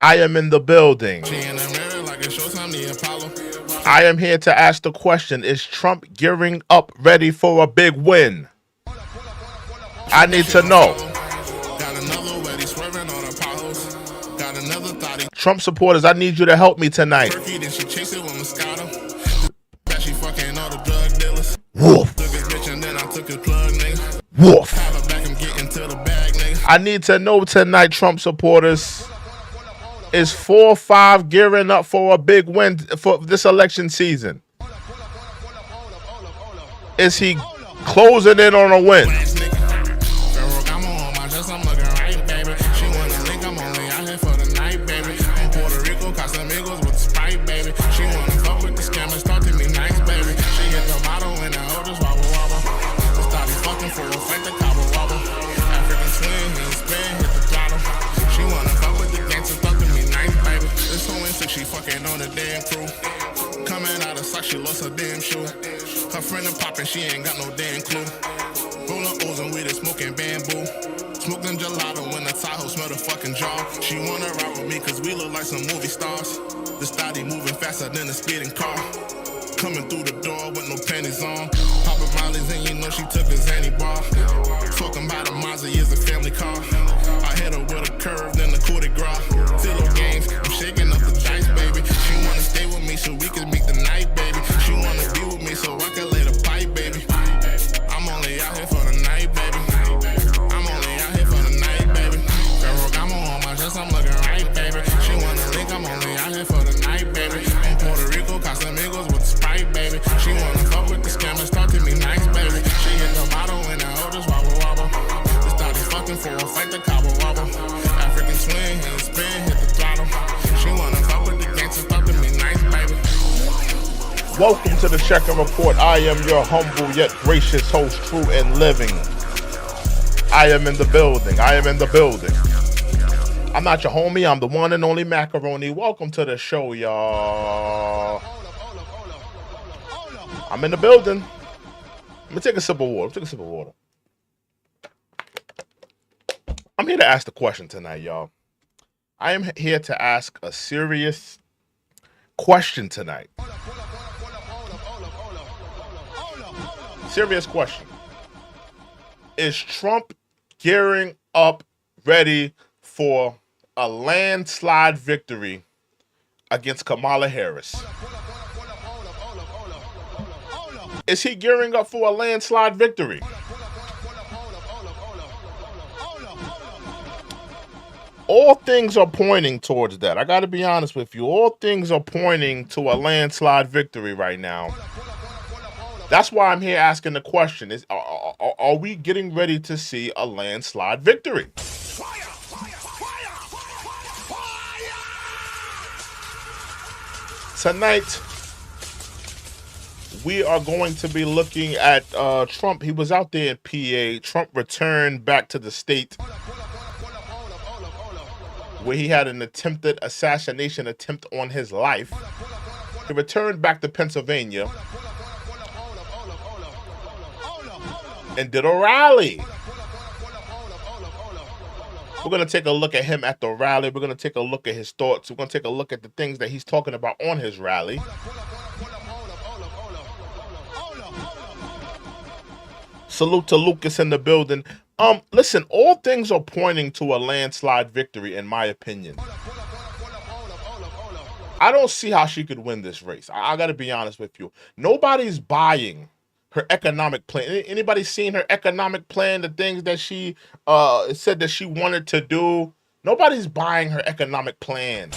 I am in the building. I am here to ask the question, is Trump gearing up ready for a big win? I need to know. Trump supporters, I need you to help me tonight. Woof. Woof. I need to know tonight, Trump supporters. Is 4-5 gearing up for a big win for this election season? Is he closing in on a win? She lost her damn shoe. Her friend and poppin', she ain't got no damn clue. Rollin' O's and weed and smoking bamboo. Smoking gelato when the Tahoe smell the fucking jar. She wanna ride with me cause we look like some movie stars. The stody moving faster than a speeding car. Coming through the door with no panties on. Poppin' Molly's and you know she took a Zanny bar. Talking about a Mazda is a family car. I hit her with a curve, then the coup de grace. Zillow games, I'm shaking up the dice, baby. She wanna stay with me so we can meet the night, baby. She wanna be with me so I can lay the pipe, baby. I'm only out here for the night, baby. I'm only out here for the night, baby. Ferragamo on my chest, I'm looking right, baby. She wanna link, I'm only out here for the night, baby. In Puerto Rico, Casamigos with the Sprite, baby. She wanna fuck with the scammers, talk to me nice, baby. She hit the bottle and the oldest wobble wobble. This thought he fucking for a fight, the cobble wobble. African swing, hit the spin, hit the throttle. She wanna fuck with the gangsters, talk to me nice, baby. Welcome to the Checkin' Report. I am your humble yet gracious host, True and Living. I am in the building. I am in the building. I'm not your homie. I'm the one and only Macaroni. Welcome to the show, y'all. I'm in the building. Let me take a sip of water. I'm here to ask the question tonight, y'all. I am here to ask a serious question tonight. Serious question. Is Trump gearing up ready for a landslide victory against Kamala Harris? Is he gearing up for a landslide victory? All things are pointing towards that. I got to be honest with you. All things are pointing to a landslide victory right now. That's why I'm here asking the question: are we getting ready to see a landslide victory? Tonight, we are going to be looking at Trump. He was out there in PA. Trump returned back to the state where he had an attempted assassination attempt on his life. He returned back to Pennsylvania and did a rally. We're going to take a look at him at the rally. We're going to take a look at his thoughts. We're going to take a look at the things that he's talking about on his rally. Salute to Lucas in the building. Listen, all things are pointing to a landslide victory, in my opinion. I don't see how she could win this race. I got to be honest with you. Nobody's buying her economic plan. Anybody seen her economic plan? The things that she said that she wanted to do. Nobody's buying her economic plan.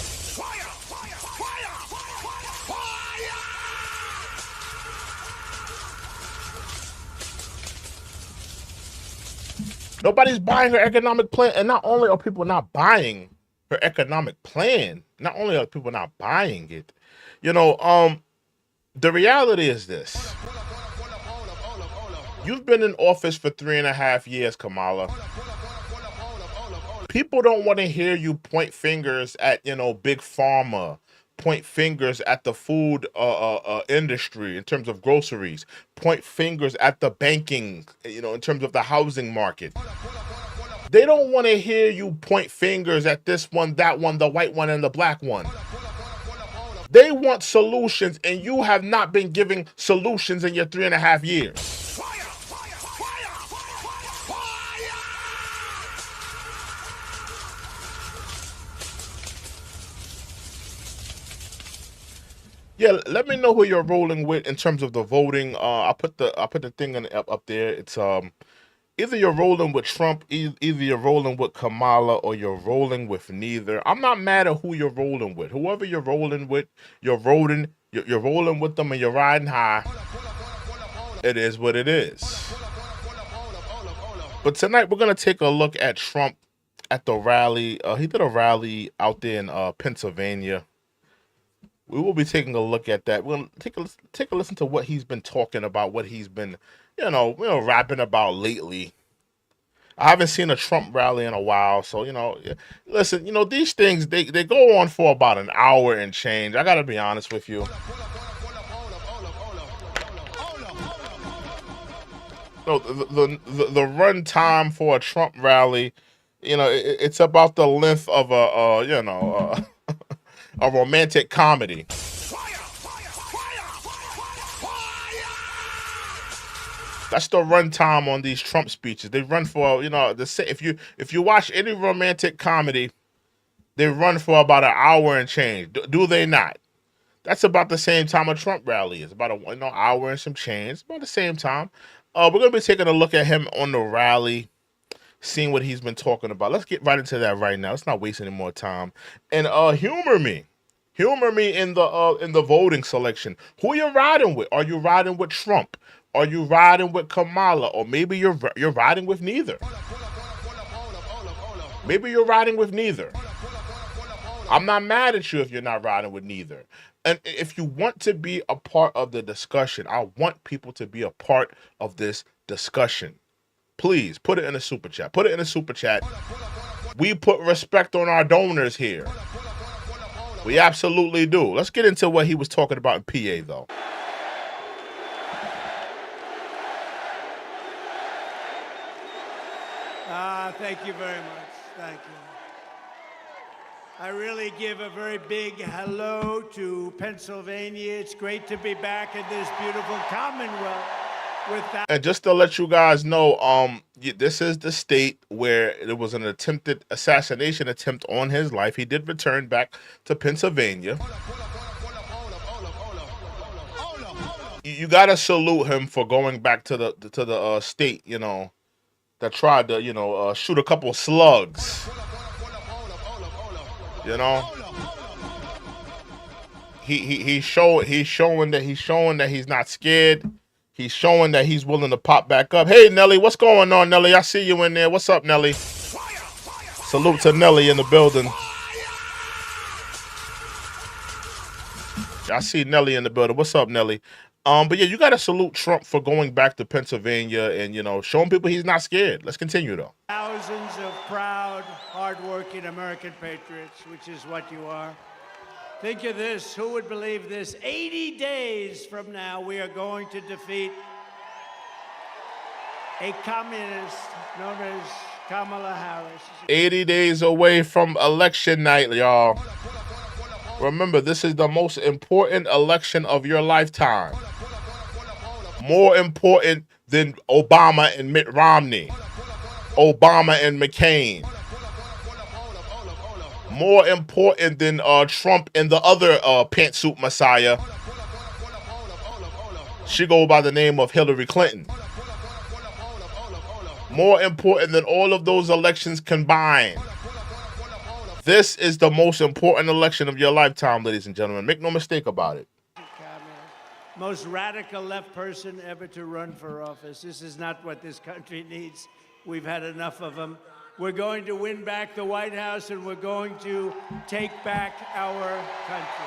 Nobody's buying her economic plan. And not only are people not buying her economic plan, not only are people not buying it, you know, the reality is this. You've been in office for 3.5 years, Kamala. People don't want to hear you point fingers at, big pharma, point fingers at the food industry in terms of groceries, point fingers at the banking, in terms of the housing market. They don't want to hear you point fingers at this one, that one, the white one, and the black one. They want solutions, and you have not been giving solutions in your 3.5 years. Yeah, let me know who you're rolling with in terms of the voting. I put the thing up there. It's either you're rolling with Trump, either you're rolling with Kamala, or you're rolling with neither. I'm not mad at who you're rolling with. Whoever you're rolling with, you're rolling with them, and you're riding high. It is what it is. But tonight we're gonna take a look at Trump at the rally. He did a rally out there in Pennsylvania. We will be taking a look at that. We'll take a listen to what he's been talking about, what he's been, rapping about lately. I haven't seen a Trump rally in a while, so listen, these things they go on for about an hour and change. I gotta be honest with you. No, the run time for a Trump rally, it's about the length of a a romantic comedy. That's the runtime on these Trump speeches. They run for, if you watch any romantic comedy, they run for about an hour and change. Do they not? That's about the same time a Trump rally is. About an hour and some change. About the same time. We're gonna be taking a look at him on the rally, seeing what he's been talking about. Let's get right into that right now. Let's not waste any more time. And humor me in the voting selection. Who you riding with? Are you riding with Trump? Are you riding with Kamala? Or maybe you're riding with neither. Maybe you're riding with neither. I'm not mad at you if you're not riding with neither. And if you want to be a part of the discussion, I want people to be a part of this discussion. Please put it in a super chat. Put it in a super chat. We put respect on our donors here. We absolutely do. Let's get into what he was talking about in PA, though. Thank you very much. Thank you. I really give a very big hello to Pennsylvania. It's great to be back in this beautiful Commonwealth. And just to let you guys know, this is the state where there was an attempted assassination attempt on his life. He did return back to Pennsylvania. You gotta salute him for going back to the state, that tried to, shoot a couple slugs. He's showing that he's not scared. He's showing that he's willing to pop back up. Hey, Nelly, what's going on, Nelly? I see you in there. What's up, Nelly? Salute to Nelly in the building. I see Nelly in the building. What's up, Nelly? But yeah, you got to salute Trump for going back to Pennsylvania and, showing people he's not scared. Let's continue, though. Thousands of proud, hardworking American patriots, which is what you are. Think of this. Who would believe this? 80 days from now, we are going to defeat a communist known as Kamala Harris. 80 days away from election night, y'all. Remember, this is the most important election of your lifetime. More important than Obama and Mitt Romney. Obama and McCain. More important than Trump and the other pantsuit messiah. She go by the name of Hillary Clinton. More important than all of those elections combined. This is the most important election of your lifetime, ladies and gentlemen. Make no mistake about it. Most radical left person ever to run for office. This is not what this country needs. We've had enough of them. We're going to win back the White House, and we're going to take back our country.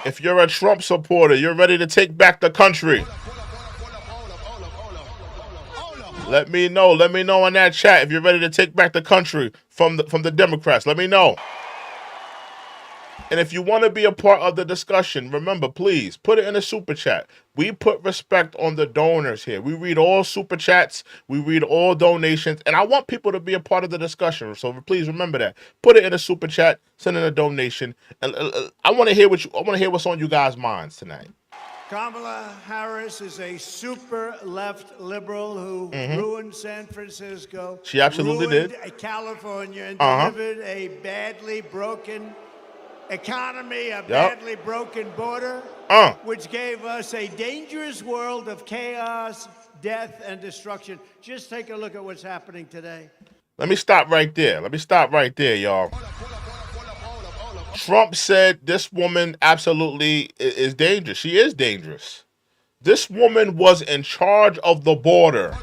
If you're a Trump supporter, you're ready to take back the country. Let me know. Let me know in that chat if you're ready to take back the country from the Democrats. Let me know. And if you want to be a part of the discussion, remember, please put it in a super chat. We put respect on the donors here. We read all super chats. We read all donations. And I want people to be a part of the discussion. So please remember that. Put it in a super chat. Send in a donation. And I want to hear what's on you guys' minds tonight. Kamala Harris is a super left liberal who ruined San Francisco. She absolutely ruined did. California and delivered a badly broken economy, a badly broken border, which gave us a dangerous world of chaos, death, and destruction. Just take a look at what's happening today. Let me stop right there. Y'all. Trump said this woman absolutely is dangerous. She is dangerous. This woman was in charge of the border.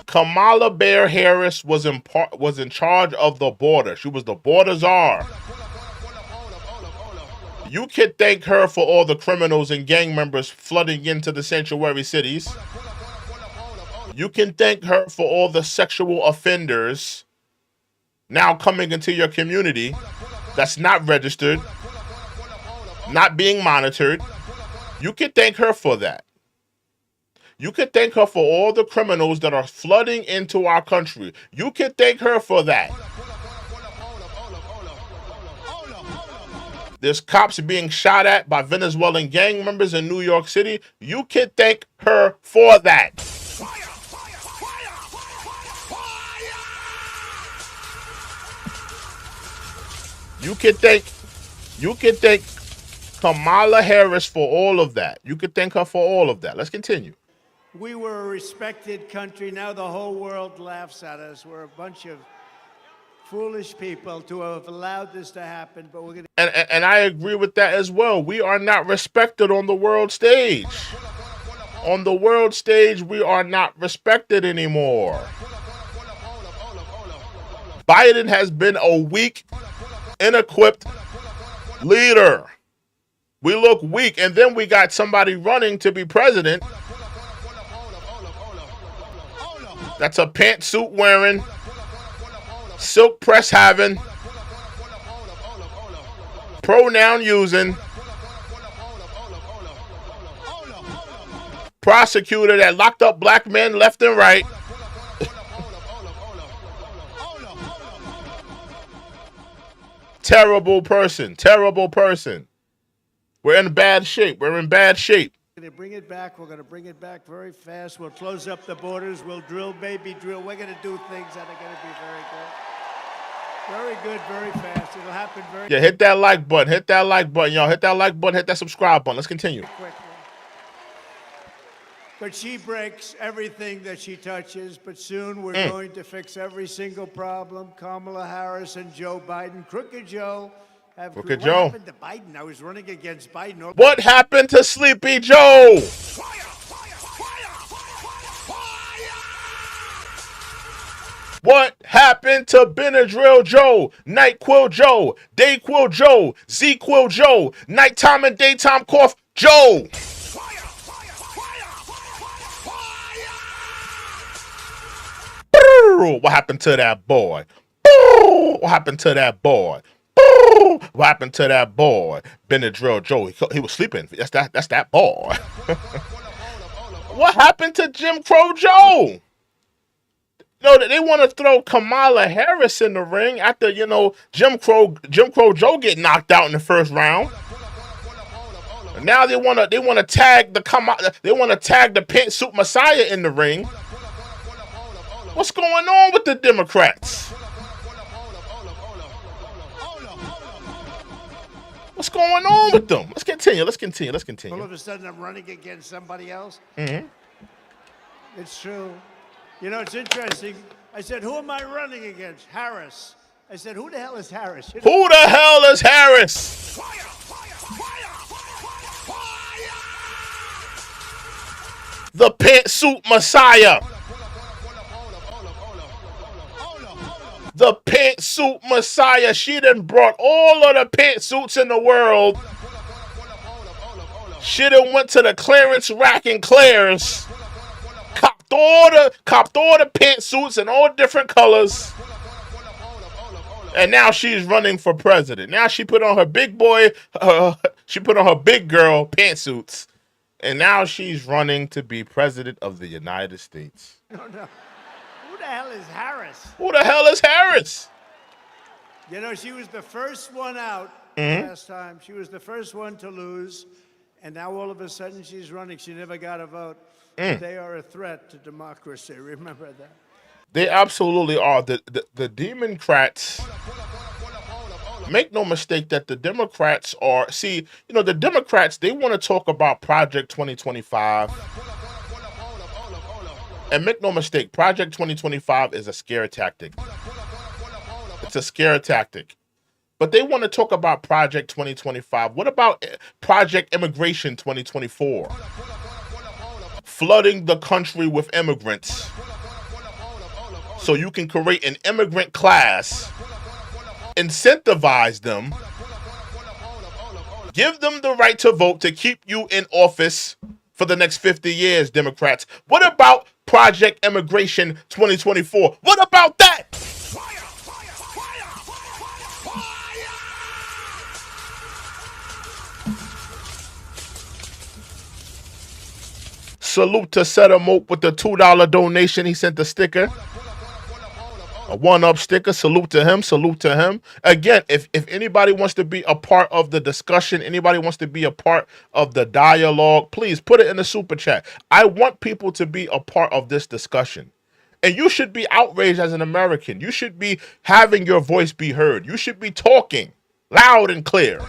Kamala Harris was in charge of the border. She was the border czar. You could thank her for all the criminals and gang members flooding into the sanctuary cities. You can thank her for all the sexual offenders now coming into your community that's not registered, not being monitored. You can thank her for that. You can thank her for all the criminals that are flooding into our country. You can thank her for that. There's cops being shot at by Venezuelan gang members in New York City. You can thank her for that. You can thank Kamala Harris for all of that. You can thank her for all of that. Let's continue. We were a respected country. Now the whole world laughs at us. We're a bunch of foolish people to have allowed this to happen. But we're going to. And I agree with that as well. We are not respected on the world stage. On the world stage, we are not respected anymore. Biden has been a weak, inequipped leader. We look weak, and then we got somebody running to be president. That's a pantsuit wearing, silk press having, pronoun using, prosecutor that locked up black men left and right. Terrible person. We're in bad shape. We're going to bring it back. We're going to bring it back very fast. We'll close up the borders. We'll drill, baby, drill. We're going to do things that are going to be very good. Very good, very fast. It'll happen very Yeah, hit that like button. Hit that like button, y'all. Hit that like button. Hit that subscribe button. Let's continue. quickly. But she breaks everything that she touches. But soon we're going to fix every single problem. Kamala Harris and Joe Biden. Crooked Joe. Crooked what Joe. happened to Biden? I was running against Biden. What happened to Sleepy Joe? What happened to Benadryl Joe, NyQuil Joe, DayQuil Joe, ZQuil Joe, nighttime and daytime cough Joe? What happened to that boy? What happened to that boy? What happened to that boy? Benadryl Joe, he was sleeping. That's that boy. What happened to Jim Crow Joe? No, they want to throw Kamala Harris in the ring after, Jim Crow Joe get knocked out in the first round. Now they want to tag the pantsuit Messiah in the ring. What's going on with the Democrats? What's going on with them? Let's continue. All of a sudden, I'm running against somebody else. It's true. It's interesting. I said, who am I running against? Harris. I said, who the hell is Harris? Who the hell is Harris? The pantsuit Messiah. The pantsuit Messiah. She done brought all of the pantsuits in the world. She done went to the clearance rack in Claire's. Copped all the pantsuits in all different colors. And now she's running for president. Now she put on her big boy, she put on her big girl pantsuits, and now she's running to be president of the United States. No. Who the hell is Harris? Who the hell is Harris? You know, she was the first one out last time. She was the first one to lose. And now all of a sudden she's running. She never got a vote. They are a threat to democracy. Remember that. They absolutely are. The Democrats, make no mistake that the Democrats are, see, you know, the Democrats, they want to talk about Project 2025. And make no mistake, Project 2025 is a scare tactic. It's a scare tactic. But they want to talk about Project 2025. What about Project Immigration 2024? Flooding the country with immigrants so you can create an immigrant class, incentivize them, give them the right to vote to keep you in office for the next 50 years, Democrats. What about Project Immigration 2024? What about that? Salute to Seta Mope with the $2 donation. He sent the sticker. A one-up sticker. Salute to him. Salute to him. Again, if anybody wants to be a part of the discussion, anybody wants to be a part of the dialogue, please put it in the super chat. I want people to be a part of this discussion. And you should be outraged as an American. You should be having your voice be heard. You should be talking loud and clear.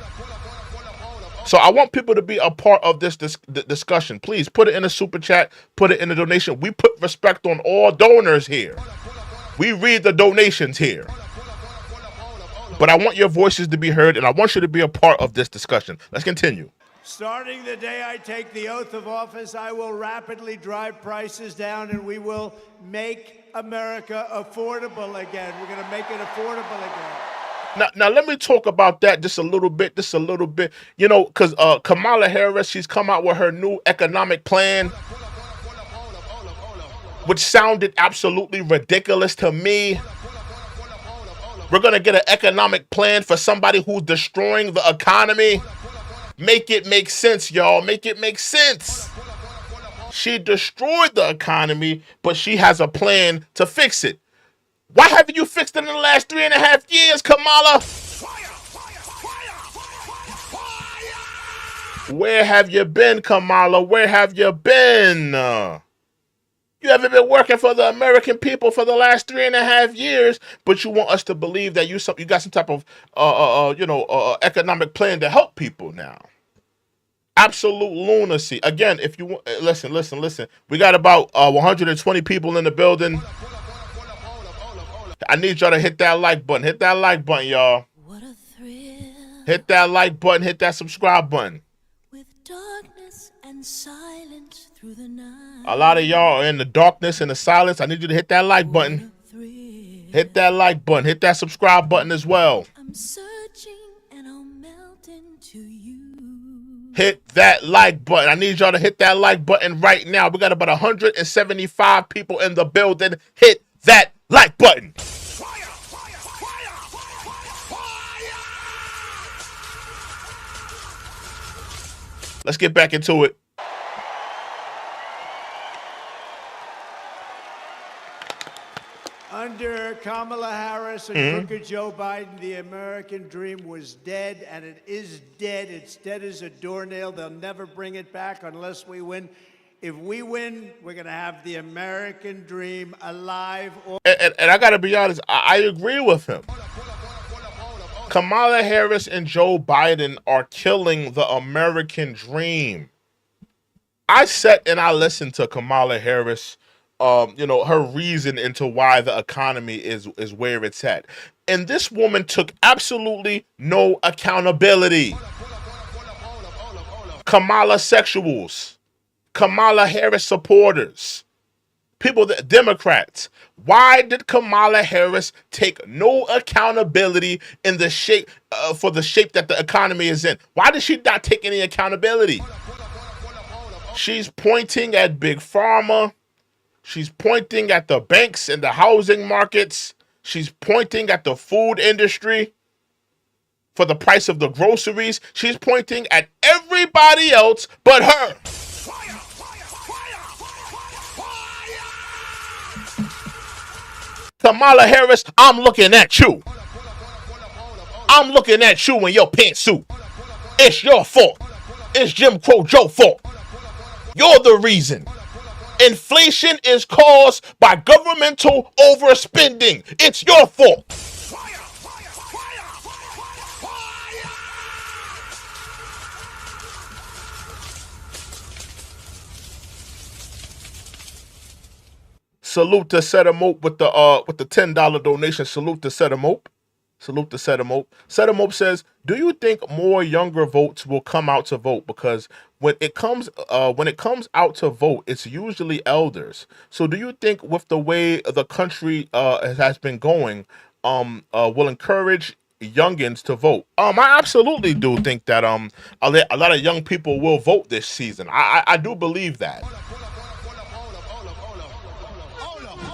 So I want people to be a part of this discussion. Please put it in a super chat. Put it in a donation. We put respect on all donors here. We read the donations here. But I want your voices to be heard, and I want you to be a part of this discussion. Let's continue. Starting the day I take the oath of office, I will rapidly drive prices down, and we will make America affordable again. We're going to make it affordable again. Now, let me talk about that just a little bit. You know, because Kamala Harris, she's come out with her new economic plan, which sounded absolutely ridiculous to me. We're going to get an economic plan for somebody who's destroying the economy. Make it make sense, y'all. Make it make sense. She destroyed the economy, but she has a plan to fix it. Why haven't you fixed it in the last 3.5 years, Kamala? Where have you been, Kamala? Where have you been? You haven't been working for the American people for the last 3.5 years, but you want us to believe that you got some type of economic plan to help people now. Absolute lunacy. Again, if you want, listen. We got about 120 people in the building. I need y'all to hit that like button. Hit that like button, y'all. What a thrill. Hit that like button. Hit that subscribe button. With darkness and silence through the night. A lot of y'all are in the darkness and the silence. I need you to hit that like button. Hit that like button. Hit that subscribe button as well. I'm searching and I'll melt into you. Hit that like button. I need y'all to hit that like button right now. We got about 175 people in the building. Hit that like button. Let's get back into it. Under Kamala Harris and crooked Joe Biden, the American dream was dead, and it is dead. It's dead as a doornail. They'll never bring it back unless we win. If we win, we're going to have the American dream alive. And I got to be honest, I agree with him. Kamala Harris and Joe Biden are killing the American dream. I sat and I listened to Kamala Harris, her reason into why the economy is where it's at. And this woman took absolutely no accountability. Kamala sexuals, Kamala Harris supporters, Democrats. Why did Kamala Harris take no accountability in the shape for the shape that the economy is in? Why did she not take any accountability? She's pointing at Big Pharma. She's pointing at the banks and the housing markets. She's pointing at the food industry for the price of the groceries. She's pointing at everybody else but her. Kamala Harris, I'm looking at you. I'm looking at you in your pantsuit. It's your fault. It's Jim Crow Joe's fault. You're the reason. Inflation is caused by governmental overspending. It's your fault. Salute to Setamope with the $10 donation. Salute to Setamope. Salute to Setamope. Setamope says, "Do you think more younger votes will come out to vote? Because when it comes out to vote, it's usually elders. So do you think with the way the country has been going, will encourage youngins to vote?" I absolutely do think that a lot of young people will vote this season. I do believe that.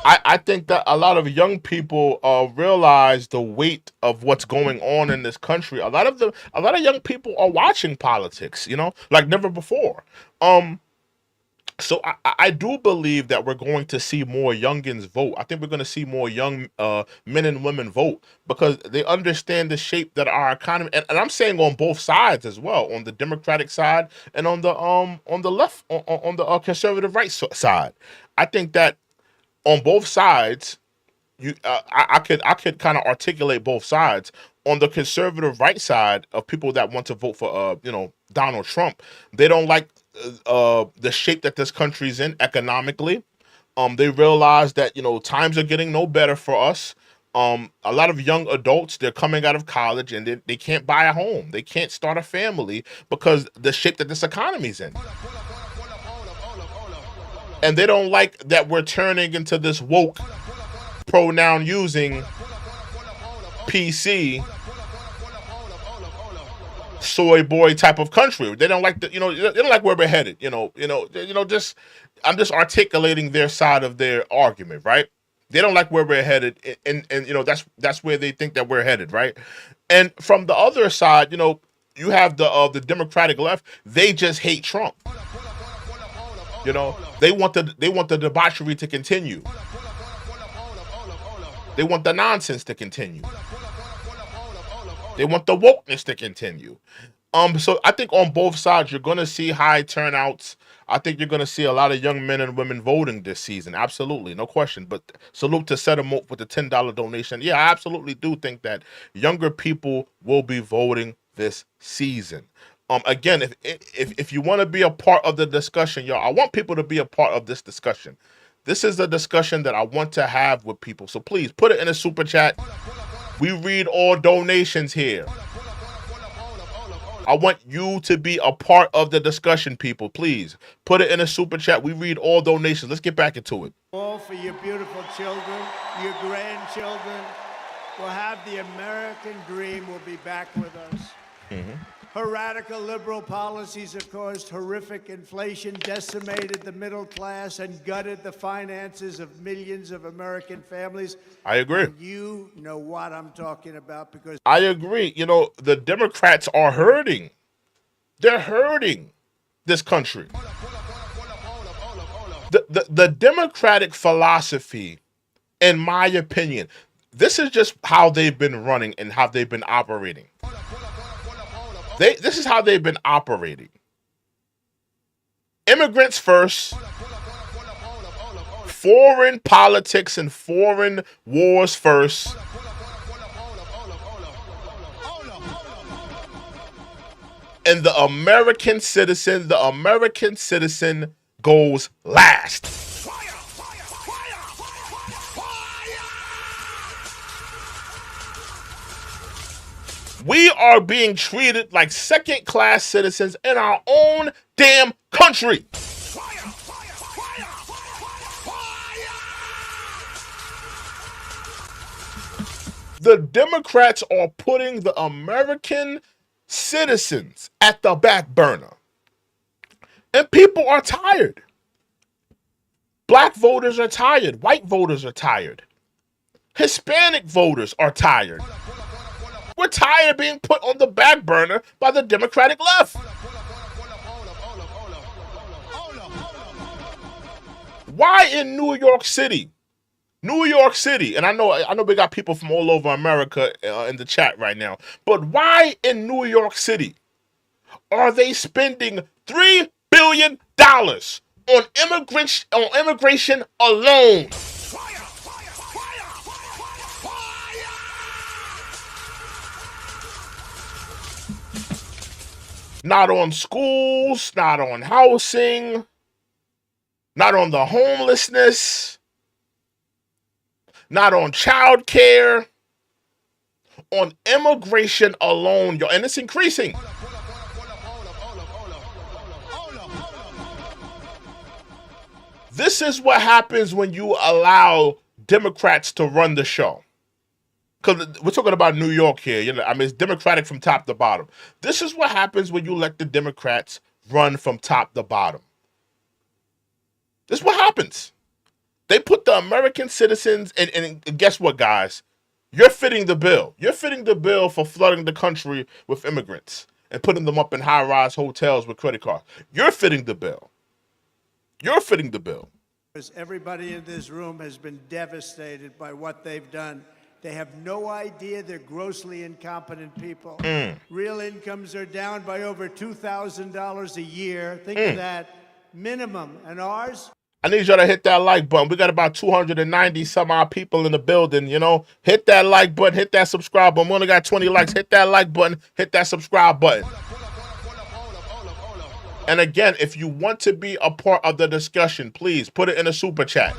I think that a lot of young people realize the weight of what's going on in this country. A lot of young people are watching politics, like never before. So I do believe that we're going to see more youngins vote. I think we're going to see more young men and women vote because they understand the shape that our economy, and I'm saying on both sides as well, on the Democratic side and on the left, on the conservative right side. I think that on both sides, I could kind of articulate both sides. On the conservative right side of people that want to vote for Donald Trump, they don't like the shape that this country's in economically. They realize that times are getting no better for us. A lot of young adults, they're coming out of college and they can't buy a home, they can't start a family because the shape that this economy's in. And they don't like that we're turning into this woke, pronoun using, PC, soy boy type of country. They don't like they don't like where we're headed. I'm just articulating their side of their argument, right? They don't like where we're headed, and that's where they think that we're headed, right? And from the other side, you have the Democratic left. They just hate Trump. They want the debauchery to continue. They want the nonsense to continue. They want the wokeness to continue. So I think on both sides you're going to see high turnouts. I think you're going to see a lot of young men and women voting this season. Absolutely, no question. But salute to Setamope with the $10 donation. Yeah, I absolutely do think that younger people will be voting this season. Again, if you want to be a part of the discussion, y'all, I want people to be a part of this discussion. This is a discussion that I want to have with people. So please put it in a super chat. We read all donations here. I want you to be a part of the discussion, people. Please put it in a super chat. We read all donations. Let's get back into it. All for your beautiful children, your grandchildren. We'll have the American dream will be back with us. Mm-hmm. Her radical liberal policies have caused horrific inflation, decimated the middle class, and gutted the finances of millions of American families. I agree. And you know what I'm talking about because I agree. The Democrats are hurting. They're hurting this country. The Democratic philosophy, in my opinion, this is just how they've been running and how they've been operating. This is how they've been operating. Immigrants first, foreign politics and foreign wars first, and the American citizen goes last. We are being treated like second-class citizens in our own damn country. The Democrats are putting the American citizens at the back burner. And people are tired. Black voters are tired. White voters are tired. Hispanic voters are tired. We're tired of being put on the back burner by the Democratic left. Why in New York City? New York City, and I know we got people from all over America in the chat right now, but why in New York City are they spending $3 billion on immigration alone? Not on schools, not on housing, not on the homelessness, not on child care, on immigration alone, y'all. And it's increasing. This is what happens when you allow Democrats to run the show. Because we're talking about New York here. You know, I mean, it's Democratic from top to bottom. This is what happens when you let the Democrats run from top to bottom. This is what happens. They put the American citizens, and guess what, guys? You're fitting the bill. You're fitting the bill for flooding the country with immigrants and putting them up in high-rise hotels with credit cards. You're fitting the bill. You're fitting the bill. Everybody in this room has been devastated by what they've done. They have no idea they're grossly incompetent people. Real incomes are down by over $2,000 a year. Think of that, minimum. And ours? I need y'all to hit that like button. We got about 290 some odd people in the building, you know. Hit that like button, hit that subscribe button. We only got 20 likes. Hit that like button, hit that subscribe button. And again, if you want to be a part of the discussion, please put it in a super chat.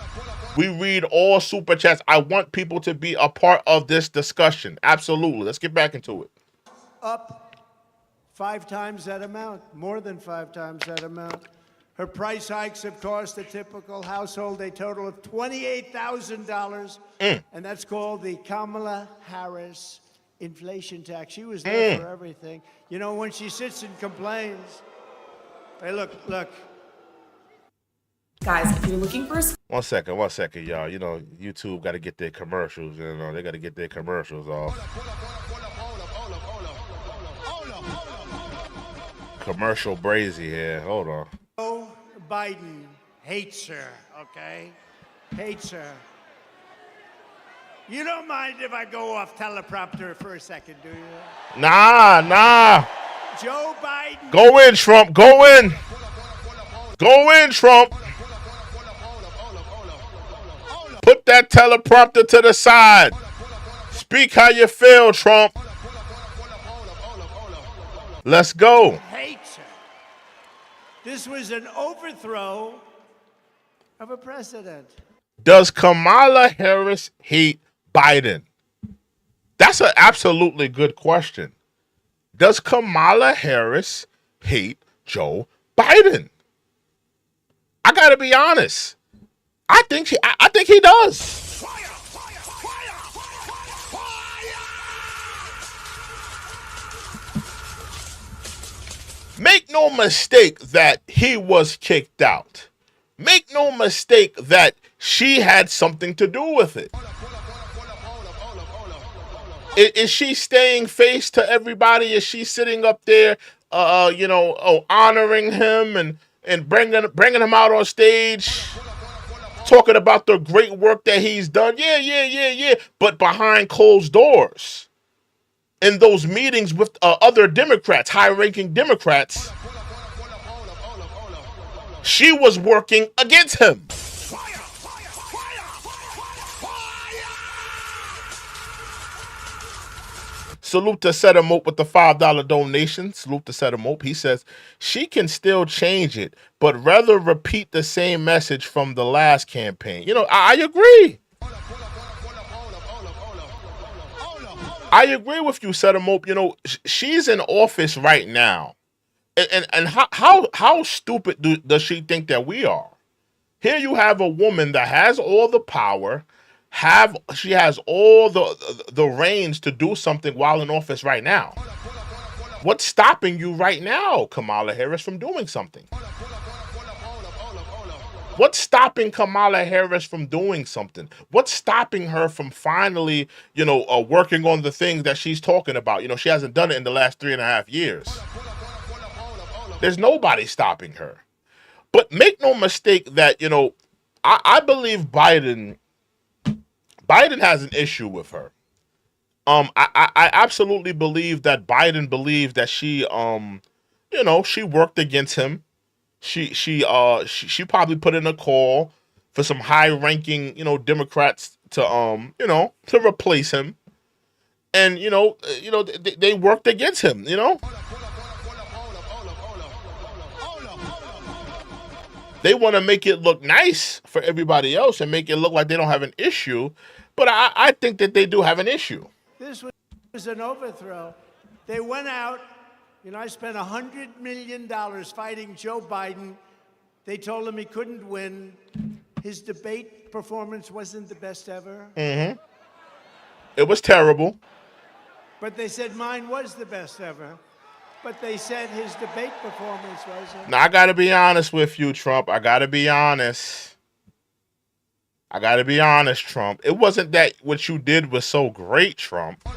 We read all super chats. I want people to be a part of this discussion. Absolutely. Let's get back into it. Up 5 times that amount, more than 5 times that amount. Her price hikes have cost a typical household a total of $28,000. And that's called the Kamala Harris inflation tax. She was there for everything. You know, when she sits and complains, hey, look. Guys, if you're looking for a... One second, y'all. You know, YouTube got to get their commercials. You know, they got to get their commercials off. Commercial brazy here. Hold on. Joe Biden hates her, okay? Hates her. You don't mind if I go off teleprompter for a second, do you? Nah. Joe Biden. Go in, Trump. Go in. Go in, Trump. Put that teleprompter to the side. Speak how you feel, Trump. Let's go. Hates her. This was an overthrow of a president. Does Kamala Harris hate Biden? That's an absolutely good question. Does Kamala Harris hate Joe Biden? I gotta be honest. I think he does. Make no mistake that he was kicked out. Make no mistake that she had something to do with it. Is she staying face to everybody? Is she sitting up there, honoring him and bringing him out on stage, talking about the great work that he's done? Yeah. But behind closed doors, in those meetings with other Democrats, high-ranking Democrats, she was working against him. Salute to Setamope with the $5 donation. Salute to Setamope. He says, she can still change it, but rather repeat the same message from the last campaign. You know, I agree. I agree with you, Setamope. You know, she's in office right now. And how stupid does she think that we are? Here you have a woman that has all the power, she has all the reins to do something while in office right now. What's stopping you right now, Kamala Harris, from doing something? What's stopping Kamala Harris from doing something? What's stopping her from finally, working on the things that she's talking about? She hasn't done it in the last 3.5 years. There's nobody stopping her. But make no mistake that, I believe Biden has an issue with her. I absolutely believe that Biden believes that she she worked against him. She probably put in a call for some high-ranking, Democrats to to replace him. And they worked against him, They want to make it look nice for everybody else and make it look like they don't have an issue. But I think that they do have an issue. This was an overthrow. They went out. I spent $100 million fighting Joe Biden. They told him he couldn't win. His debate performance wasn't the best ever. Mm-hmm. It was terrible. But they said mine was the best ever. But they said his debate performance wasn't. Now, I got to be honest with you, Trump. I got to be honest, Trump. It wasn't that what you did was so great, Trump.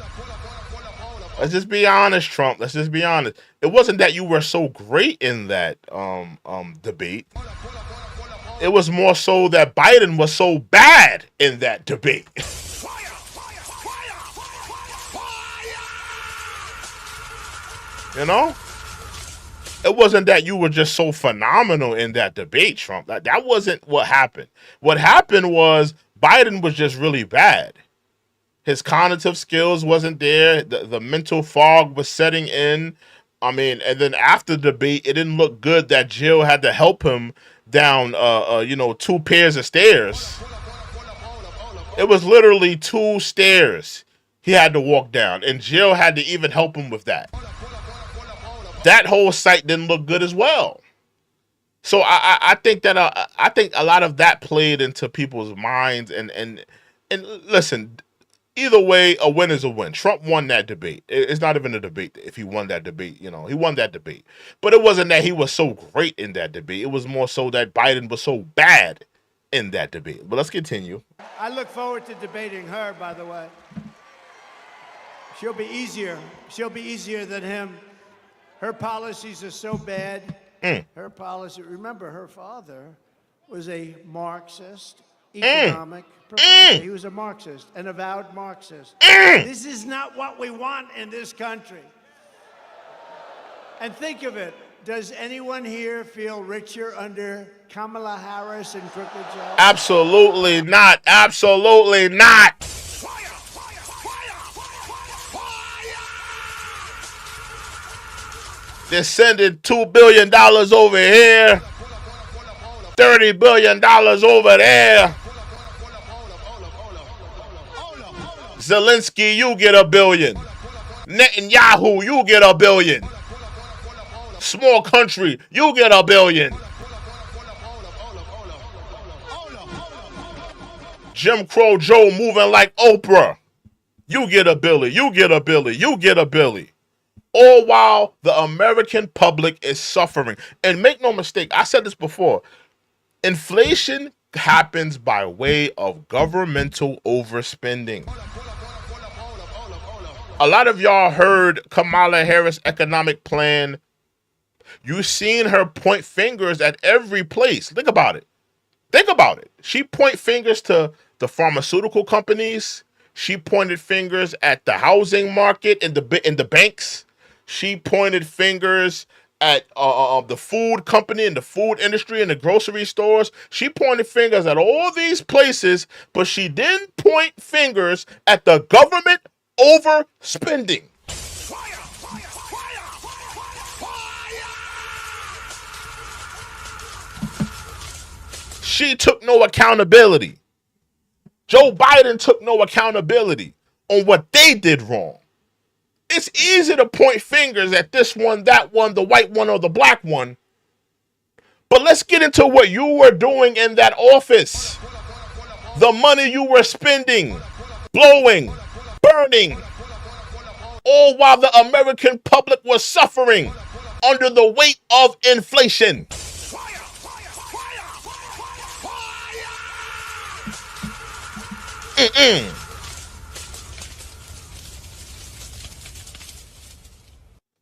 Let's just be honest, Trump. Let's just be honest. It wasn't that you were so great in that debate. It was more so that Biden was so bad in that debate. It wasn't that you were just so phenomenal in that debate, Trump. That wasn't what happened. What happened was Biden was just really bad. His cognitive skills wasn't there. The mental fog was setting in. And then after the debate, it didn't look good that Jill had to help him down, 2 pairs of stairs. It was literally 2 stairs he had to walk down, and Jill had to even help him with that. That whole site didn't look good as well. So I think that I think a lot of that played into people's minds. And listen, either way, a win is a win. Trump won that debate. It's not even a debate if he won that debate. He won that debate. But it wasn't that he was so great in that debate. It was more so that Biden was so bad in that debate. But let's continue. I look forward to debating her, by the way. She'll be easier. She'll be easier than him. Her policies are so bad. Her policy, remember, her father was a Marxist economic professor. He was a Marxist, an avowed Marxist. This is not what we want in this country. And think of it. Does anyone here feel richer under Kamala Harris and Crooked Joe? Absolutely not. Absolutely not. They're sending $2 billion over here, $30 billion over there. Zelensky, you get $1 billion. Netanyahu, you get $1 billion. Small country, you get $1 billion. Jim Crow Joe moving like Oprah. You get $1 billion. You get $1 billion. You get $1 billion. All while the American public is suffering. And make no mistake, I said this before. Inflation happens by way of governmental overspending. A lot of y'all heard Kamala Harris' economic plan. You've seen her point fingers at every place. Think about it. Think about it. She point fingers to the pharmaceutical companies. She pointed fingers at the housing market and the banks. She pointed fingers at the food company and the food industry and the grocery stores. She pointed fingers at all these places, but she didn't point fingers at the government overspending. She took no accountability. Joe Biden took no accountability on what they did wrong. It's easy to point fingers at this one, that one, the white one, or the black one. But let's get into what you were doing in that office. The money you were spending, blowing, burning, all while the American public was suffering under the weight of inflation.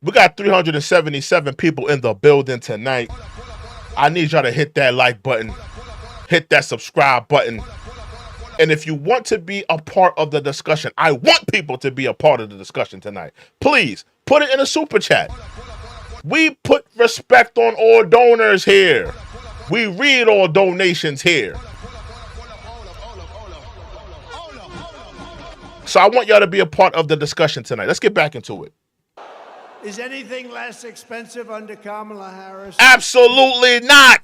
We got 377 people in the building tonight. I need y'all to hit that like button, hit that subscribe button. And if you want to be a part of the discussion, I want people to be a part of the discussion tonight. Please put it in a super chat. We put respect on all donors here. We read all donations here. So I want y'all to be a part of the discussion tonight. Let's get back into it. Is anything less expensive under Kamala Harris? Absolutely not.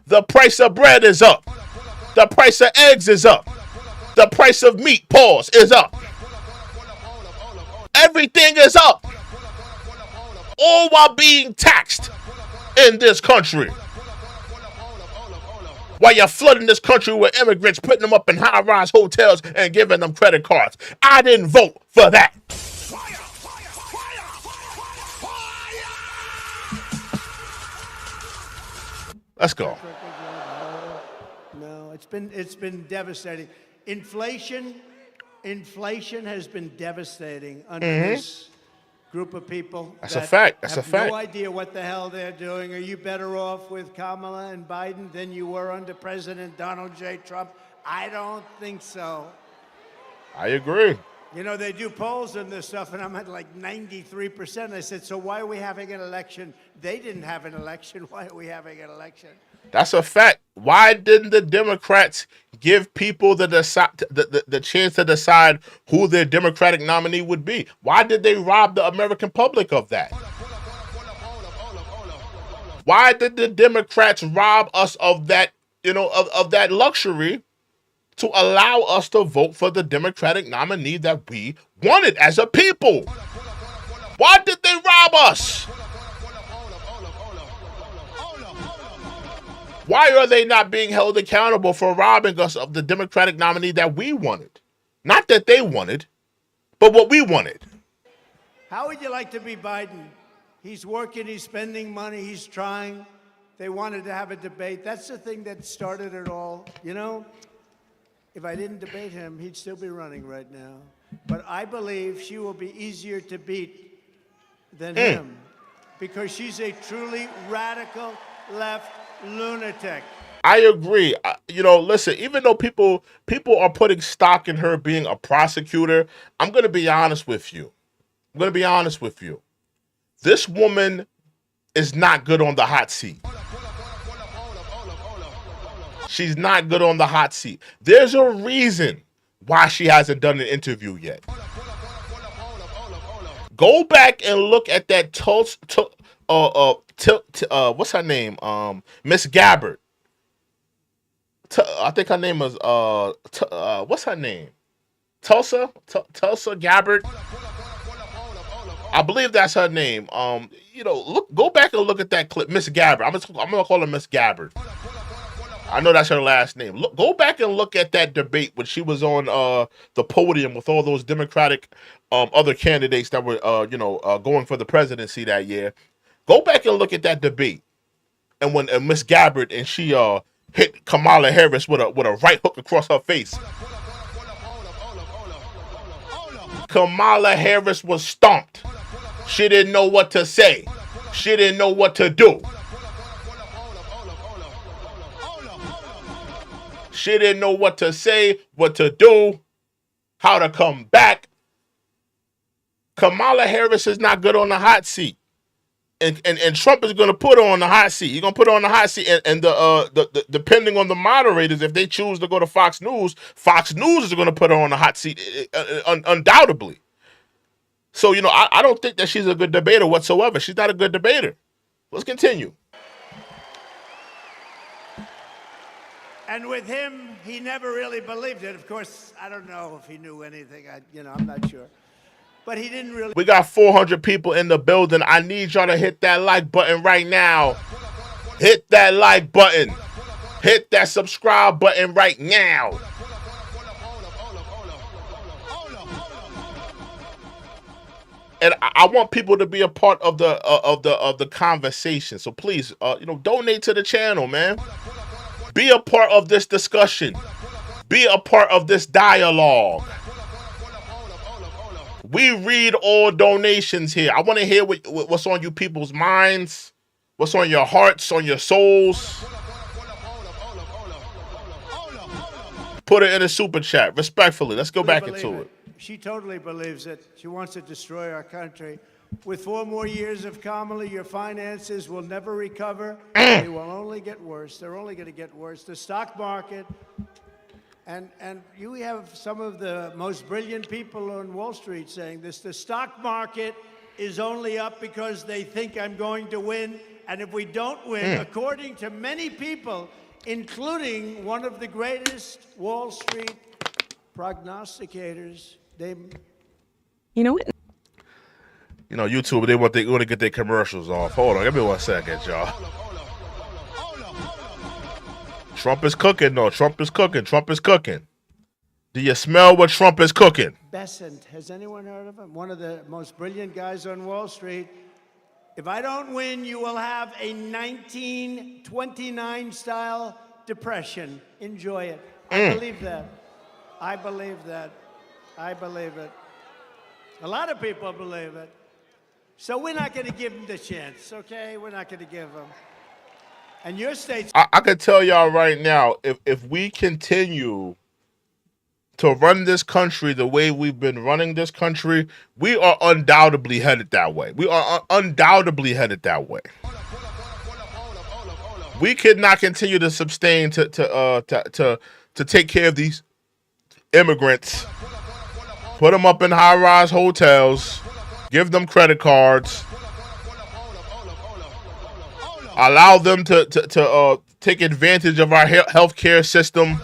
The price of bread is up. The price of eggs is up. The price of meat, is up. Everything is up. All while being taxed in this country. While you're flooding this country with immigrants, putting them up in high-rise hotels and giving them credit cards. I didn't vote for that. Let's go. No, it's been devastating. Inflation has been devastating under this group of people. That's a fact. That's a have fact. No idea what the hell they're doing. Are you better off with Kamala and Biden than you were under President Donald J. Trump? I don't think so. I agree. You know, they do polls and this stuff, and I'm at like 93%. I said, so why are we having an election? They didn't have an election. Why are we having an election? That's a fact. Why didn't the Democrats give people the chance to decide who their Democratic nominee would be? Why did they rob the American public of that? Why did the Democrats rob us of that, of that luxury to allow us to vote for the Democratic nominee that we wanted as a people? Why did they rob us? Why are they not being held accountable for robbing us of the Democratic nominee that we wanted? Not that they wanted, but what we wanted. How would you like to be Biden? He's working, he's spending money, he's trying. They wanted to have a debate. That's the thing that started it all. You know, if I didn't debate him, he'd still be running right now. But I believe she will be easier to beat than him because she's a truly radical left lunatic. I agree. Listen, even though people are putting stock in her being a prosecutor, I'm going to be honest with you. This woman is not good on the hot seat. She's not good on the hot seat. There's a reason why she hasn't done an interview yet. Go back and look at that what's her name? Miss Gabbard. I think her name is what's her name? Tulsa Gabbard. I believe that's her name. Go back and look at that clip, Miss Gabbard. I'm gonna call her Miss Gabbard. I know that's her last name. Go back and look at that debate when she was on the podium with all those Democratic other candidates that were going for the presidency that year. Go back and look at that debate, and when Miss Gabbard and she hit Kamala Harris with a right hook across her face. Kamala Harris was stomped. She didn't know what to say. She didn't know what to do. She didn't know what to say, what to do, how to come back. Kamala Harris is not good on the hot seat. And Trump is going to put her on the hot seat. He's going to put her on the hot seat. And the depending on the moderators, if they choose to go to Fox News is going to put her on the hot seat, undoubtedly. So, I don't think that she's a good debater whatsoever. She's not a good debater. Let's continue. And with him, he never really believed it. Of course, I don't know if he knew anything. I'm not sure. But he didn't really. We got 400 people in the building. I need y'all to hit that like button right now. Hit that like button. Hit that subscribe button right now. and I want people to be a part of the conversation. So please, donate to the channel, man. Be a part of this discussion. Be a part of this dialogue. We read all donations here. I want to hear what's on you people's minds, what's on your hearts, on your souls. Put it in a super chat, respectfully. Let's go back into it. She totally believes it. She wants to destroy our country. With 4 more years of Kamala, your finances will never recover. They will only get worse. They're only going to get worse. The stock market, and you have some of the most brilliant people on Wall Street saying this. The stock market is only up because they think I'm going to win. And if we don't win, according to many people, including one of the greatest Wall Street prognosticators, YouTube, they want to get their commercials off. Hold on, give me 1 second, y'all. Trump is cooking, though. Trump is cooking. Trump is cooking. Do you smell what Trump is cooking? Besant, has anyone heard of him? One of the most brilliant guys on Wall Street. If I don't win, you will have a 1929-style depression. Enjoy it. I believe that. I believe that. I believe it. A lot of people believe it. So we're not going to give them the chance, okay? We're not going to give them. And your state's... I can tell y'all right now, if we continue to run this country the way we've been running this country, we are undoubtedly headed that way. We are undoubtedly headed that way. We cannot continue to sustain to take care of these immigrants, put them up in high-rise hotels, give them credit cards, allow them to take advantage of our healthcare system.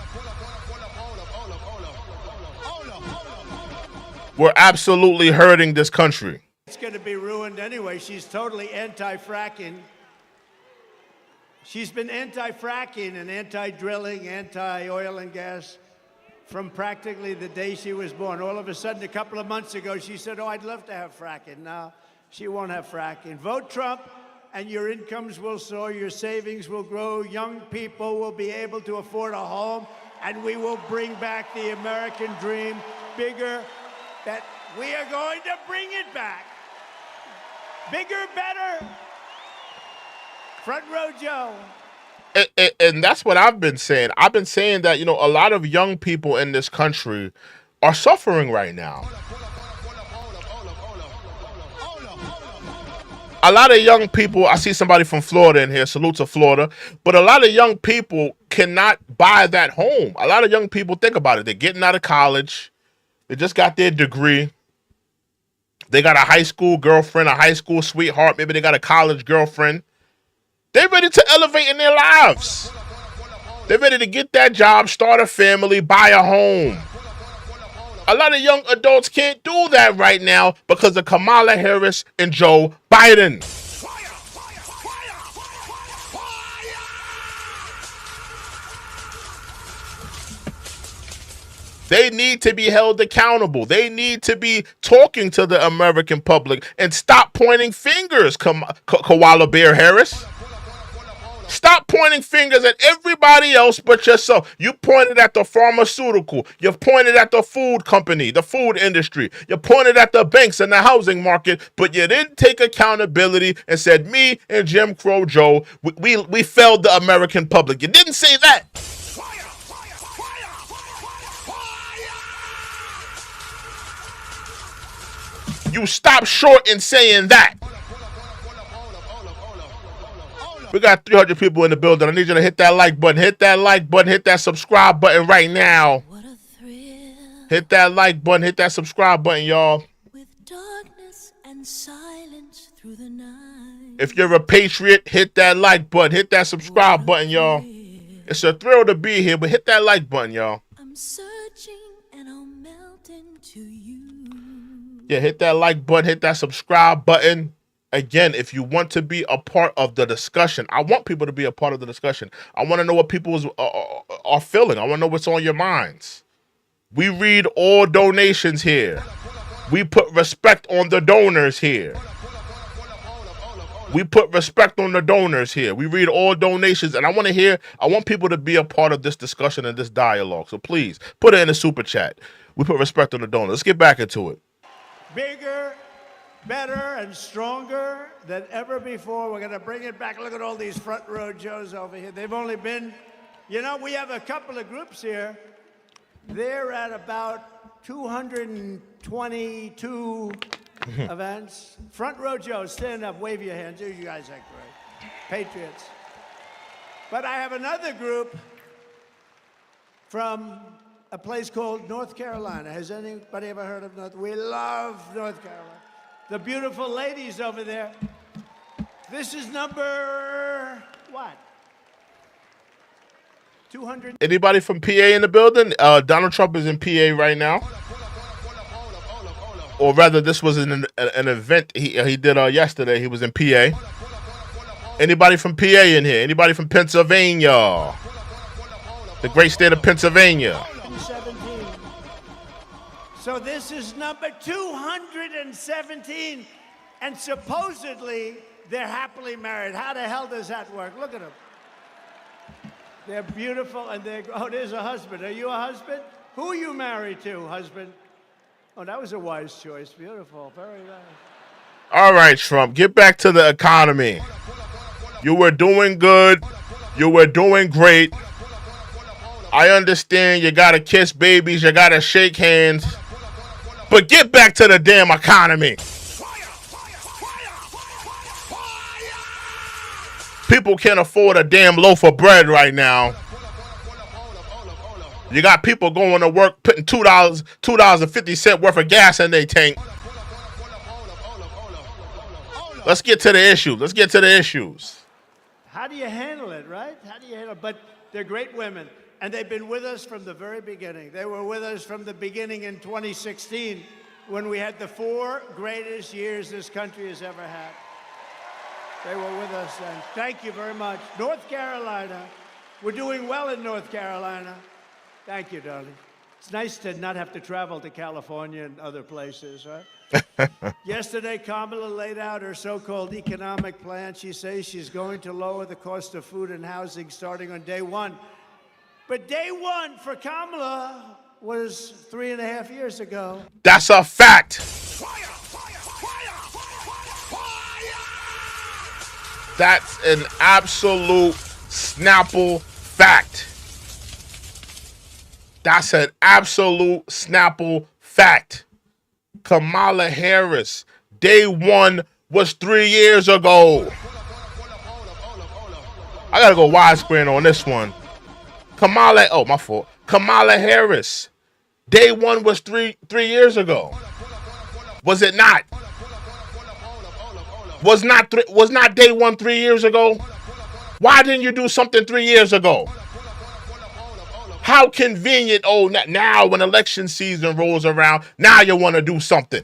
We're absolutely hurting this country. It's going to be ruined anyway. She's totally anti-fracking. She's been anti-fracking and anti-drilling, anti-oil and gas from practically the day she was born. All of a sudden, a couple of months ago, she said, oh, I'd love to have fracking. Now, she won't have fracking. Vote Trump, and your incomes will soar, your savings will grow, young people will be able to afford a home, and we will bring back the American dream bigger. That we are going to bring it back. Bigger, better. Front row Joe. And that's what I've been saying. I've been saying that, a lot of young people in this country are suffering right now. A lot of young people, I see somebody from Florida in here, salute to Florida, but a lot of young people cannot buy that home. A lot of young people, think about it, they're getting out of college, they just got their degree, they got a high school girlfriend, a high school sweetheart, maybe they got a college girlfriend. They're ready to elevate in their lives. They're ready to get that job, start a family, buy a home. A lot of young adults can't do that right now because of Kamala Harris and Joe Biden. They need to be held accountable. They need to be talking to the American public and stop pointing fingers, Koala Bear Harris. Stop pointing fingers at everybody else but yourself. You pointed at the pharmaceutical. You pointed at the food company, the food industry. You pointed at the banks and the housing market, but you didn't take accountability and said, me and Jim Crow Joe, we failed the American public. You didn't say that. You stopped short in saying that. We got 300 people in the building. I need you to hit that like button. Hit that like button. Hit that subscribe button right now. What a thrill. Hit that like button. Hit that subscribe button, y'all. With darkness and silence through the night. If you're a patriot, hit that like button. Hit that subscribe button, y'all. It's a thrill to be here, but hit that like button, y'all. I'm searching and I'll melt into you. Yeah, hit that like button. Hit that subscribe button. Again, if you want to be a part of the discussion, I want people to be a part of the discussion. I want to know what people are feeling. I want to know what's on your minds. We read all donations here. We put respect on the donors here. We put respect on the donors here. We read all donations, and I want people to be a part of this discussion and this dialogue. So please, put it in the super chat. We put respect on the donors. Let's get back into it. Bigger, better, and stronger than ever before. We're going to bring it back. Look at all these front row Joes over here. They've only been, we have a couple of groups here. They're at about 222 events. Front row Joe, stand up, wave your hands. You guys are great. Patriots. But I have another group from a place called North Carolina. Has anybody ever heard of North? We love North Carolina. The beautiful ladies over there. This is number what? 200. Anybody from PA in the building? Donald Trump is in PA right now. Or rather, this was an event he did yesterday. He was in PA. Anybody from PA in here? Anybody from Pennsylvania? The great state of Pennsylvania. 17. So this is number 217. And supposedly, they're happily married. How the hell does that work? Look at them. They're beautiful, and there's a husband. Are you a husband? Who are you married to, husband? Oh, that was a wise choice. Beautiful. Very nice. All right, Trump, get back to the economy. You were doing good. You were doing great. I understand you got to kiss babies. You got to shake hands. But get back to the damn economy. People can't afford a damn loaf of bread right now. You got people going to work putting $2.50 worth of gas in their tank. Let's get to the issues. How do you handle it, right? How do you handle it? But they're great women, and they've been with us from the very beginning. They were with us from the beginning in 2016 when we had the 4 greatest years this country has ever had. They were with us, and thank you very much. North Carolina, we're doing well in North Carolina. Thank you, darling. It's nice to not have to travel to California and other places, right? Yesterday, Kamala laid out her so-called economic plan. She says she's going to lower the cost of food and housing starting on day 1. But day 1 for Kamala was 3.5 years ago. That's a fact. That's an absolute Snapple fact. That's an absolute Snapple fact. Kamala Harris, day 1 was 3 years ago. I gotta go widescreen on this one. Kamala Harris, day 1 was three years ago. Was it not? Was not day 1 3 years ago? Why didn't you do something 3 years ago? How convenient, now when election season rolls around, now you want to do something.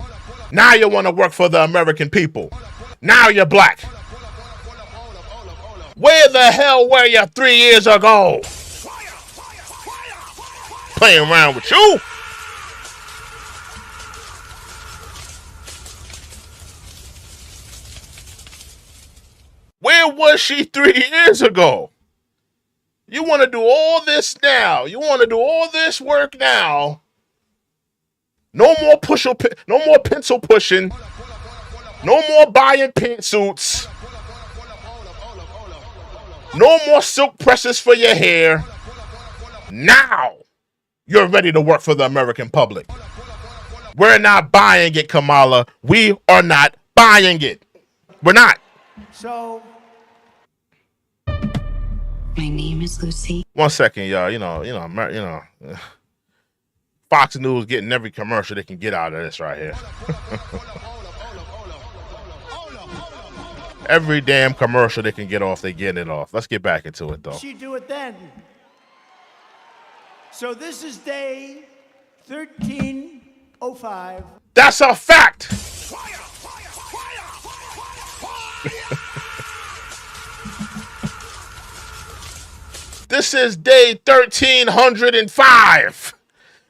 Now you want to work for the American people. Now you're black. Where the hell were you 3 years ago? Playing around with you? Where was she 3 years ago? You want to do all this now. You want to do all this work now. No more pencil pushing. No more buying pantsuits. No more silk presses for your hair. Now you're ready to work for the American public. We're not buying it, Kamala. We are not buying it. We're not. So, my name is Lucy. 1 second, y'all. You know. Fox News getting every commercial they can get out of this right here. Every damn commercial they can get off, they getting it off. Let's get back into it, though. she do it then. So this is day 1305. That's a fact. This is day 1305,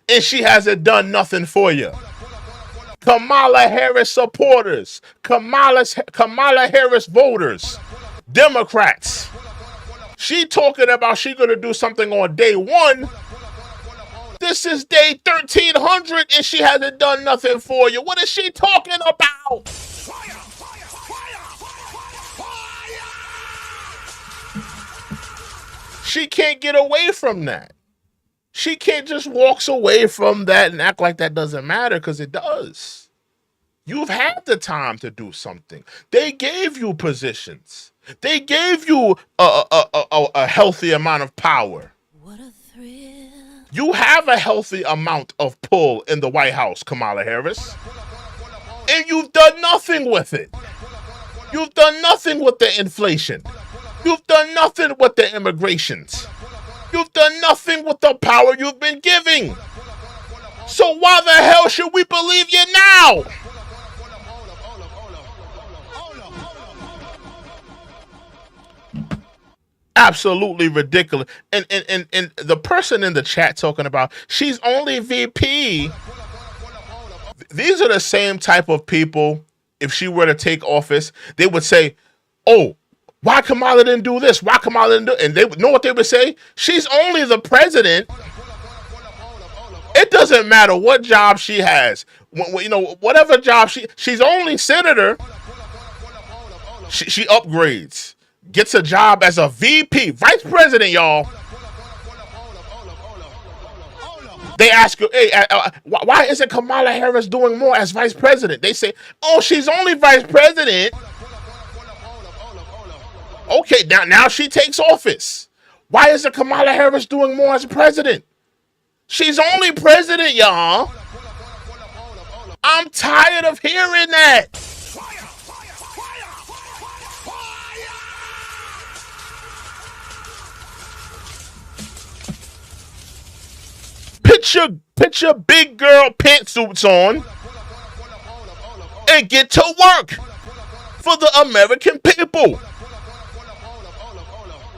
and she hasn't done nothing for you. Kamala Harris supporters, Kamala Harris voters, Democrats. She talking about she gonna do something on day 1. This is day 1300 and she hasn't done nothing for you. What is she talking about? She can't get away from that. She can't just walk away from that and act like that doesn't matter, because it does. You've had the time to do something. They gave you positions. They gave you a healthy amount of power. What a thrill. You have a healthy amount of pull in the White House, Kamala Harris. And you've done nothing with it. You've done nothing with the inflation. You've done nothing with the immigrations. You've done nothing with the power you've been giving. So why the hell should we believe you now? Absolutely ridiculous. And the person in the chat talking about she's only VP. These are the same type of people, if she were to take office, they would say, oh, why Kamala didn't do this? Why Kamala didn't do it? And they know what they would say? She's only the president. It doesn't matter what job she has. You know, whatever job she's only senator. She upgrades. Gets a job as a VP, vice president, y'all. They ask her, hey, why isn't Kamala Harris doing more as vice president? They say, oh, she's only vice president. Okay, now she takes office. Why isn't Kamala Harris doing more as president? She's only president, y'all. I'm tired of hearing that. Put your big girl pantsuits on and get to work for the American people.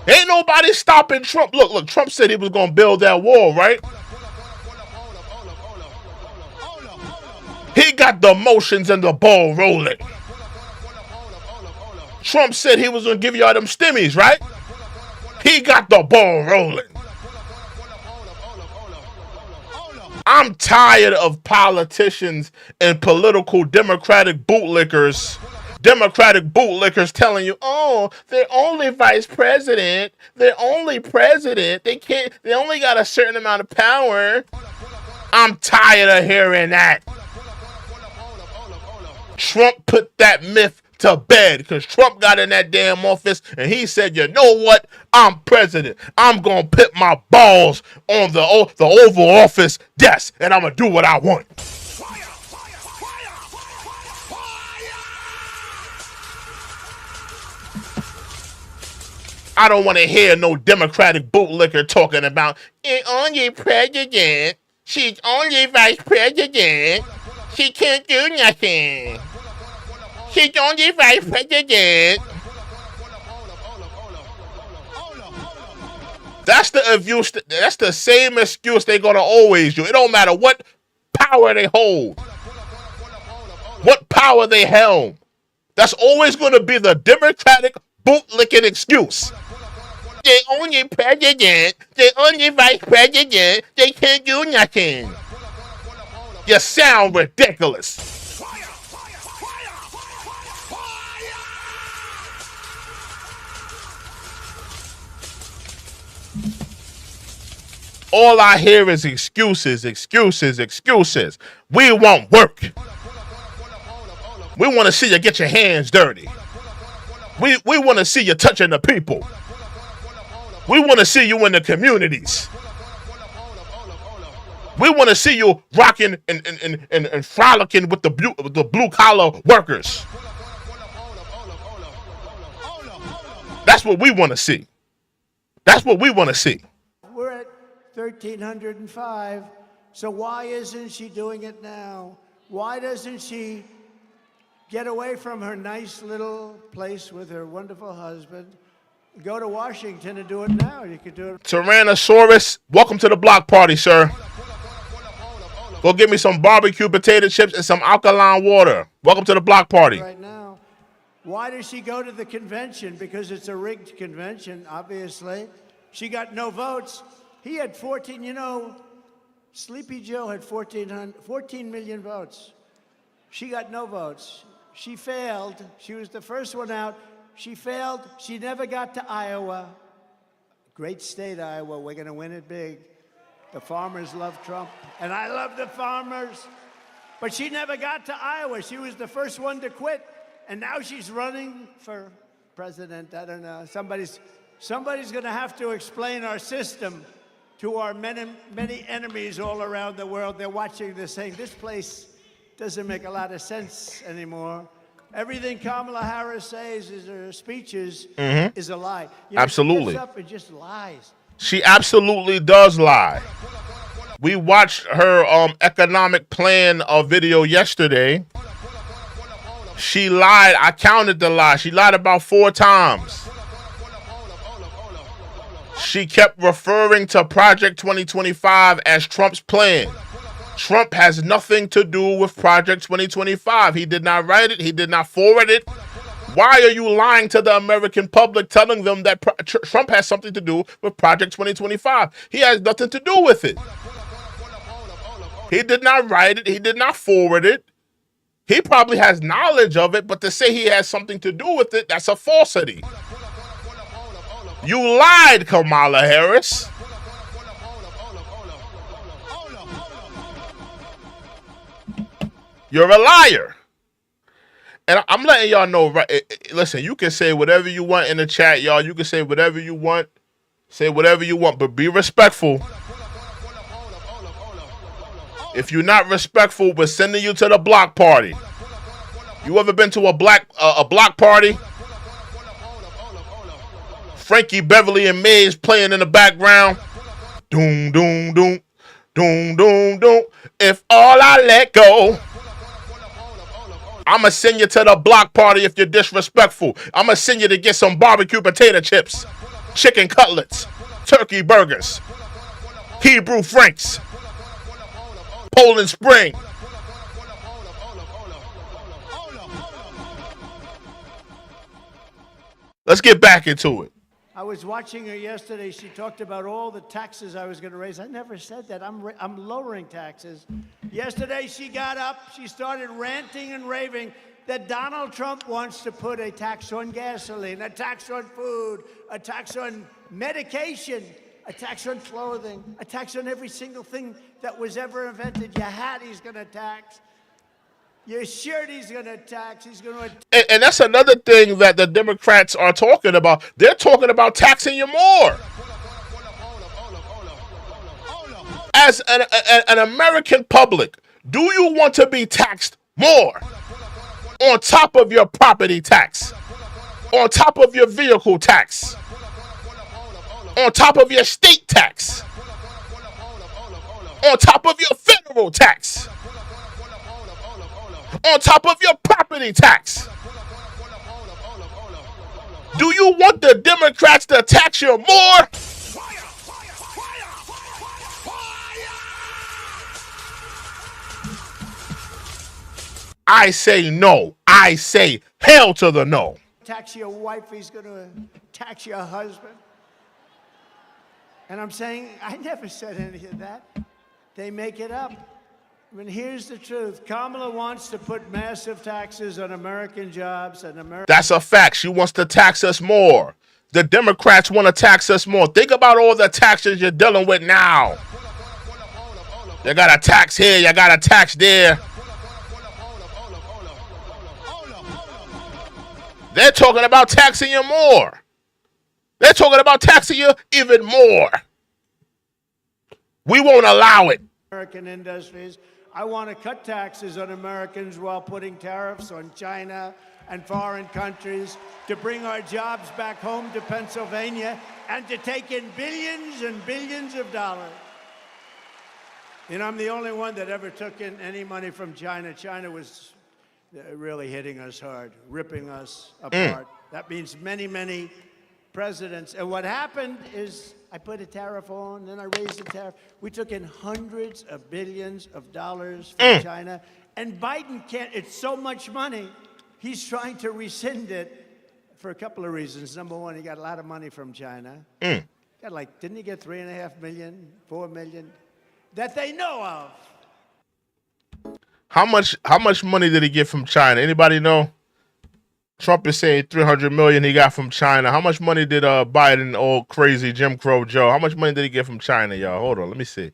Ain't nobody stopping Trump. Look, Trump said he was going to build that wall, right? He got the motions and the ball rolling. Trump said he was going to give y'all them stimmies, right? He got the ball rolling. I'm tired of politicians and political Democratic bootlickers telling you, oh, they're only vice president. They're only president. They only got a certain amount of power. I'm tired of hearing that. Trump put that myth to bed, because Trump got in that damn office and he said, you know what? I'm president. I'm going to put my balls on the Oval Office desk and I'm going to do what I want. I don't want to hear no Democratic bootlicker talking about it's only president. She's only vice president. She can't do nothing. She's only vice president. That's the same excuse they're gonna always do. It don't matter what power they hold, what power they helm. That's always gonna be the Democratic bootlicking excuse. They only president. They only vice president. They can't do nothing. You sound ridiculous. All I hear is excuses, excuses, excuses. We want work. We want to see you get your hands dirty. We want to see you touching the people. We want to see you in the communities. We want to see you rocking and frolicking with the blue collar workers. That's what we want to see. That's what we want to see. We're at 1,305, so why isn't she doing it now? Why doesn't she get away from her nice little place with her wonderful husband, go to Washington and do it now? You could do it. Tyrannosaurus, welcome to the block party, sir. Go get me some barbecue potato chips and some alkaline water. Welcome to the block party. Right now. Why does she go to the convention? Because it's a rigged convention, obviously. She got no votes. He had 14, you know, Sleepy Joe had 14 million votes. She got no votes. She failed. She was the first one out. She failed. She never got to Iowa. Great state, Iowa. We're going to win it big. The farmers love Trump, and I love the farmers. But she never got to Iowa. She was the first one to quit, and now she's running for president. I don't know. Somebody's going to have to explain our system to our many enemies all around the world. They're watching this saying, this place doesn't make a lot of sense anymore. Everything Kamala Harris says in her speeches is a lie. You know, Absolutely. She gets up and just lies. She absolutely does lie. We watched her economic plan video yesterday. She lied. I counted the lie. She lied about 4 times. She kept referring to Project 2025 as Trump's plan. Trump has nothing to do with Project 2025. He did not write it. He did not forward it. Why are you lying to the American public, telling them that Trump has something to do with Project 2025? He has nothing to do with it. He did not write it. He did not forward it. He probably has knowledge of it, but to say he has something to do with it, that's a falsity. You lied, Kamala Harris. You're a liar. And I'm letting y'all know, right? Listen, you can say whatever you want in the chat, y'all. You can say whatever you want. Say whatever you want, but be respectful. If you're not respectful, we're sending you to the block party. You ever been to a block party? Frankie Beverly and Maze playing in the background. Doom, doom, doom. Doom, doom, doom. If all I let go. I'ma send you to the block party if you're disrespectful. I'ma send you to get some barbecue potato chips, chicken cutlets, turkey burgers, Hebrew Franks, Poland Spring. Let's get back into it. I was watching her yesterday. She talked about all the taxes I was going to raise. I never said that. I'm lowering taxes. Yesterday, she got up. She started ranting and raving that Donald Trump wants to put a tax on gasoline, a tax on food, a tax on medication, a tax on clothing, a tax on every single thing that was ever invented. Your hat, he's going to tax. Your shirt, he's going to tax. He's going to. And that's another thing that the Democrats are talking about. They're talking about taxing you more. As an American public, do you want to be taxed more? On top of your property tax, on top of your vehicle tax, on top of your state tax, on top of your federal tax, on top of your property tax. Do you want the Democrats to tax you more? I say no. I say hell to the no. Tax your wife, he's going to tax your husband. And I'm saying, I never said any of that. They make it up. I mean, here's the truth. Kamala wants to put massive taxes on American jobs and American... That's a fact. She wants to tax us more. The Democrats want to tax us more. Think about all the taxes you're dealing with now. You got a tax here, you got a tax there. They're talking about taxing you more. They're talking about taxing you even more. We won't allow it. American industries. I want to cut taxes on Americans while putting tariffs on China and foreign countries to bring our jobs back home to Pennsylvania and to take in billions and billions of dollars. You know, I'm the only one that ever took in any money from China. China was really hitting us hard, ripping us apart. That means many, many presidents. And what happened is I put a tariff on, then I raised the tariff. We took in hundreds of billions of dollars from China. And Biden can't, it's so much money, he's trying to rescind it for a couple of reasons. Number one, he got a lot of money from China. Got like, didn't he get 3.5 million, 4 million? That they know of. How much money did he get from China? Anybody know? Trump is saying 300 million he got from China. How much money did Biden, old crazy Jim Crow Joe, how much money did he get from China, y'all? Hold on, let me see.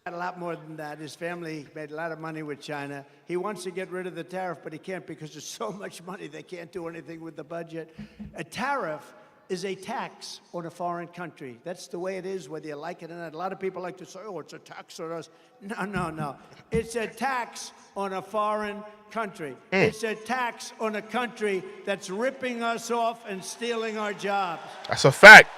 A lot more than that. His family made a lot of money with China. He wants to get rid of the tariff, but he can't because there's so much money they can't do anything with the budget. A tariff is a tax on a foreign country. That's the way it is, whether you like it or not. A lot of people like to say, oh, it's a tax on us. No. It's a tax on a foreign country. It's a tax on a country that's ripping us off and stealing our jobs. That's a fact.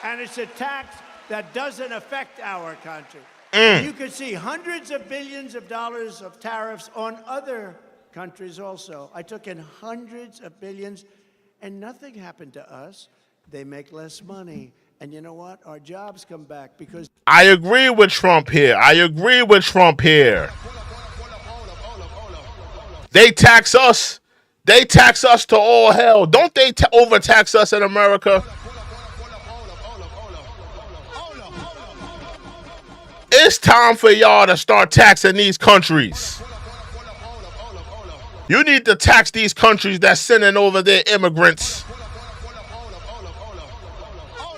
And it's a tax that doesn't affect our country. You could see hundreds of billions of dollars of tariffs on other countries also. I took in hundreds of billions, and nothing happened to us. They make less money. And you know what? Our jobs come back because... I agree with Trump here. They tax us. They tax us to all hell. Don't they overtax us in America? It's time for y'all to start taxing these countries. You need to tax these countries that's sending over their immigrants,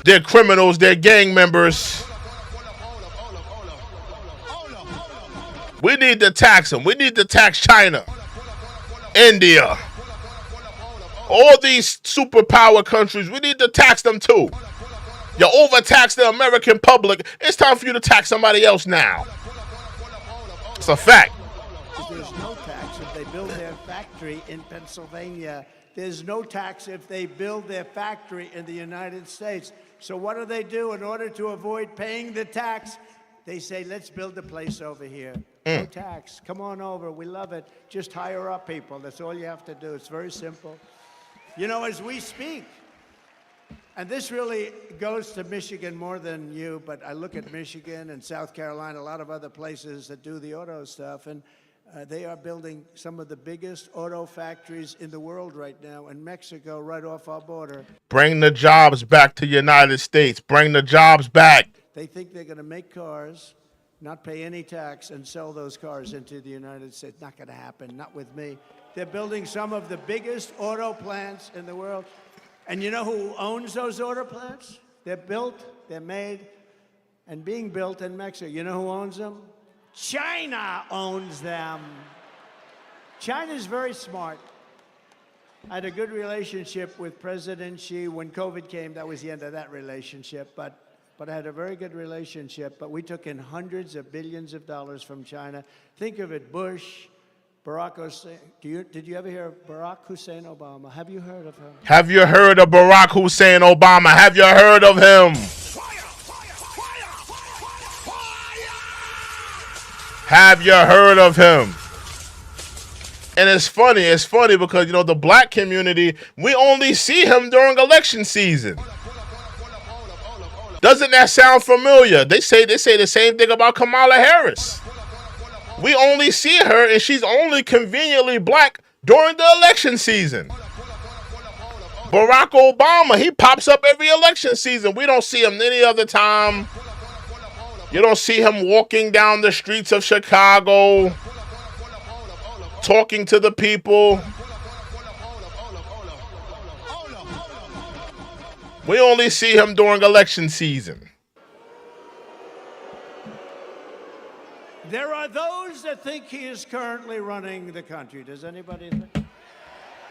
their criminals, their gang members. We need to tax them. We need to tax China, India, all these superpower countries. We need to tax them too. You overtax the American public. It's time for you to tax somebody else now. It's a fact. There's no tax if they build their factory in Pennsylvania. There's no tax if they build their factory in the United States. So what do they do in order to avoid paying the tax? They say, let's build a place over here. No tax. Come on over. We love it. Just hire our people. That's all you have to do. It's very simple. You know, as we speak, and this really goes to Michigan more than you, but I look at Michigan and South Carolina, a lot of other places that do the auto stuff, and they are building some of the biggest auto factories in the world right now in Mexico, right off our border. Bring the jobs back to the United States. Bring the jobs back. They think they're going to make cars, not pay any tax, and sell those cars into the United States. Not going to happen, not with me. They're building some of the biggest auto plants in the world. And you know who owns those auto plants? They're built, they're made, and being built in Mexico. You know who owns them? China owns them. China's very smart. I had a good relationship with President Xi. When COVID came, that was the end of that relationship. But I had a very good relationship. But we took in hundreds of billions of dollars from China. Think of it, Bush, Barack Hussein. Did you ever hear of Barack Hussein Obama? Have you heard of him? Have you heard of Barack Hussein Obama? Have you heard of him? Have you heard of him? And it's funny because, you know, the black community, we only see him during election season. Doesn't that sound familiar? They say the same thing about Kamala Harris. We only see her, and she's only conveniently black during the election season. Barack Obama, he pops up every election season. We don't see him any other time. You don't see him walking down the streets of Chicago, talking to the people. We only see him during election season. There are those that think he is currently running the country. Does anybody think?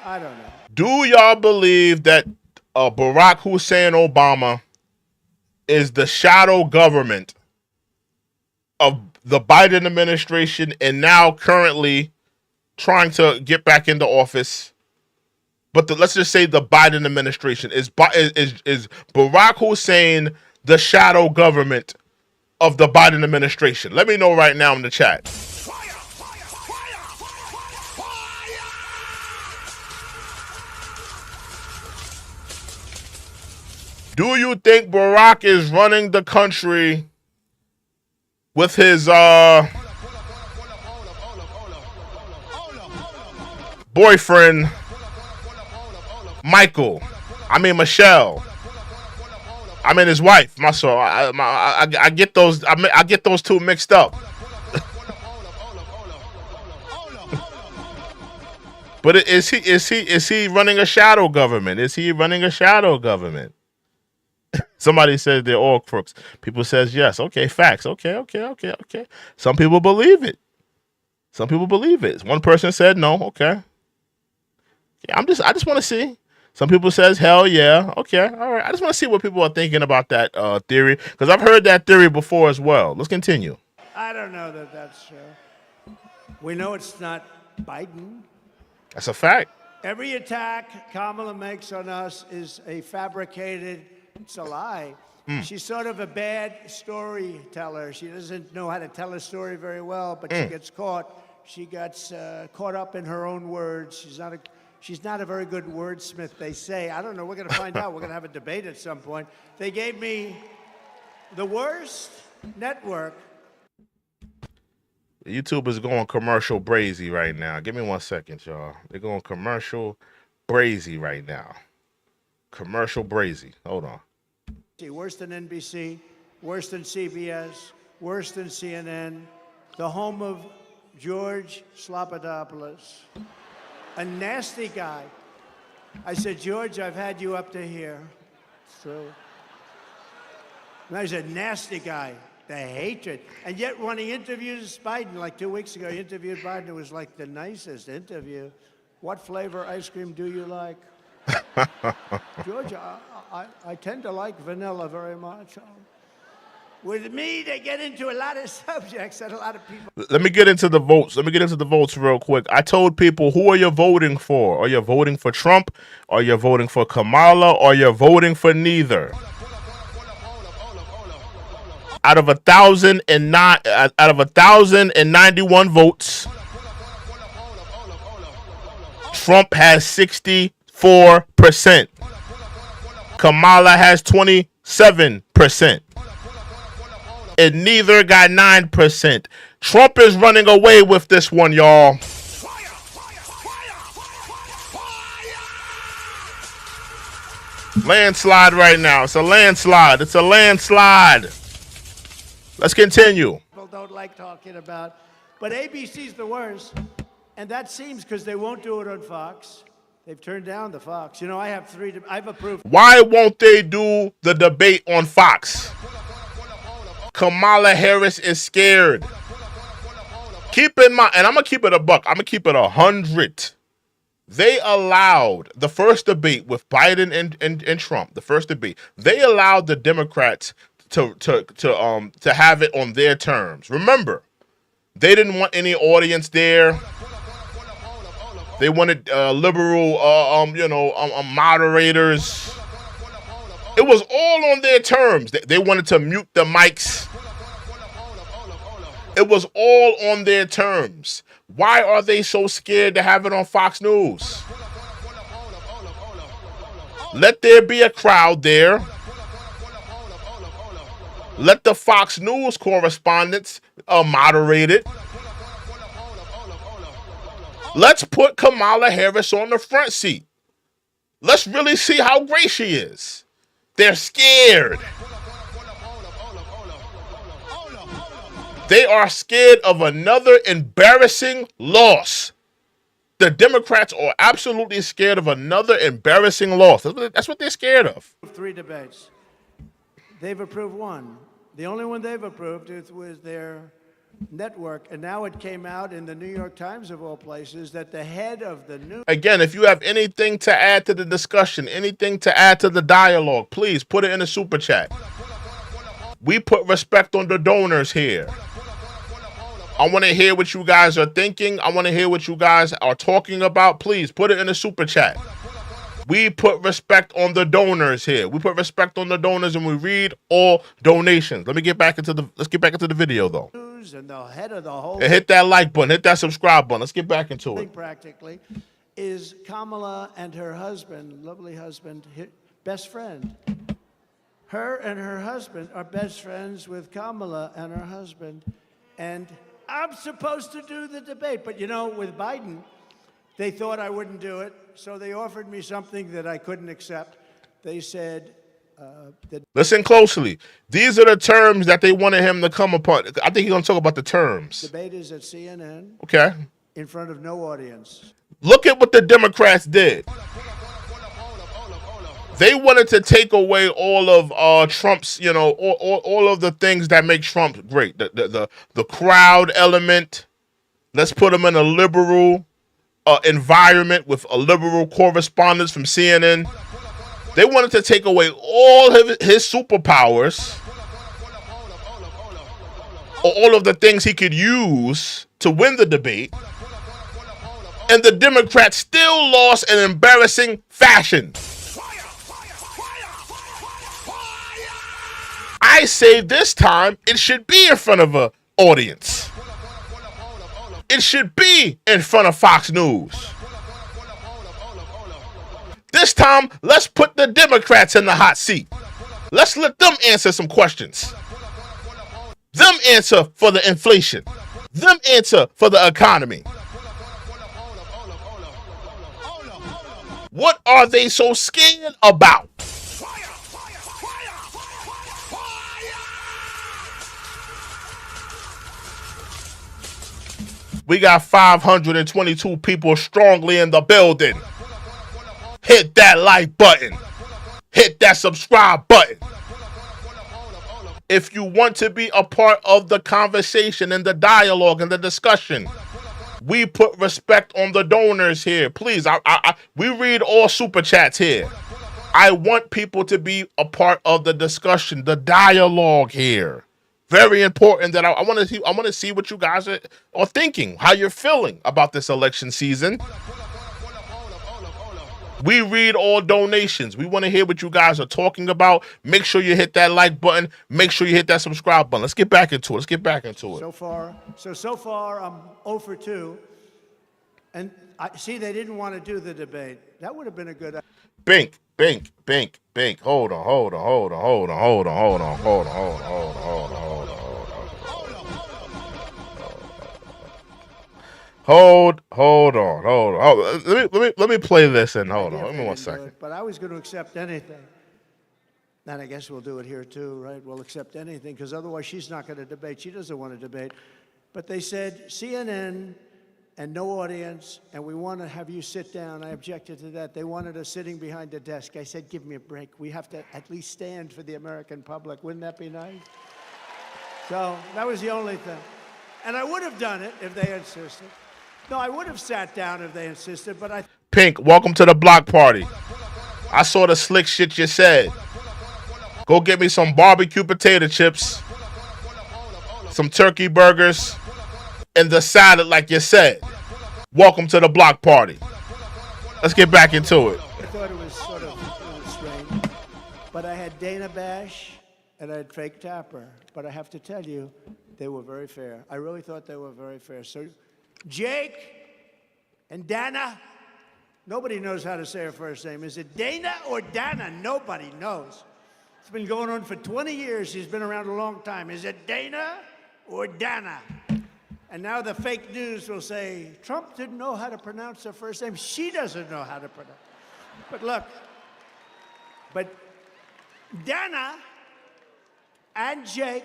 I don't know. Do y'all believe that Barack Hussein Obama is the shadow government of the Biden administration and now currently trying to get back into office? But let's just say the Biden administration is Barack Hussein the shadow government of the Biden administration? Let me know right now in the chat. Do you think Barack is running the country with his boyfriend Michelle? I mean his wife. I get those. I get those two mixed up. But is he running a shadow government? Is he running a shadow government? Somebody says they're all crooks. People says yes. Okay, facts. Okay. Some people believe it. One person said no. Okay. Yeah, I just want to see. Some people says hell yeah. Okay, all right. I just want to see what people are thinking about that theory, because I've heard that theory before as well. Let's continue. I don't know that that's true. We know it's not Biden. That's a fact. Every attack Kamala makes on us is a fabricated, it's a lie. She's sort of a bad storyteller. She doesn't know how to tell a story very well, but she gets caught. She gets caught up in her own words. She's not a very good wordsmith, they say. I don't know. We're going to find out. We're going to have a debate at some point. They gave me the worst network. YouTube is going commercial brazy right now. Give me 1 second, y'all. They're going commercial brazy right now. Commercial brazy. Hold on. Worse than NBC, worse than CBS, worse than CNN, the home of George Slopadopoulos, a nasty guy. I said, George, I've had you up to here. So, he's a nasty guy, the hatred. And yet when he interviews Biden, like 2 weeks ago, he interviewed Biden, it was like the nicest interview. What flavor ice cream do you like? George, I tend to like vanilla very much. With me, they get into a lot of subjects that a lot of people... Let me get into the votes real quick. I told people, who are you voting for? Are you voting for Trump? Are you voting for Kamala? Or are you voting for neither? Out of 1,091 votes, Trump has 64%. Kamala has 27%. And neither got 9%. Trump is running away with this one, y'all. Landslide right now. It's a landslide. Let's continue. People don't like talking about, but ABC's the worst. And that seems because they won't do it on Fox. They've turned down the Fox. You know, I've approved. Why won't they do the debate on Fox? Kamala Harris is scared. Keep in mind, and I'm going to keep it a buck. I'm going to keep it 100. They allowed the first debate with Biden and Trump, the first debate. They allowed the Democrats to have it on their terms. Remember, they didn't want any audience there. They wanted liberal, moderators. It was all on their terms. They wanted to mute the mics. It was all on their terms. Why are they so scared to have it on Fox News? Let there be a crowd there. Let the Fox News correspondents moderate it. Let's put Kamala Harris on the front seat. Let's really see how great she is. They're scared. They are scared of another embarrassing loss. The Democrats are absolutely scared of another embarrassing loss. That's what they're scared of. 3 debates. They've approved 1. The only one they've approved was their network, and now it came out in the New York Times of all places that the head of the news... Again, if you have anything to add to the discussion, anything to add to the dialogue, please put it in the super chat. We put respect on the donors here. I want to hear what you guys are thinking. I want to hear what you guys are talking about. Please put it in the super chat. We put respect on the donors here. We put respect on the donors, and we read all donations. Let's get back into the video though. And the head of the whole... And hit that like button, hit that subscribe button. Let's get back into it. Practically is Kamala and her husband, lovely husband, best friend. Her and her husband are best friends with Kamala and her husband. And I'm supposed to do the debate. But, you know, with Biden, they thought I wouldn't do it. So they offered me something that I couldn't accept. They said that... Listen closely. These are the terms that they wanted him to come upon. I think he's going to talk about the terms. Debate is at CNN. Okay. In front of no audience. Look at what the Democrats did. They wanted to take away all of Trump's, you know, all of the things that make Trump great. The crowd element. Let's put him in a liberal environment with a liberal correspondence from CNN. They wanted to take away all of his superpowers, or all of the things he could use to win the debate. And the Democrats still lost in embarrassing fashion. I say this time it should be in front of an audience. It should be in front of Fox News. This time, let's put the Democrats in the hot seat. Let's let them answer some questions. Them answer for the inflation. Them answer for the economy. What are they so scared about? We got 522 people strongly in the building. Hit that like button. Hit that subscribe button. If you want to be a part of the conversation and the dialogue and the discussion, we put respect on the donors here. Please, we read all super chats here. I want people to be a part of the discussion, the dialogue here. Very important that I want to see what you guys are thinking, how you're feeling about this election season. We read all donations. We want to hear what you guys are talking about. Make sure you hit that like button. Make sure you hit that subscribe button. Let's get back into it. So far, I'm 0 for 2. And I see they didn't want to do the debate. That would have been a good idea. Bink. Hold on. Let me play this and hold on. Give me 1 second. But I was going to accept anything. And I guess we'll do it here too, right? We'll accept anything because otherwise she's not going to debate. She doesn't want to debate. But they said CNN and no audience, and we want to have you sit down. I objected to that. They wanted us sitting behind a desk. I said, give me a break. We have to at least stand for the American public. Wouldn't that be nice? So that was the only thing. And I would have done it if they insisted. No, I would have sat down if they insisted, but I... Pink, welcome to the block party. I saw the slick shit you said. Go get me some barbecue potato chips, some turkey burgers, and the salad like you said. Welcome to the block party. Let's get back into it. I thought it was sort of strange. But I had Dana Bash and I had Fake Tapper. But I have to tell you, they were very fair. I really thought they were very fair. So Jake and Dana, nobody knows how to say her first name. Is it Dana or Dana? Nobody knows. It's been going on for 20 years. She's been around a long time. Is it Dana or Dana? And now the fake news will say, Trump didn't know how to pronounce her first name. She doesn't know how to pronounce it. But look, but Dana and Jake,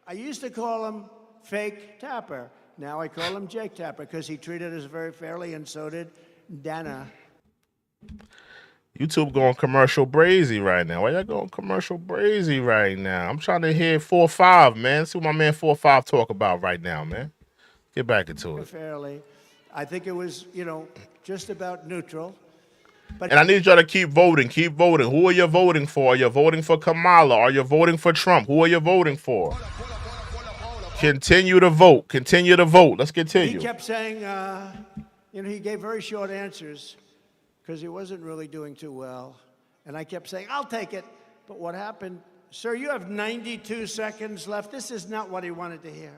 I used to call him Fake Tapper. Now I call him Jake Tapper because he treated us very fairly, and so did Dana. YouTube going commercial brazy right now. Why y'all going commercial brazy right now? I'm trying to hear 4-5, man. See what my man 4-5 talk about right now, man. Get back into it. Fairly. I think it was, just about neutral. But and I need y'all to keep voting. Keep voting. Who are you voting for? Are you voting for Kamala? Are you voting for Trump? Who are you voting for? Continue to vote. Continue to vote. Let's continue. He kept saying, he gave very short answers because he wasn't really doing too well. And I kept saying, I'll take it. But what happened? Sir, you have 92 seconds left. This is not what he wanted to hear.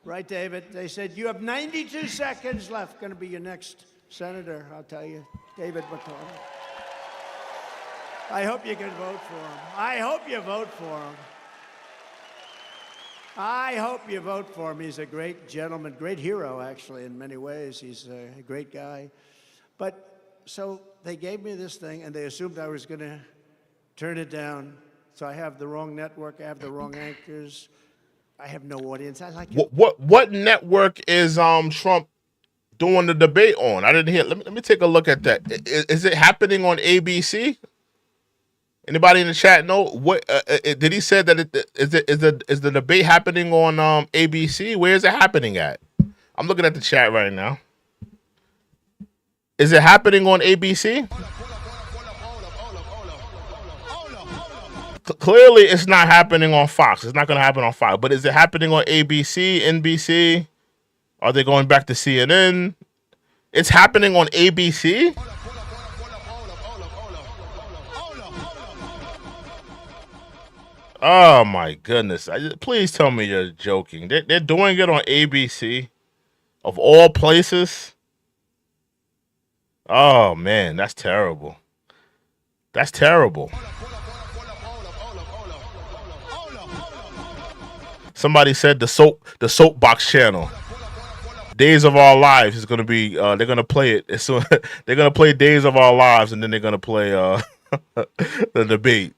Right, David? They said, you have 92 seconds left. Going to be your next senator, I'll tell you. David McConnell. I hope you can vote for him. I hope you vote for him. I hope you vote for him. He's a great gentleman, great hero, actually, in many ways. He's a great guy. But so they gave me this thing, and they assumed I was going to turn it down. So I have the wrong network. I have the wrong anchors. I have no audience. I like it. What network is Trump doing the debate on? I didn't hear. Let me take a look at that. Is it happening on ABC? Anybody in the chat know what? Did he say that is the debate happening on ABC? Where is it happening at? I'm looking at the chat right now. Is it happening on ABC? Clearly, it's not happening on Fox. It's not going to happen on Fox. But is it happening on ABC, NBC? Are they going back to CNN? It's happening on ABC? Oh, my goodness. Please tell me you're joking. They're doing it on ABC, of all places? Oh, man, that's terrible. That's terrible. Somebody said the soapbox channel. Days of Our Lives is gonna be. They're gonna play it. So they're gonna play Days of Our Lives, and then they're gonna play the debate.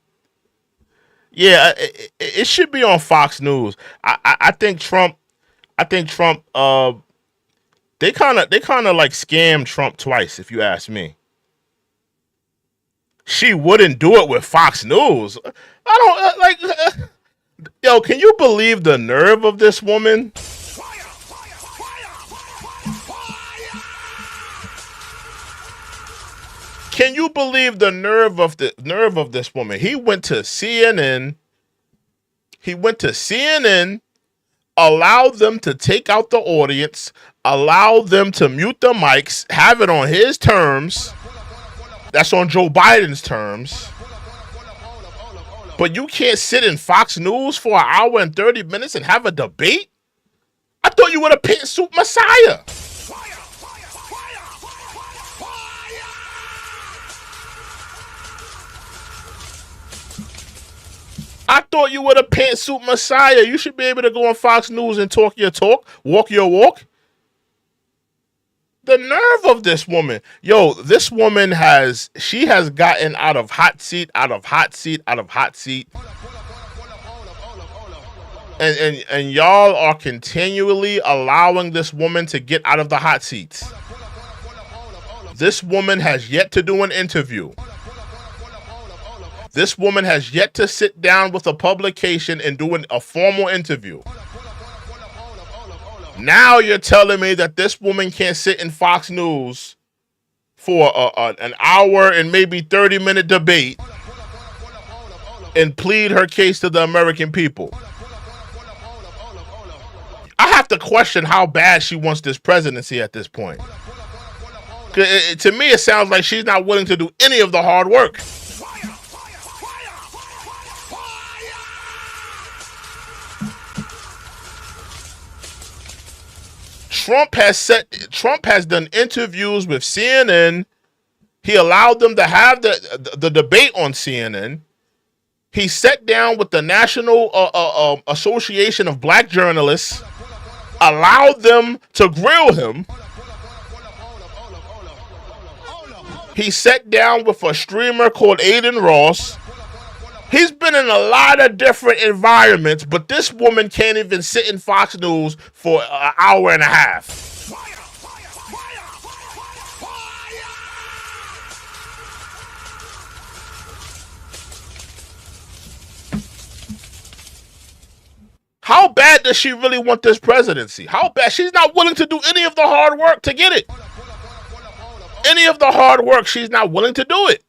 Yeah, it should be on Fox News. I think Trump. They kind of like scammed Trump twice, if you ask me. She wouldn't do it with Fox News. I don't. Yo, can you believe the nerve of this woman? Can you believe the nerve of this woman? He went to CNN. Allowed them to take out the audience, allowed them to mute the mics, have it on his terms. That's on Joe Biden's terms. But you can't sit in Fox News for an hour and 30 minutes and have a debate? I thought you were the pantsuit messiah. I thought you were the pantsuit messiah. You should be able to go on Fox News and talk your talk, walk your walk. The nerve of this woman. Yo, this woman has gotten out of hot seat. And y'all are continually allowing this woman to get out of the hot seats. This woman has yet to do an interview. This woman has yet to sit down with a publication and do a formal interview. Now you're telling me that this woman can't sit in Fox News for an hour and maybe 30-minute debate and plead her case to the American people. I have to question how bad she wants this presidency at this point. To me, it sounds like she's not willing to do any of the hard work. Trump has done interviews with CNN. He allowed them to have the debate on CNN. He sat down with the National Association of Black Journalists, allowed them to grill him. He sat down with a streamer called Aiden Ross. He's been in a lot of different environments, but this woman can't even sit in Fox News for an hour and a half. How bad does she really want this presidency? How bad? She's not willing to do any of the hard work to get it. Any of the hard work, she's not willing to do it.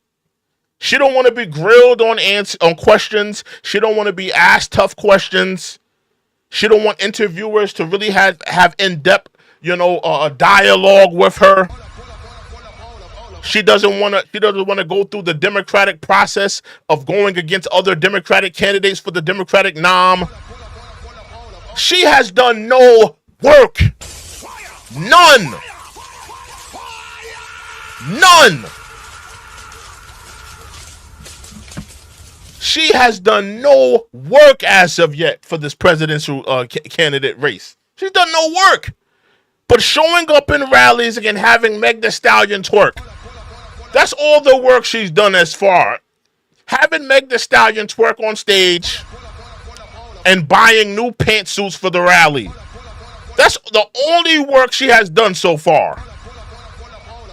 She don't want to be grilled on questions. She don't want to be asked tough questions. She don't want interviewers to really have in-depth, a dialogue with her. She doesn't want to go through the democratic process of going against other Democratic candidates for the Democratic nom. She has done no work. None. She has done no work as of yet for this presidential candidate race. She's done no work. But showing up in rallies and having Meg Thee Stallion twerk. That's all the work she's done as far. Having Meg Thee Stallion twerk on stage and buying new pantsuits for the rally. That's the only work she has done so far.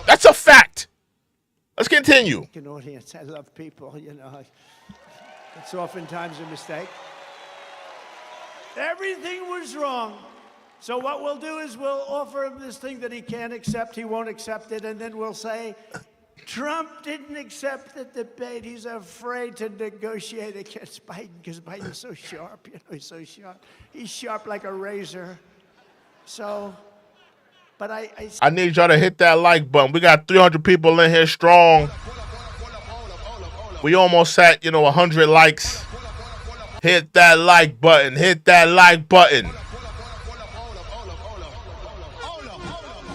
That's a fact. Let's continue. An audience, I love people, you know. It's oftentimes a mistake. Everything was wrong. So what we'll do is we'll offer him this thing that he can't accept. He won't accept it. And then we'll say, Trump didn't accept the debate. He's afraid to negotiate against Biden because Biden's so sharp. You know, he's so sharp. He's sharp like a razor. So, but I need y'all to hit that like button. We got 300 people in here strong. We almost at, 100 likes. Hit that like button. Hit that like button.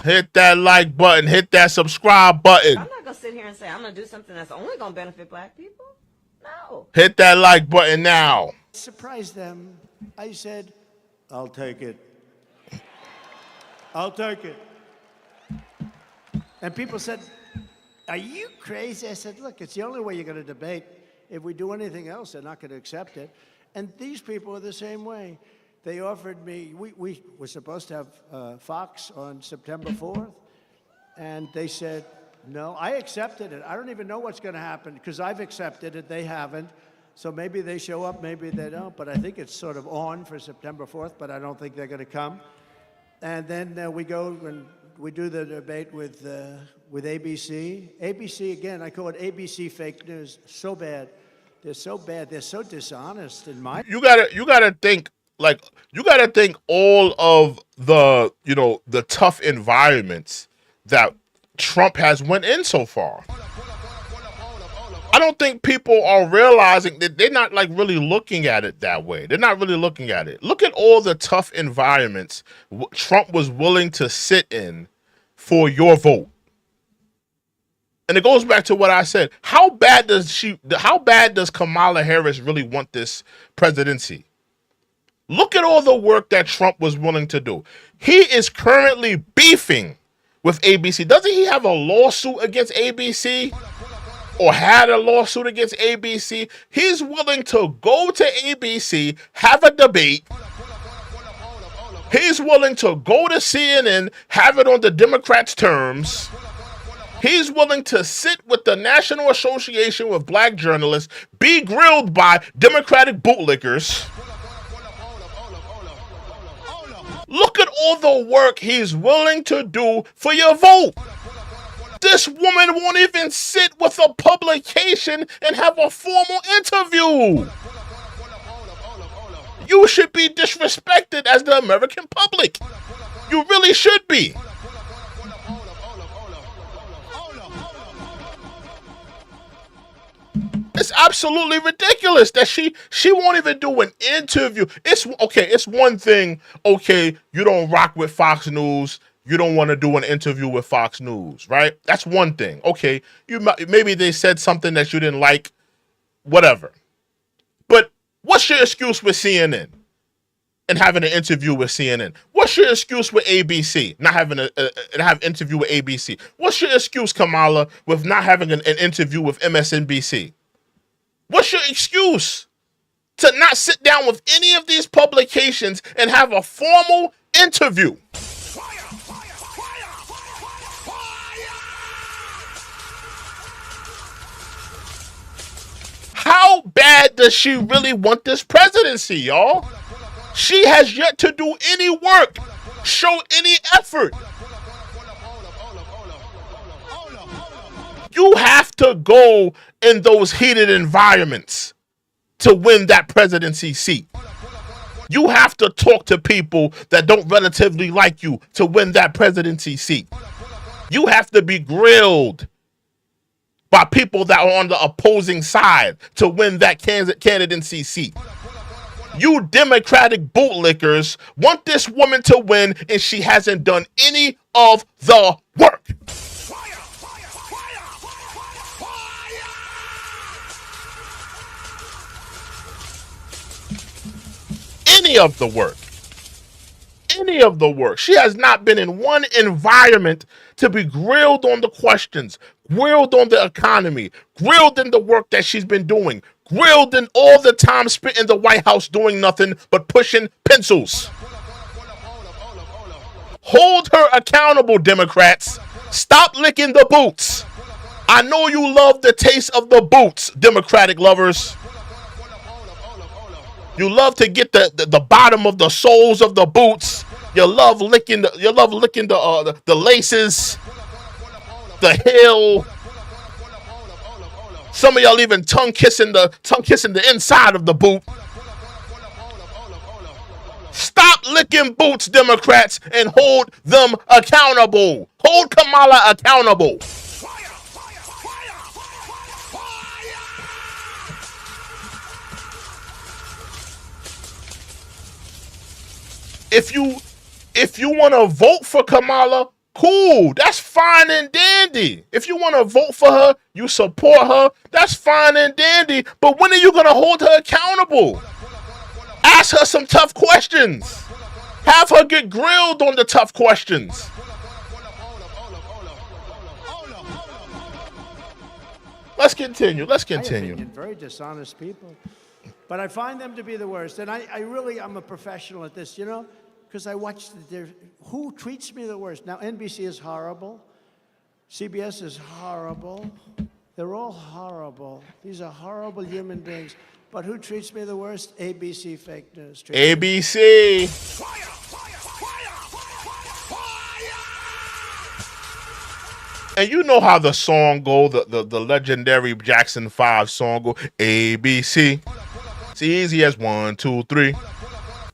Hit that like button. Hit that subscribe button. I'm not going to sit here and say I'm going to do something that's only going to benefit black people. No. Hit that like button now. surprised them. I said, I'll take it. I'll take it. And people said, are you crazy? I said, look, it's the only way you're going to debate. If we do anything else, they're not going to accept it. And these people are the same way. They offered me, we were supposed to have Fox on September 4th, and they said, no, I accepted it. I don't even know what's going to happen because I've accepted it. They haven't. So maybe they show up, maybe they don't. But I think it's sort of on for September 4th, but I don't think they're going to come. And then we go and we do the debate with ABC. ABC, again, I call it ABC fake news. So bad. They're so bad. They're so dishonest in my... You gotta think, like, you gotta think all of the, the tough environments that Trump has went in so far. I don't think people are realizing that they're not like really looking at it that way. They're not really looking at it. Look at all the tough environments Trump was willing to sit in for your vote. And it goes back to what I said. How bad does Kamala Harris really want this presidency? Look at all the work that Trump was willing to do. He is currently beefing with ABC. Doesn't he have a lawsuit against ABC? Or had a lawsuit against ABC? He's willing to go to ABC, have a debate. He's willing to go to CNN, have it on the Democrats' terms. He's willing to sit with the National Association of Black Journalists, be grilled by Democratic bootlickers. Look at all the work he's willing to do for your vote. This woman won't even sit with a publication and have a formal interview. You should be disrespected as the American public. You really should be. It's absolutely ridiculous that she won't even do an interview. It's okay. It's one thing. Okay, you don't rock with Fox News. You don't want to do an interview with Fox News, right? That's one thing. Okay, maybe they said something that you didn't like, whatever. But what's your excuse with CNN and having an interview with CNN? What's your excuse with ABC not having have an interview with ABC? What's your excuse, Kamala, with not having an interview with MSNBC? What's your excuse to not sit down with any of these publications and have a formal interview? How bad does she really want this presidency, y'all? She has yet to do any work, show any effort. You have to go in those heated environments to win that presidency seat. You have to talk to people that don't relatively like you to win that presidency seat. You have to be grilled by people that are on the opposing side to win that candidacy seat. You Democratic bootlickers want this woman to win, and she hasn't done any of the work. any of the work. Any of the work. She has not been in one environment to be grilled on the questions, grilled on the economy, grilled in the work that she's been doing, grilled in all the time spent in the White House doing nothing but pushing pencils. Hold her accountable, Democrats. Stop licking the boots. I know you love the taste of the boots, Democratic lovers. You love to get the bottom of the soles of the boots. You love licking the laces, the heel. Some of y'all even tongue kissing the inside of the boot. Stop licking boots, Democrats, and hold them accountable. Hold Kamala accountable. If you want to vote for Kamala, cool, that's fine and dandy. If you want to vote for her, you support her, that's fine and dandy. But when are you going to hold her accountable? Ask her some tough questions. Have her get grilled on the tough questions. Let's continue. Very dishonest people. But I find them to be the worst. And I'm a professional at this, because I watch who treats me the worst. Now, NBC is horrible. CBS is horrible. They're all horrible. These are horrible human beings. But who treats me the worst? ABC fake news. ABC. And you know how the song go, the legendary Jackson 5 song go, ABC. It's easy as 1, 2, 3.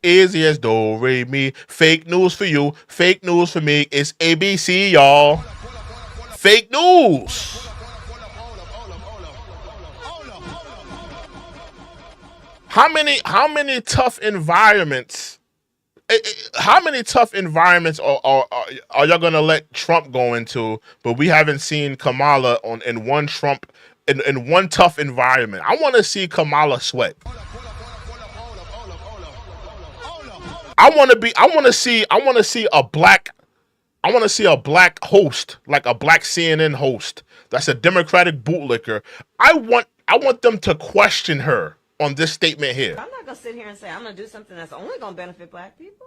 Easy as do, re, mi. Fake news for you, fake news for me. It's ABC, y'all. Fake news. How many tough environments? How many tough environments are y'all gonna let Trump go into? But we haven't seen Kamala in one tough environment. I want to see Kamala sweat. I want to see a black host, like a black CNN host. That's a Democratic bootlicker. I want them to question her on this statement here. I'm not gonna sit here and say I'm gonna do something that's only gonna benefit black people.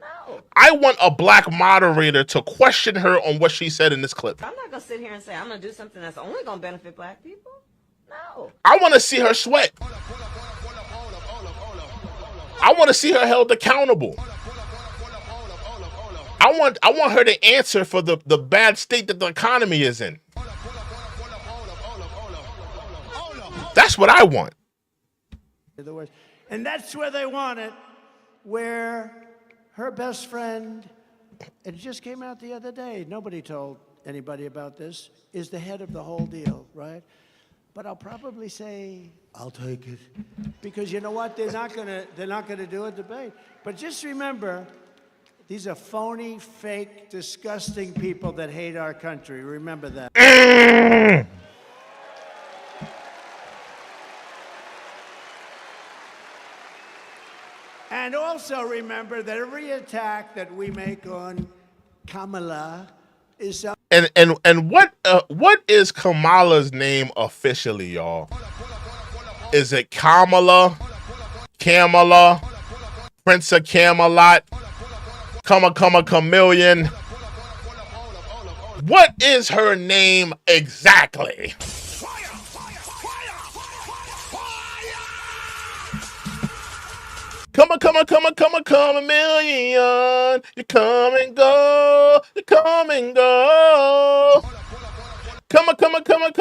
No. I want a black moderator to question her on what she said in this clip. I'm not gonna sit here and say I'm gonna do something that's only gonna benefit black people. No. I want to see her sweat. I want to see her held accountable. I want her to answer for the bad state that the economy is in. That's what I want. And that's where they want it, where her best friend, it just came out the other day, nobody told anybody about this, is the head of the whole deal, right? But I'll probably say, I'll take it. Because you know what? They're not gonna do a debate. But just remember, these are phony, fake, disgusting people that hate our country. Remember that. And also remember that every attack that we make on Kamala is something. And what is Kamala's name officially, y'all? Is it Kamala, Prince of Camelot, Chameleon? What is her name exactly? Come a million. You come and go. Come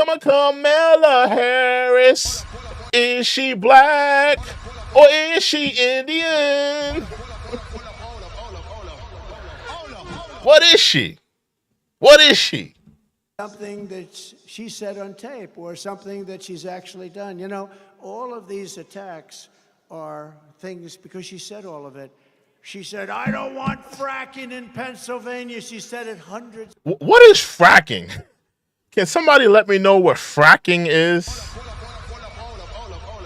a Kamala Harris. Is she black or is she Indian? What is she? Something that she said on tape or something that she's actually done. You know, all of these attacks are things because she said all of it. She said, I don't want fracking in Pennsylvania. She said it hundreds. What is fracking? Can somebody let me know what fracking is?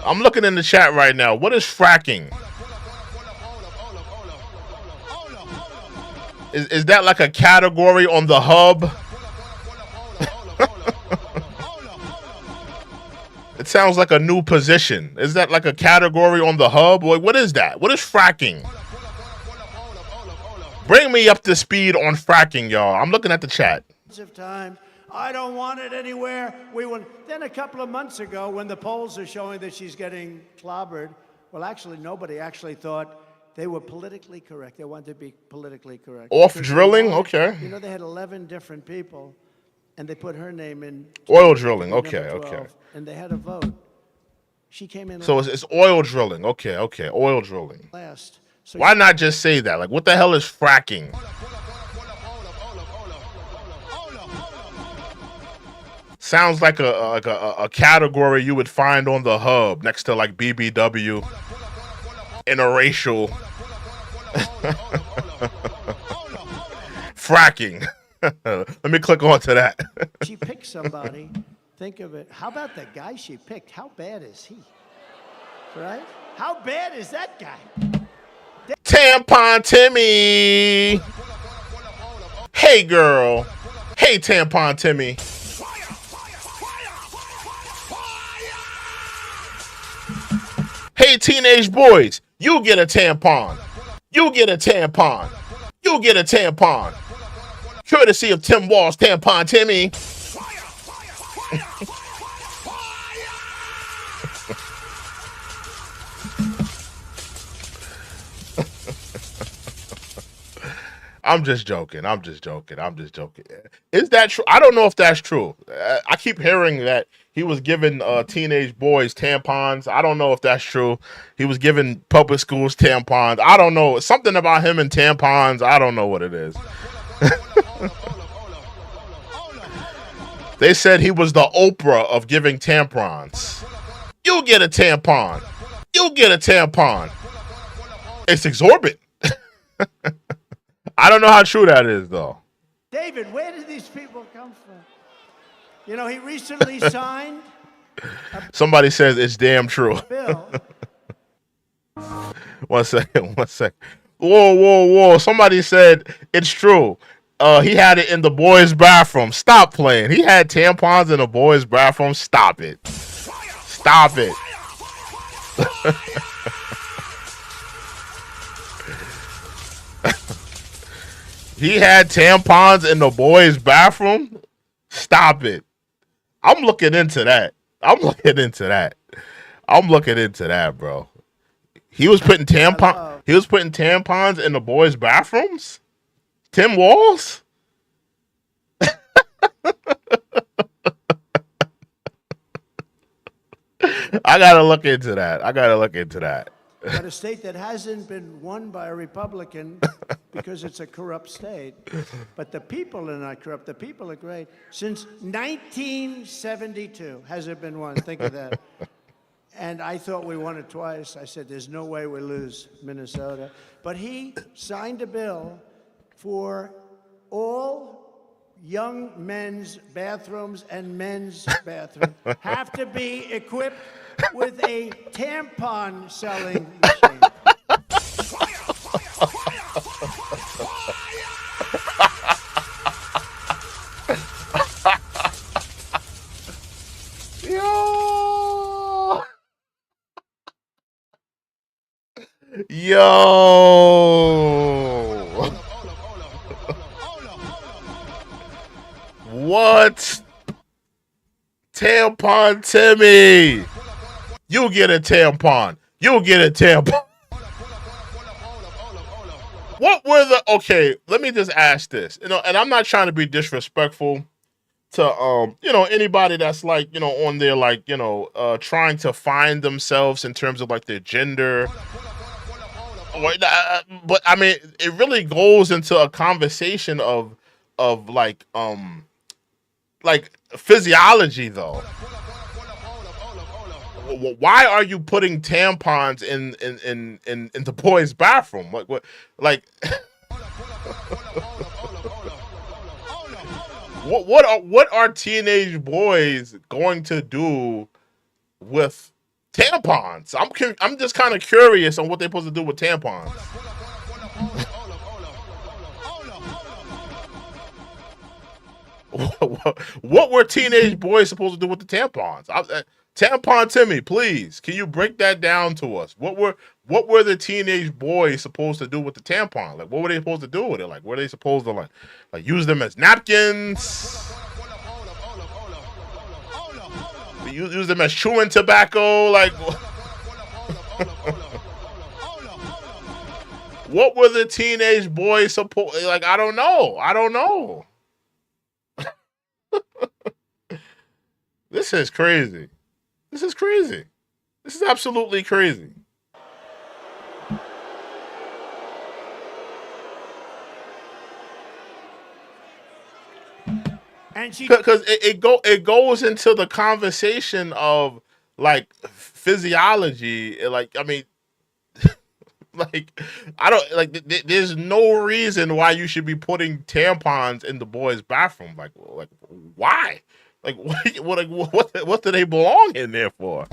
I'm looking in the chat right now. What is fracking? Is that like a category on the hub? It sounds like a new position. Is that like a category on the hub? What is that? What is fracking? Bring me up to speed on fracking, y'all. I'm looking at the chat. Of time. I don't want it anywhere. Then a couple of months ago, when the polls are showing that she's getting clobbered, well, actually, nobody actually thought they were politically correct. They wanted to be politically correct. Off drilling? Okay. You know, they had 11 different people, and they put her name in. Oil drilling. Okay, okay. And they had a vote. She came in. So it's oil drilling. Okay, okay. Oil drilling. Last. So why not just say that? Like, what the hell is fracking? Sounds like a category you would find on the hub next to like BBW, interracial, fracking. Let me click on to that. She picked somebody. Think of it. How about the guy she picked? How bad is he? Right? How bad is that guy? Tampon Timmy. Hey, girl. Hey, Tampon Timmy. Hey, teenage boys, you get a tampon. You get a tampon. You get a tampon. Courtesy of Tim Wall's Tampon Timmy. I'm just joking. I'm just joking. I'm just joking. Is that true? I don't know if that's true. I keep hearing that he was giving teenage boys tampons. I don't know if that's true. He was giving public schools tampons. I don't know. Something about him and tampons. I don't know what it is. They said he was the Oprah of giving tampons. You get a tampon. You get a tampon. It's exorbitant. I don't know how true that is, though. David, where did these people come from? You know, he recently signed. Somebody says it's damn true. Bill. 1 second, 1 second. Whoa, whoa, whoa. Somebody said it's true. He had it in the boys' bathroom. Stop playing. He had tampons in the boys' bathroom. Stop it. Stop it. He had tampons in the boys' bathroom? Stop it. I'm looking into that. I'm looking into that. I'm looking into that, bro. He was putting tampons in the boys' bathrooms? Tim Walls? I gotta look into that. I gotta look into that. But a state that hasn't been won by a Republican because it's a corrupt state. But the people are not corrupt. The people are great. Since 1972 has it been won. Think of that. And I thought we won it twice. I said, there's no way we lose Minnesota. But he signed a bill for all young men's bathrooms and men's bathrooms have to be equipped with a tampon selling machine. Yo. Yo. What? Tampon Timmy. You get a tampon. You get a tampon. What were the... Okay, let me just ask this. You know, and I'm not trying to be disrespectful to, you know, anybody that's like, you know, on there, like, you know, trying to find themselves in terms of like their gender. But I mean, it really goes into a conversation of like physiology though. Why are you putting tampons in the boys' bathroom? What what are teenage boys going to do with tampons? I'm just kind of curious on what they're supposed to do with tampons. What were teenage boys supposed to do with the tampons? Tampon Timmy, please, can you break that down to us? What were the teenage boys supposed to do with the tampon? Like, what were they supposed to do with it? Like, were they supposed to like use them as napkins? Use them as chewing tobacco? Like, what were the teenage boys supposed? Like, I don't know. This is crazy. This is absolutely crazy. And she, because it goes into the conversation of like physiology. Like, I mean, like, I don't like. There's no reason why you should be putting tampons in the boys' bathroom. Like why? Like, what do they belong in there for?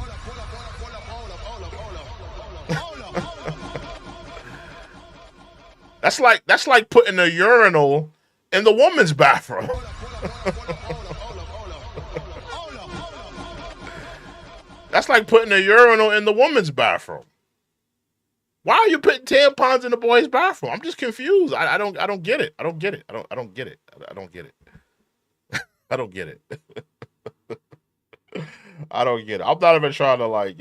That's like putting a urinal in the woman's bathroom. That's like putting a urinal in the woman's bathroom. Why are you putting tampons in the boys' bathroom? I'm just confused. I don't get it. I don't get it. I don't get it. I don't get it. I don't get it. I don't get it. I'm not even trying to like,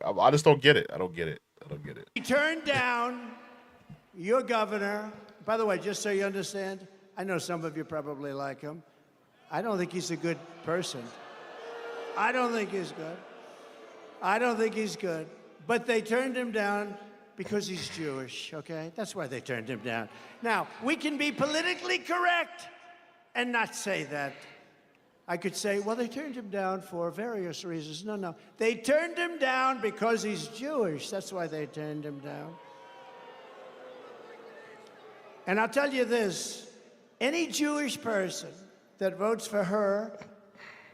I just don't get it. I don't get it. He turned down your governor. By the way, just so you understand, I know some of you probably like him. I don't think he's a good person. I don't think he's good. But they turned him down because he's Jewish, okay? That's why they turned him down. Now, we can be politically correct and not say that. I could say, well, they turned him down for various reasons. No. They turned him down because he's Jewish. That's why they turned him down. And I'll tell you this, any Jewish person that votes for her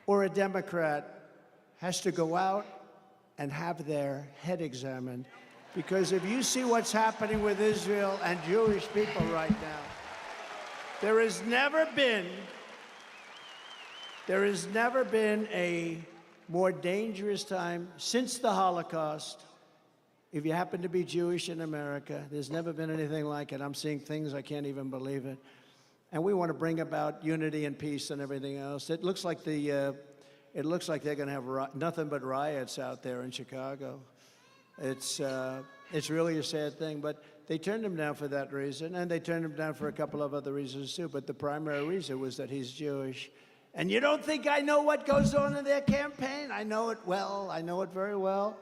or a Democrat has to go out and have their head examined. Because if you see what's happening with Israel and Jewish people right now, there has never been a more dangerous time since the Holocaust. If you happen to be Jewish in America, there's never been anything like it. I'm seeing things, I can't even believe it. And we want to bring about unity and peace and everything else. It looks like they're going to have nothing but riots out there in Chicago. It's really a sad thing, but they turned him down for that reason, and they turned him down for a couple of other reasons too, but the primary reason was that he's Jewish. And you don't think I know what goes on in their campaign? I know it well. I know it very well.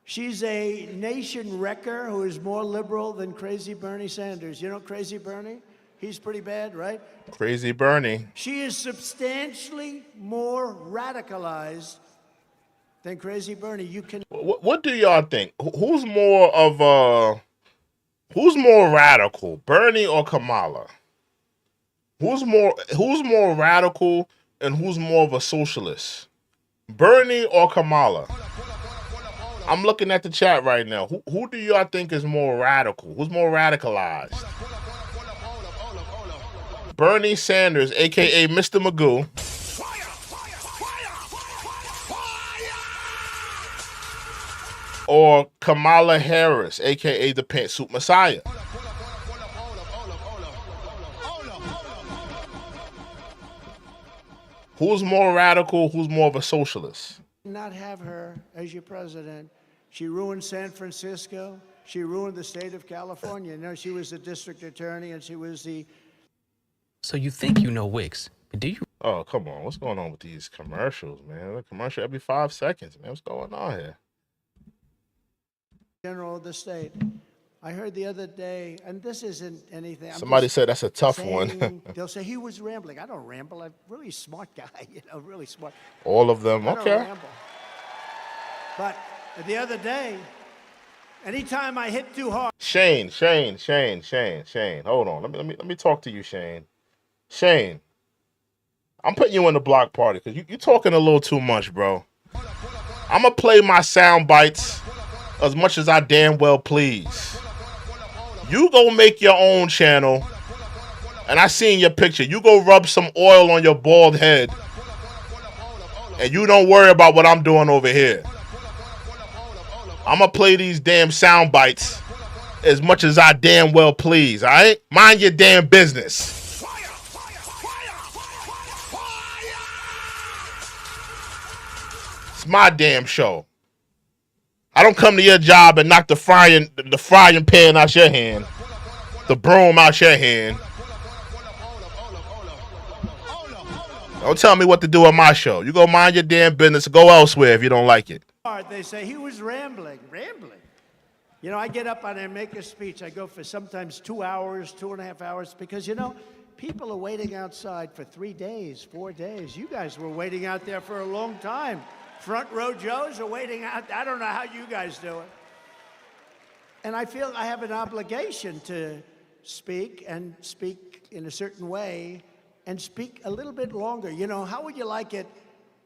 She's a nation wrecker who is more liberal than Crazy Bernie Sanders. You know Crazy Bernie? He's pretty bad, right? Crazy Bernie. She is substantially more radicalized than Crazy Bernie. You can. What do y'all think? Who's more radical, Bernie or Kamala? Who's more radical and who's more of a socialist, Bernie or Kamala? I'm looking at the chat right now. Who do y'all think is more radical? Who's more radicalized? Bernie Sanders, aka Mr. Magoo. Or Kamala Harris, aka the Pantsuit Messiah. Who's more radical? Who's more of a socialist? Not have her as your president. She ruined San Francisco. She ruined the state of California. You know, she was the district attorney and she was the... So you think you know Wicks, but do you? Oh, come on. What's going on with these commercials, man? A commercial every 5 seconds, man. What's going on here? General of the state. I heard the other day, and this isn't anything. Somebody said that's a tough one. They'll say he was rambling. I don't ramble. I'm a really smart guy, really smart. All of them, I don't okay. ramble. But the other day, anytime I hit too hard. Shane. Hold on. Let me talk to you, Shane. Shane, I'm putting you in the block party because you're talking a little too much, bro. I'm going to play my sound bites as much as I damn well please. You go make your own channel And I seen your picture. You go rub some oil on your bald head. And you don't worry about what I'm doing over here. I'm going to play these damn sound bites as much as I damn well please, all right? Mind your damn business. It's my damn show. I don't come to your job and knock the frying pan out your hand, the broom out your hand. Don't tell me what to do on my show. You go mind your damn business. Go elsewhere if you don't like it. They say he was rambling. You know, I get up and I make a speech. I go for sometimes 2 hours, 2.5 hours, because, you know, people are waiting outside for 3 days, 4 days. You guys were waiting out there for a long time. Front row Joes are waiting out. I don't know how you guys do it. And I feel I have an obligation to speak and speak in a certain way and speak a little bit longer. You know, how would you like it?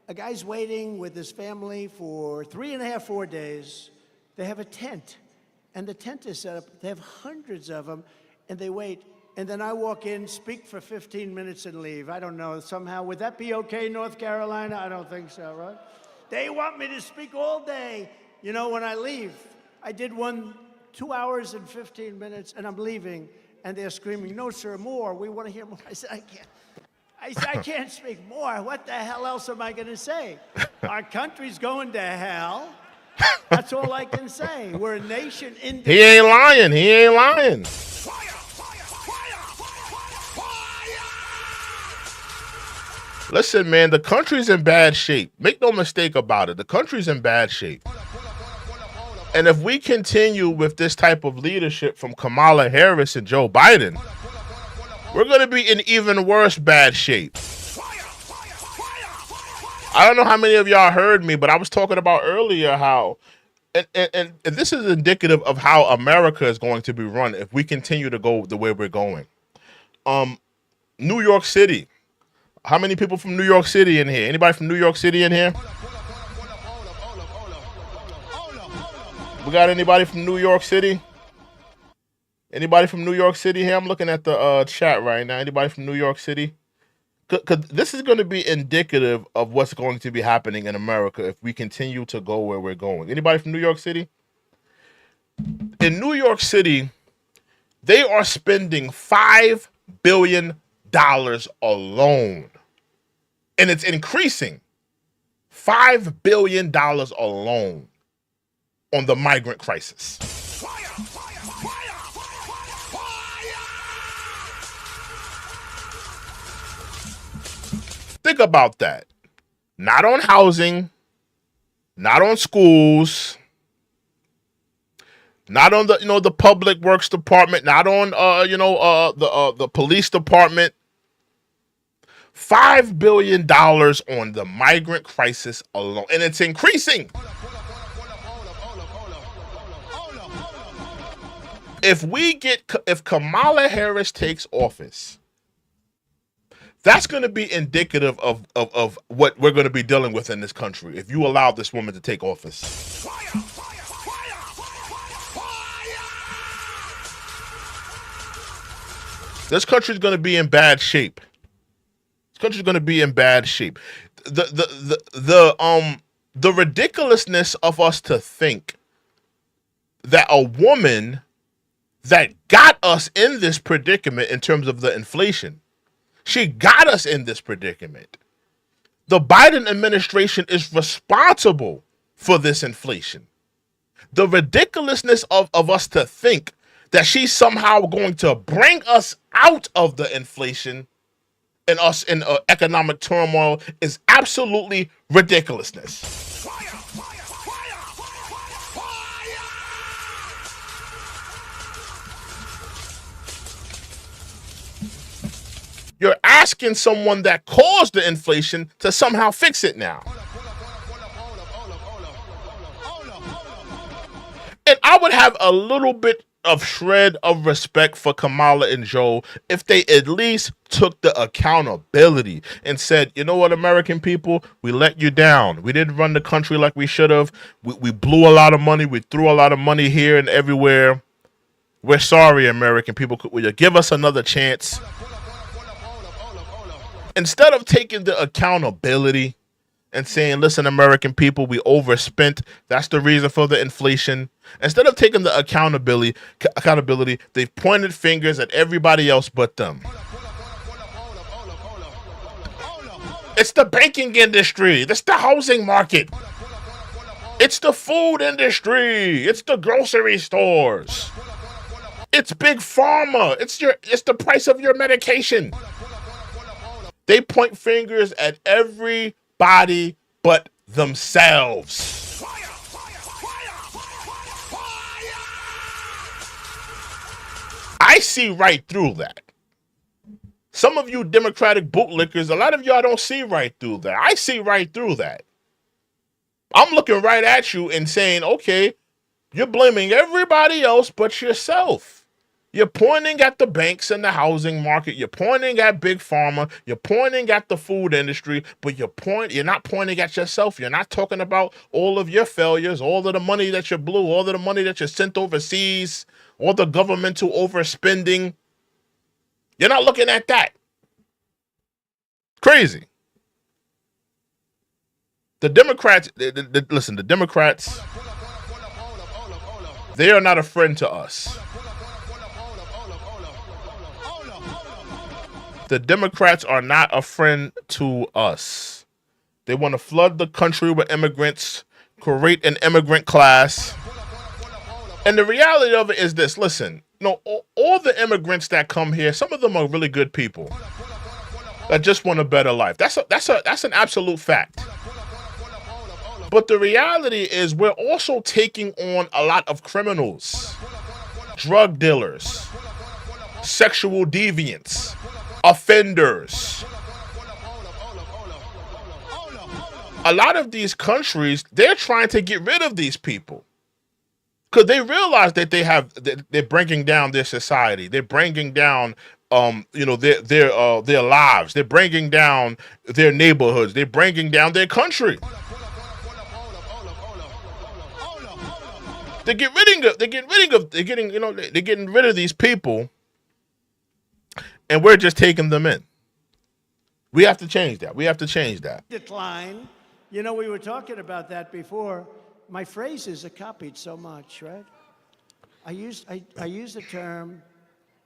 A guy's waiting with his family for 3.5, 4 days. They have a tent, and the tent is set up. They have hundreds of them, and they wait. And then I walk in, speak for 15 minutes, and leave. I don't know, somehow. Would that be okay, North Carolina? I don't think so, right? They want me to speak all day. You know, when I leave, I did one 2 hours and 15 minutes, and I'm leaving, and they're screaming, "No, sir, more. We want to hear more." I said, "I can't. I can't speak more. What the hell else am I going to say? Our country's going to hell. That's all I can say. We're a nation in... He ain't lying. He ain't lying. Listen, man, the country's in bad shape. Make no mistake about it. The country's in bad shape. And if we continue with this type of leadership from Kamala Harris and Joe Biden, we're going to be in even worse bad shape. I don't know how many of y'all heard me, but I was talking about earlier how, and this is indicative of how America is going to be run if we continue to go the way we're going. New York City. How many people from New York City in here? Anybody from New York City in here? We got anybody from New York City? Anybody from New York City here? I'm looking at the chat right now. Anybody from New York City? Because this is going to be indicative of what's going to be happening in America if we continue to go where we're going. Anybody from New York City? In New York City, they are spending $5 billion alone. And it's increasing. $5 billion alone on the migrant crisis. Think about that. Not on housing, not on schools, not on the the public works department, not on the police department. $5 billion on the migrant crisis alone, and it's increasing. If Kamala Harris takes office, that's going to be indicative of what we're going to be dealing with in this country if you allow this woman to take office. This country's going to be in bad shape. This country's going to be in bad shape. The ridiculousness of us to think that a woman that got us in this predicament in terms of the inflation, she got us in this predicament. The Biden administration is responsible for this inflation. The ridiculousness of us to think that she's somehow going to bring us out of the inflation and us in economic turmoil is absolutely ridiculousness. You're asking someone that caused the inflation to somehow fix it now. And I would have a little bit of shred of respect for Kamala and Joe if they at least took the accountability and said, you know what, American people, we let you down. We didn't run the country like we should have. We blew a lot of money. We threw a lot of money here and everywhere. We're sorry, American people. Will you give us another chance? Instead of taking the accountability and saying, listen, American people, we overspent. That's the reason for the inflation. Instead of taking the accountability, they've pointed fingers at everybody else but them. It's the banking industry. It's the housing market. It's the food industry. It's the grocery stores. It's big pharma. It's the price of your medication. They point fingers at everybody but themselves. I see right through that. Some of you Democratic bootlickers, a lot of y'all don't see right through that. I see right through that. I'm looking right at you and saying, okay, you're blaming everybody else but yourself. You're pointing at the banks and the housing market. You're pointing at big pharma. You're pointing at the food industry, but you're not pointing at yourself. You're not talking about all of your failures, all of the money that you blew, all of the money that you sent overseas, all the governmental overspending. You're not looking at that. Crazy. The Democrats, listen, the Democrats, they are not a friend to us. The Democrats are not a friend to us. They want to flood the country with immigrants, create an immigrant class. And the reality of it is this, listen, all the immigrants that come here, some of them are really good people that just want a better life. That's an absolute fact. But the reality is we're also taking on a lot of criminals, drug dealers, sexual deviants, offenders. A lot of these countries, they're trying to get rid of these people because they realize that they're bringing down their society. They're bringing down their lives. They're bringing down their neighborhoods. They're bringing down their country. They're getting rid of these people, and we're just taking them in. We have to change that. Decline. You know, we were talking about that before. My phrases are copied so much, right? I use the term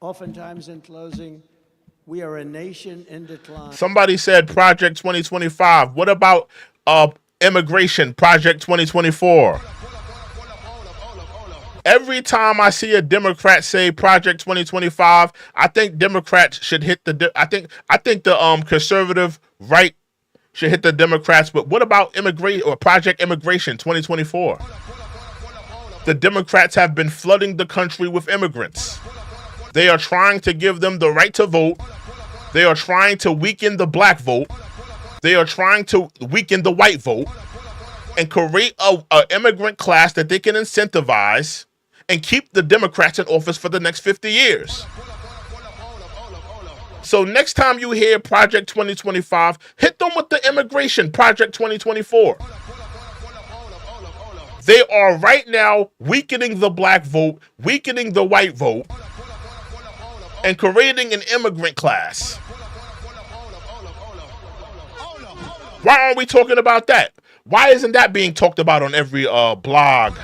oftentimes in closing. We are a nation in decline. Somebody said Project 2025. What about immigration? Project 2024. Every time I see a Democrat say Project 2025, I think Democrats should hit I think the conservative right should hit the Democrats. But what about Project Immigration 2024? The Democrats have been flooding the country with immigrants. They are trying to give them the right to vote. They are trying to weaken the black vote. They are trying to weaken the white vote and create an immigrant class that they can incentivize and keep the Democrats in office for the next 50 years. So next time you hear Project 2025, hit them with the immigration, Project 2024. They are right now weakening the black vote, weakening the white vote, and creating an immigrant class. Why aren't we talking about that? Why isn't that being talked about on every blog?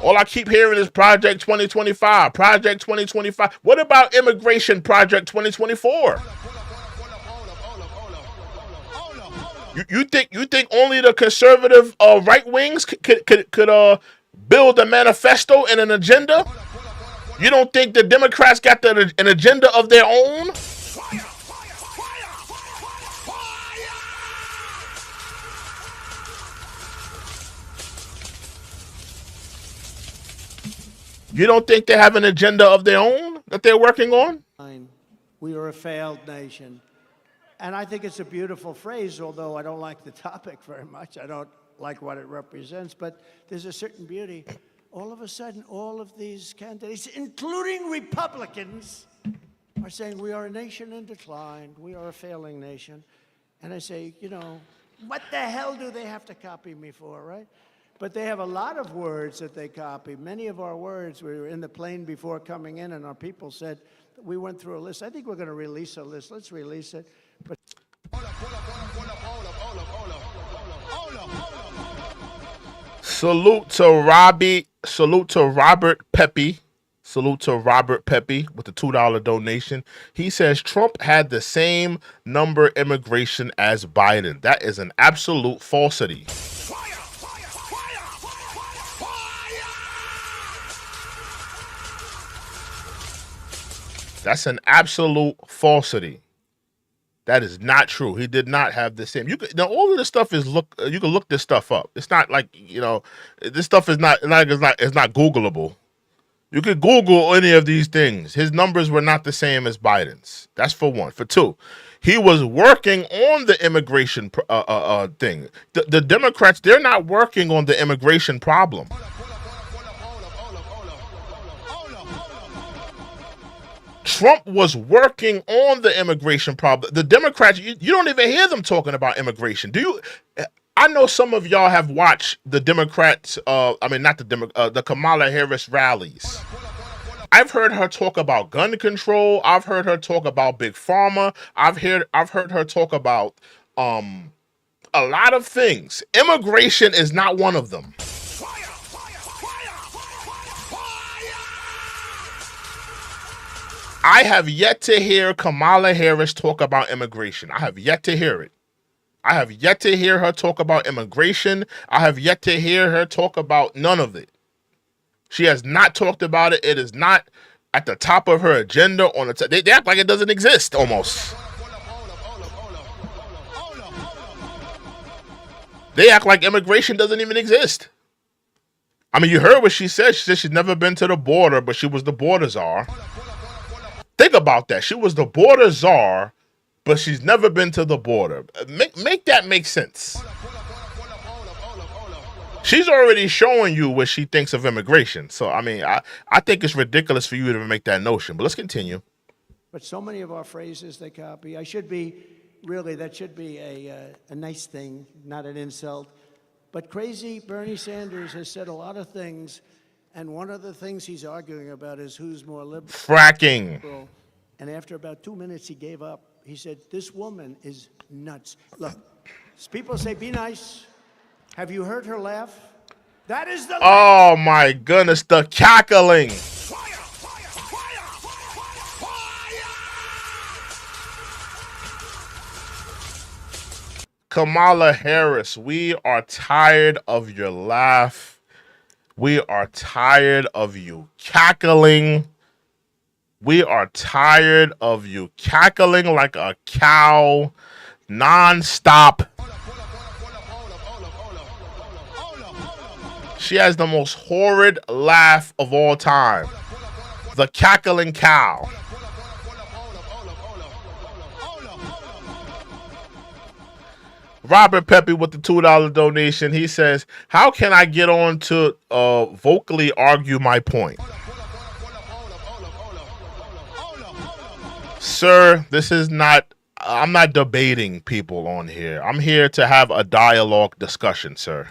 All I keep hearing is Project 2025, Project 2025. What about Immigration Project 2024? You think only the conservative right wings could build a manifesto and an agenda? You don't think the Democrats got an agenda of their own? You don't think they have an agenda of their own that they're working on? We are a failed nation. And I think it's a beautiful phrase, although I don't like the topic very much. I don't like what it represents, but there's a certain beauty. All of a sudden, all of these candidates, including Republicans, are saying we are a nation in decline. We are a failing nation. And I say, what the hell do they have to copy me for, right? But they have a lot of words that they copy. Many of our words, we were in the plane before coming in, and our people said, we went through a list. I think we're going to release a list. Let's release it. But Salute to Robbie. Salute to Robert Pepe. Salute to Robert Pepe with the $2 donation. He says Trump had the same number immigration as Biden. That is an absolute falsity. That's an absolute falsity. That is not true. He did not have the same. You could, now all of this stuff is you can look this stuff up. It's not like, this stuff is not Googleable. You could Google any of these things. His numbers were not the same as Biden's. That's for one. For two, he was working on the immigration thing. The Democrats, they're not working on the immigration problem. Trump was working on the immigration problem. The Democrats, you don't even hear them talking about immigration. Do you? I know some of y'all have watched the Democrats, the Kamala Harris rallies. I've heard her talk about gun control. I've heard her talk about big pharma. I've heard her talk about a lot of things. Immigration is not one of them. I have yet to hear Kamala Harris talk about immigration. I have yet to hear it. I have yet to hear her talk about immigration. I have yet to hear her talk about none of it. She has not talked about it. It is not at the top of her agenda. They act like it doesn't exist almost. They act like immigration doesn't even exist. I mean, you heard what she said. She said she's never been to the border, but she was the border czar. Think about that. She was the border czar, but she's never been to the border. Make that make sense. She's already showing you what she thinks of immigration. So, I mean, I think it's ridiculous for you to make that notion. But let's continue. But so many of our phrases they copy. That should be a nice thing, not an insult. But crazy Bernie Sanders has said a lot of things. And one of the things he's arguing about is who's more liberal. Fracking. And after about 2 minutes, he gave up. He said, this woman is nuts. Look, people say, be nice. Have you heard her laugh? That is the... Oh, my goodness, the cackling. Kamala Harris, we are tired of your laugh. We are tired of you cackling. We are tired of you cackling like a cow nonstop. She has the most horrid laugh of all time. The cackling cow. Robert Pepe with the $2 donation. He says, how can I get on to vocally argue my point? Sir, this is not, I'm not debating people on here. I'm here to have a dialogue discussion, sir.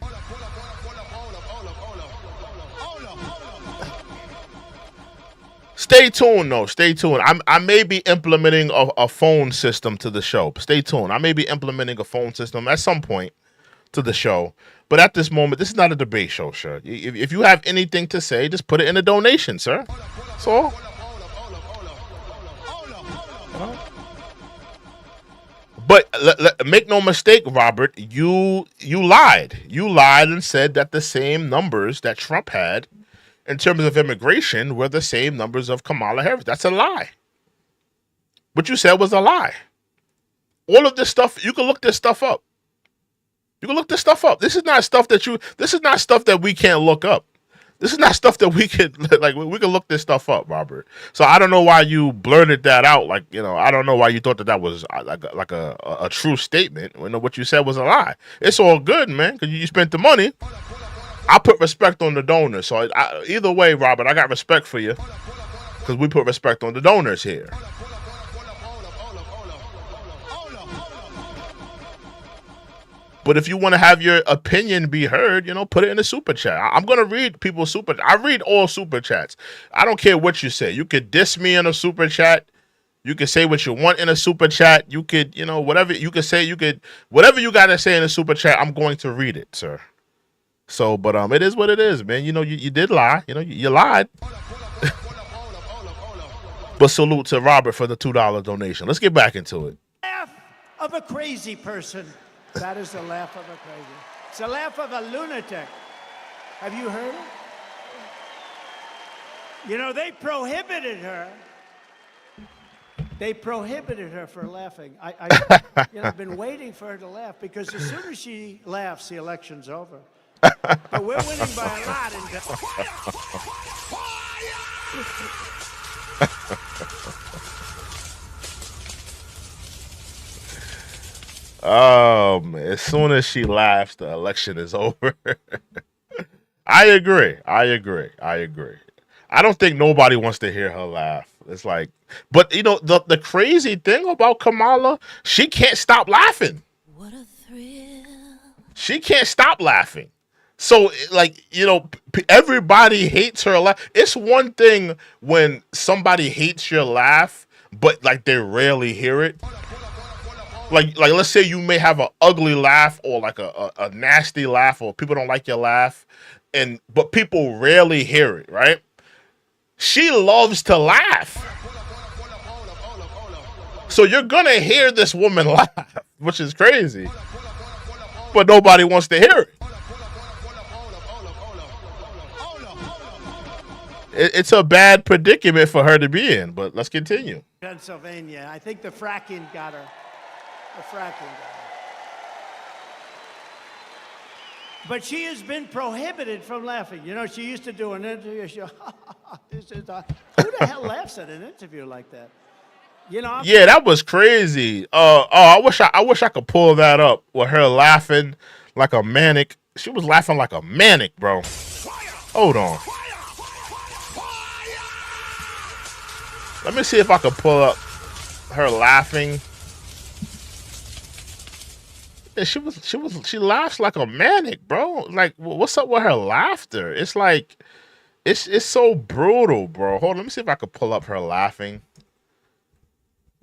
Stay tuned, though. Stay tuned. I may be implementing a phone system to the show. Stay tuned. I may be implementing a phone system at some point to the show. But at this moment, this is not a debate show, sir. If you have anything to say, just put it in a donation, sir. That's all. But make no mistake, Robert, you lied. You lied and said that the same numbers that Trump had in terms of immigration were the same numbers of Kamala Harris. That's a lie. What you said was a lie. All of this stuff, you can look this stuff up. You can look this stuff up. This is not stuff that we can't look up. This is not stuff that we can look this stuff up, Robert. So I don't know why you blurted that out. I don't know why you thought that was like a true statement when what you said was a lie. It's all good, man, because you spent the money. I put respect on the donors. So either way, Robert, I got respect for you because we put respect on the donors here. But if you want to have your opinion be heard, put it in the super chat. I'm going to read people's super. I read all super chats. I don't care what you say. You could diss me in a super chat. You can say what you want in a super chat. You could, whatever you could say. Whatever you got to say in a super chat, I'm going to read it, sir. So, but it is what it is, man. You know, you did lie. You know, you lied. But salute to Robert for the $2 donation. Let's get back into it. Laugh of a crazy person. That is the laugh of a crazy. It's the laugh of a lunatic. Have you heard it? You know, they prohibited her. They prohibited her for laughing. I've been waiting for her to laugh because as soon as she laughs, the election's over. But we're winning by a lot. As soon as she laughs, the election is over. I agree. I don't think nobody wants to hear her laugh. It's like, but you know, the crazy thing about Kamala, she can't stop laughing. What a thrill. She can't stop laughing. So, like, you know, everybody hates her laugh. It's one thing when somebody hates your laugh, but like they rarely hear it. Like let's say you may have an ugly laugh or like a nasty laugh, or people don't like your laugh, but people rarely hear it, right? She loves to laugh. So you're gonna hear this woman laugh, which is crazy. But nobody wants to hear it. It's a bad predicament for her to be in, but let's continue. Pennsylvania. I think the fracking got her. The fracking got her. But she has been prohibited from laughing. You know, she used to do an interview. She, who the hell laughs at an interview like that? You know. Yeah, that was crazy. I wish I could pull that up with her laughing like a manic. She was laughing like a manic, bro. Hold on. Let me see if I can pull up her laughing. Yeah, she laughs like a manic, bro. Like, what's up with her laughter? It's like, it's so brutal, bro. Hold on, let me see if I can pull up her laughing.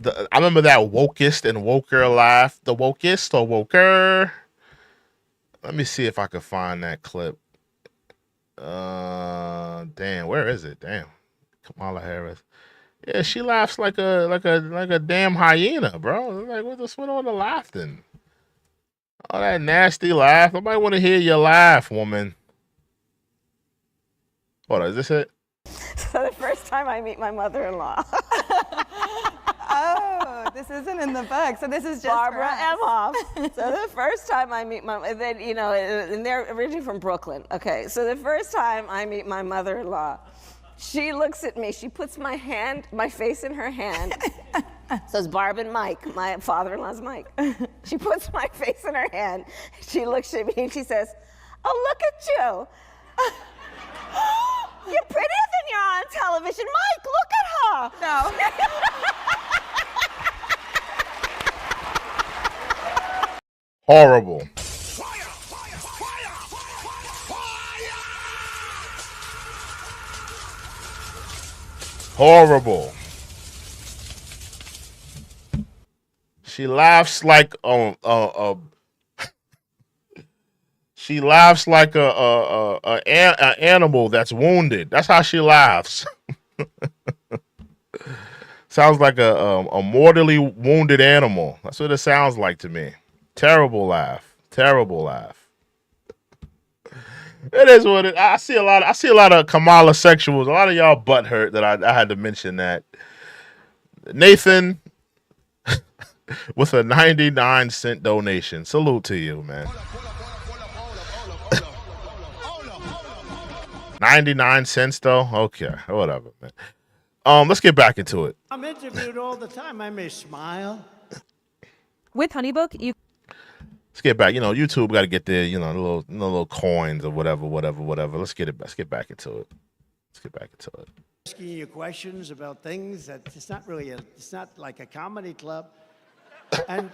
I remember that wokest and woker laugh. The wokest or woker. Let me see if I can find that clip. Damn, where is it? Damn, Kamala Harris. Yeah, she laughs like a damn hyena, bro. Like, what's all the laughing? Oh, that nasty laugh. Nobody want to hear your laugh, woman. Hold on, is this it? So the first time I meet my mother-in-law. Oh, this isn't in the book. So this is just Barbara Emhoff. So the first time I meet and then, you know, and they're originally from Brooklyn. Okay, so the first time I meet my mother-in-law, she looks at me, she puts my face in her hand. So it's Barb and Mike, my father-in-law's Mike. She puts my face in her hand. She looks at me and she says, "Oh, look at you. You're prettier than you're on television. Mike, look at her." No. Horrible. Horrible. She laughs like she laughs like a animal that's wounded. That's how she laughs. Sounds like a mortally wounded animal. That's what it sounds like to me. Terrible laugh. Terrible laugh. It is what it. I see a lot of Kamala sexuals. A lot of y'all butthurt that I had to mention that. Nathan with a 99-cent donation. Salute to you, man. 99 cents though? Okay, whatever, man. Let's get back into it. I'm interviewed all the time. I may smile. With Honeybook, you. Let's get back. You know, YouTube got to get their, you know, the little coins or whatever. Let's get back into it. Asking you questions about things that it's not like a comedy club. And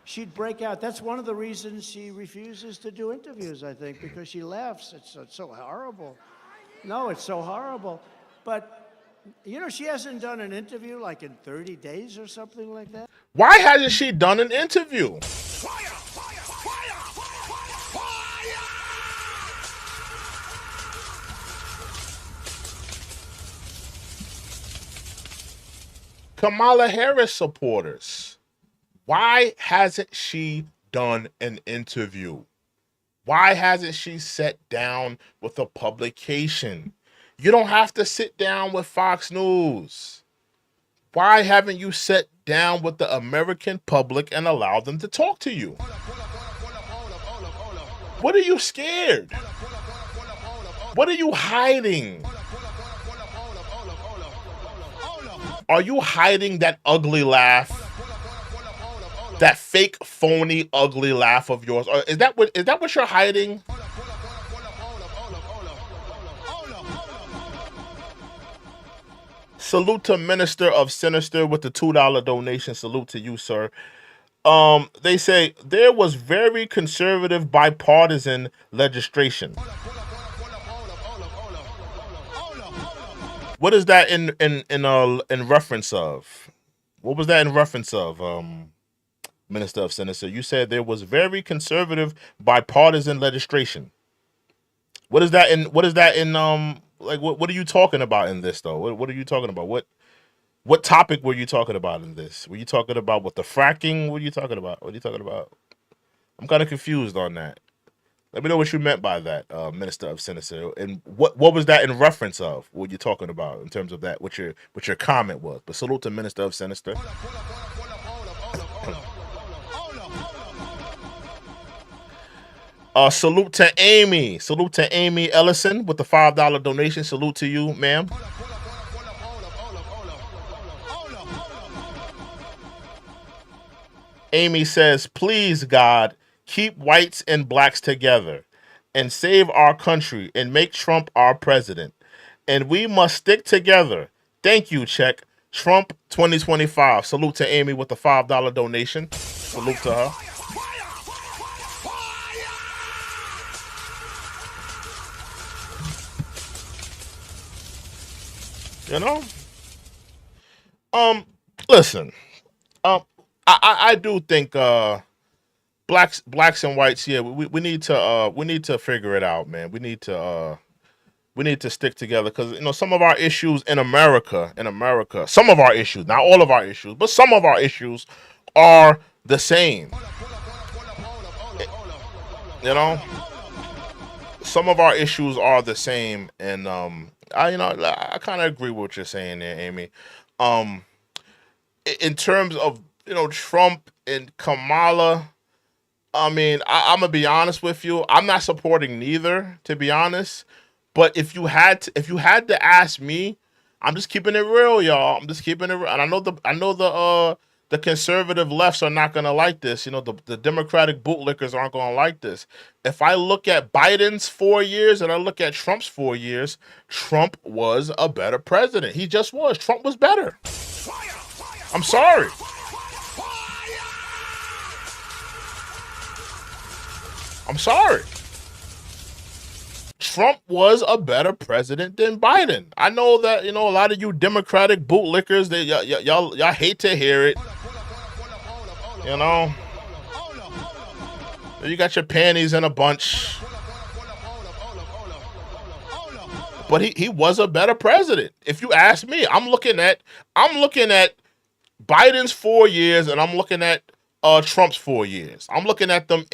she'd break out. That's one of the reasons she refuses to do interviews, I think, because she laughs. It's so horrible. No, it's so horrible. But, you know, she hasn't done an interview like in 30 days or something like that. Why hasn't she done an interview? Kamala Harris supporters. Why hasn't she done an interview? Why hasn't she sat down with a publication? You don't have to sit down with Fox News. Why haven't you sat down with the American public and allowed them to talk to you? What are you scared? What are you hiding? Are you hiding that ugly laugh? That fake, phony, ugly laugh of yours? Or is that what you're hiding? Salute to Minister of Sinister with the $2 donation. Salute to you, sir. They say there was very conservative bipartisan legislation. What is that in reference of? What was that in reference of, Minister of Sinister? You said there was very conservative bipartisan legislation. What is that in like what are you talking about in this though? What are you talking about? What topic were you talking about in this? Were you talking about what the fracking? What are you talking about? What are you talking about? I'm kind of confused on that. Let me know what you meant by that, Minister of Sinister, and what was that in reference of? What you're talking about in terms of that? What your comment was? But salute to Minister of Sinister. Salute to Amy. Salute to Amy Ellison with the $5 donation. Salute to you, ma'am. Amy says, please, God, keep whites and blacks together and save our country and make Trump our president. And we must stick together. Thank you, Check. Trump 2025. Salute to Amy with the $5 donation. Salute to her. You know? Listen. I do think blacks and whites, yeah, we need to figure it out, man. We need to stick together because some of our issues in America, some of our issues, not all of our issues, but some of our issues are the same. Some of our issues are the same, and I kind of agree with what you're saying there, Amy. In terms of Trump and Kamala, I mean, I'm gonna be honest with you. I'm not supporting neither, to be honest. But if you had to ask me, I'm just keeping it real, y'all. I'm just keeping it real. And I know the conservative lefts are not gonna like this. The Democratic bootlickers aren't gonna like this. If I look at Biden's 4 years and I look at Trump's 4 years, Trump was a better president. He just was. Trump was better. I'm sorry. I'm sorry. Trump was a better president than Biden. I know that, a lot of you Democratic bootlickers, y'all hate to hear it. You got your panties in a bunch. But he was a better president. If you ask me, I'm looking at Biden's 4 years and I'm looking at Trump's 4 years. I'm looking at them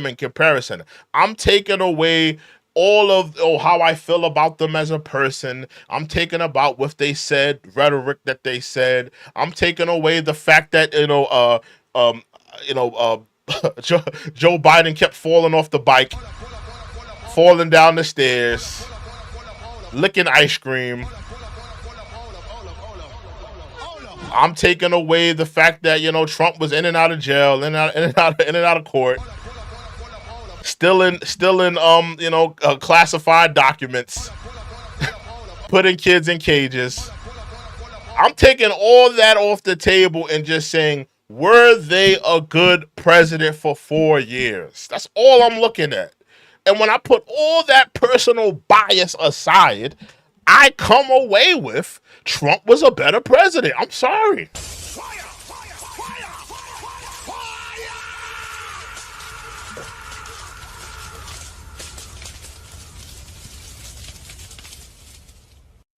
in comparison. I'm taking away all of how I feel about them as a person. I'm taking about what they said, rhetoric that they said. I'm taking away the fact that Joe Biden kept falling off the bike, falling down the stairs, licking ice cream. I'm taking away the fact that Trump was in and out of jail, in and out of court, still in classified documents, putting kids in cages. I'm taking all that off the table and just saying, were they a good president for 4 years? That's all I'm looking at. And when I put all that personal bias aside, I come away with Trump was a better president. I'm sorry.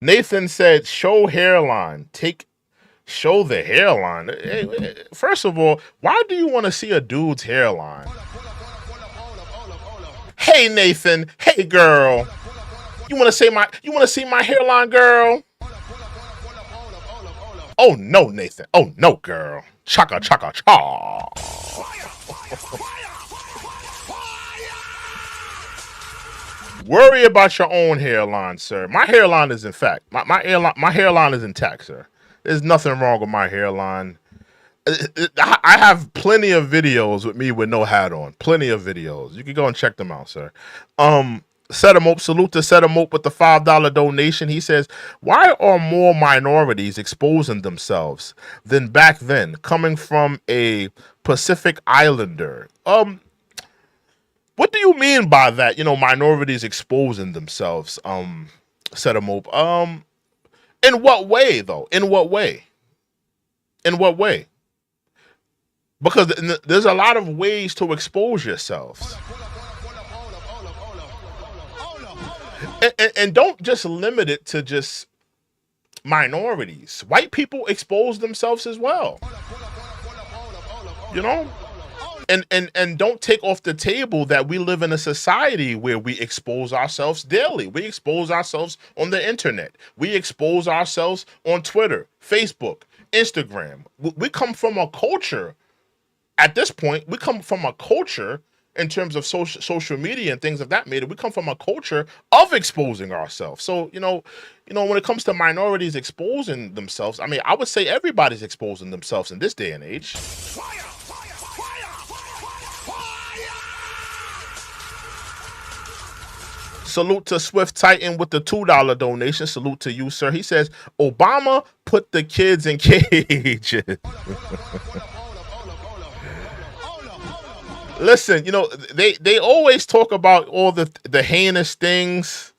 Nathan said, show hairline. Show the hairline. Hey, first of all, why do you want to see a dude's hairline? Hey Nathan, hey girl. You want to see my hairline, girl? Oh no, Nathan. Oh no, girl. Chaka chaka cha. Worry about your own hairline, sir. My hairline is my hairline is intact, sir. There's nothing wrong with my hairline. I have plenty of videos with me with no hat on. Plenty of videos. You can go and check them out, sir. Set him up. Salute to Set him up with the $5 donation. He says, why are more minorities exposing themselves than back then? Coming from a Pacific Islander. What do you mean by that? You know, minorities exposing themselves. Set him up. In what way, though? In what way? In what way? Because there's a lot of ways to expose yourselves. And don't just limit it to just minorities. White people expose themselves as well. You know? And don't take off the table that we live in a society where we expose ourselves daily. We expose ourselves on the internet. We expose ourselves on Twitter, Facebook, Instagram. We come from a culture. At this point, we come from a culture in terms of social media and things of that nature. We come from a culture of exposing ourselves. So, you know, when it comes to minorities exposing themselves, I mean, I would say everybody's exposing themselves in this day and age. Salute to Swift Titan with the $2 donation. Salute to you, sir. He says, Obama put the kids in cages. Listen, you know, they always talk about all the heinous things,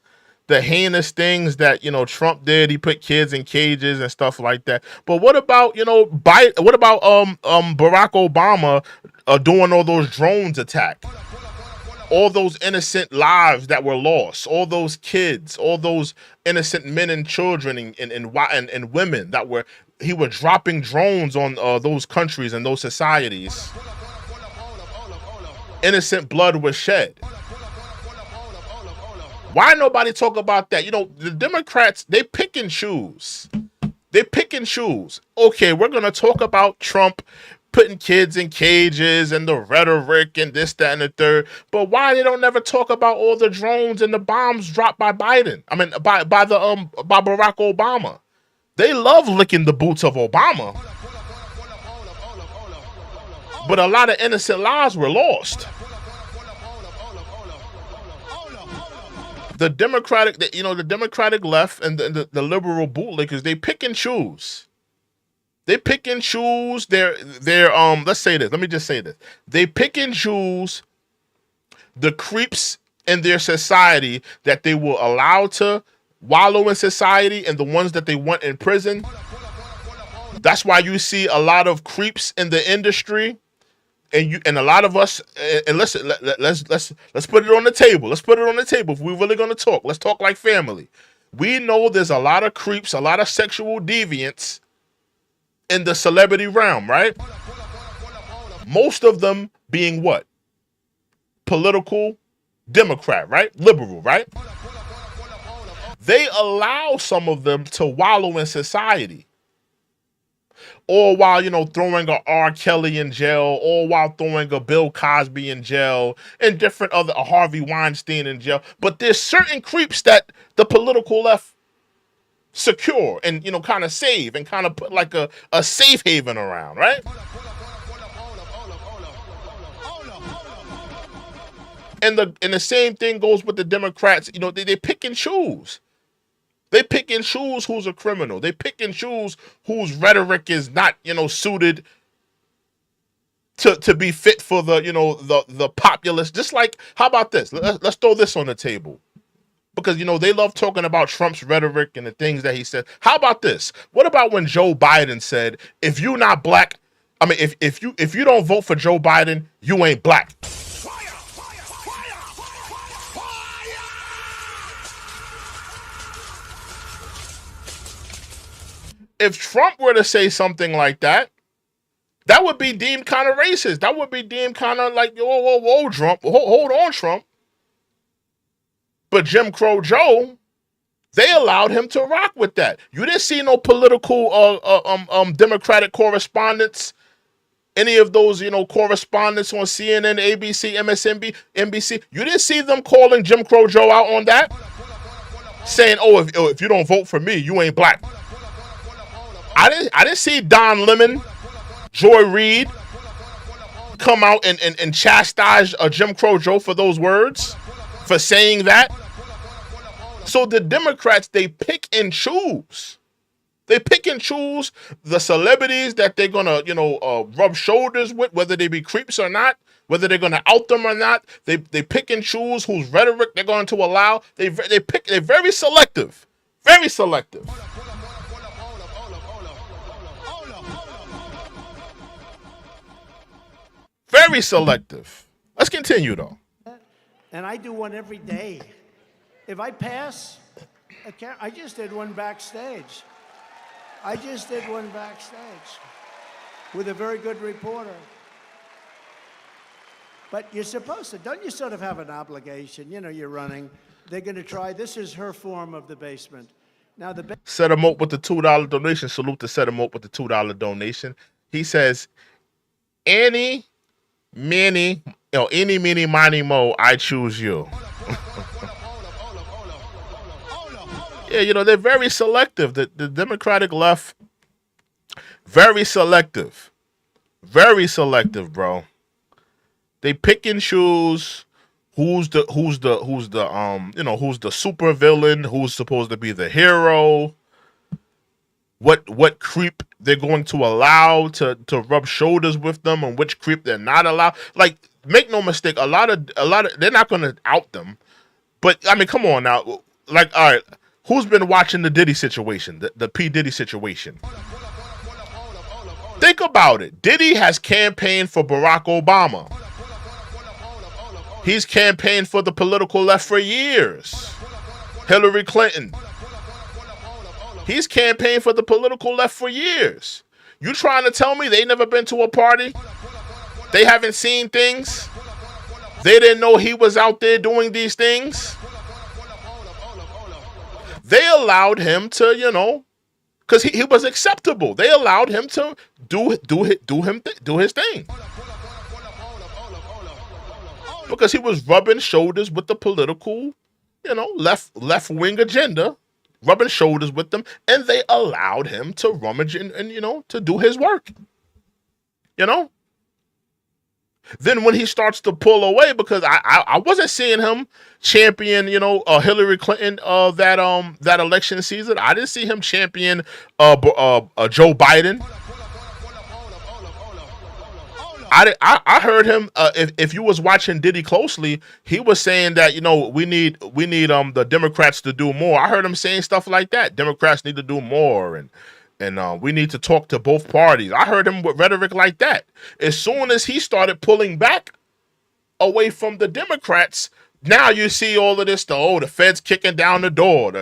that, you know, Trump did. He put kids in cages and stuff like that. But what about, you know, what about Barack Obama doing all those drones attack? All those innocent lives that were lost, all those kids, all those innocent men and children and women that he was dropping drones on those countries and those societies. Innocent blood was shed. Why nobody talk about that? You know, the Democrats, they pick and choose. They pick and choose. Okay, we're going to talk about Trump putting kids in cages and the rhetoric and this, that, and the third. But why they don't never talk about all the drones and the bombs dropped by Biden? I mean, by Barack Obama. They love licking the boots of Obama. But a lot of innocent lives were lost. The Democratic left and the liberal bootlickers, they pick and choose. They pick and choose their let's say this. Let me just say this. They pick and choose the creeps in their society that they will allow to wallow in society and the ones that they want in prison. That's why you see a lot of creeps in the industry. And a lot of us, and listen, let's put it on the table. Let's put it on the table. If we're really going to talk, let's talk like family. We know there's a lot of creeps, a lot of sexual deviants in the celebrity realm, right? Most of them being what? Political Democrat, right? Liberal, right? They allow some of them to wallow in society. All while, you know, throwing a R. Kelly in jail, all while throwing a Bill Cosby in jail, and different other Harvey Weinstein in jail. But there's certain creeps that the political left secure and, you know, kind of save and kind of put like a safe haven around, right? And the same thing goes with the Democrats. You know, they pick and choose. They pick and choose who's a criminal. They pick and choose whose rhetoric is not, you know, suited to be fit for the, you know, the populace. Just like, how about this? Let's throw this on the table. Because, you know, they love talking about Trump's rhetoric and the things that he said. How about this? What about when Joe Biden said, if you're not black, I mean, if you don't vote for Joe Biden, you ain't black. if Trump were to say something like that, that would be deemed kind of racist. That would be deemed kind of like, whoa, Trump. Hold on, Trump. But Jim Crow Joe, they allowed him to rock with that. You didn't see no political Democratic correspondents, any of those, correspondents on CNN, ABC, MSNBC, NBC. You didn't see them calling Jim Crow Joe out on that, saying, if you don't vote for me, you ain't black. I didn't see Don Lemon, Joy Reid come out and chastise Jim Crow Joe for those words, for saying that. So the Democrats, they pick and choose. They pick and choose the celebrities that they're going to, rub shoulders with, whether they be creeps or not, whether they're going to out them or not. They pick and choose whose rhetoric they're going to allow. They're very selective. Very selective. Very selective. Let's continue, though. And I do one every day. If I pass, I just did one backstage. With a very good reporter. But you're supposed to, don't you sort of have an obligation? You're running. They're going to try. This is her form of the basement. Now, set him up with the $2 donation. Salute to set him up with the $2 donation. He says, eeny, meeny, miny, mo, I choose you. Yeah, they're very selective. The Democratic left, very selective. Very selective, bro. They pick and choose who's the super villain, who's supposed to be the hero, what creep they're going to allow to rub shoulders with them, and which creep they're not allowed. Like, make no mistake, a lot of they're not going to out them. But I mean, come on now. Like, all right, who's been watching the Diddy situation, the P. Diddy situation? Think about it. Diddy has campaigned for Barack Obama. He's campaigned for the political left for years. Hillary Clinton. He's campaigned for the political left for years. You trying to tell me they never been to a party? They haven't seen things? They didn't know he was out there doing these things? They allowed him to, because he was acceptable. They allowed him to do his thing. Because he was rubbing shoulders with the political, left-wing agenda, rubbing shoulders with them, and they allowed him to rummage and to do his work. Then when he starts to pull away, because I wasn't seeing him champion, Hillary Clinton that election season. I didn't see him champion Joe Biden. I heard him. If you was watching Diddy closely, he was saying that we need the Democrats to do more. I heard him saying stuff like that. Democrats need to do more, and we need to talk to both parties. I heard him with rhetoric like that. As soon as he started pulling back away from the Democrats, now you see all of this, the feds kicking down the door,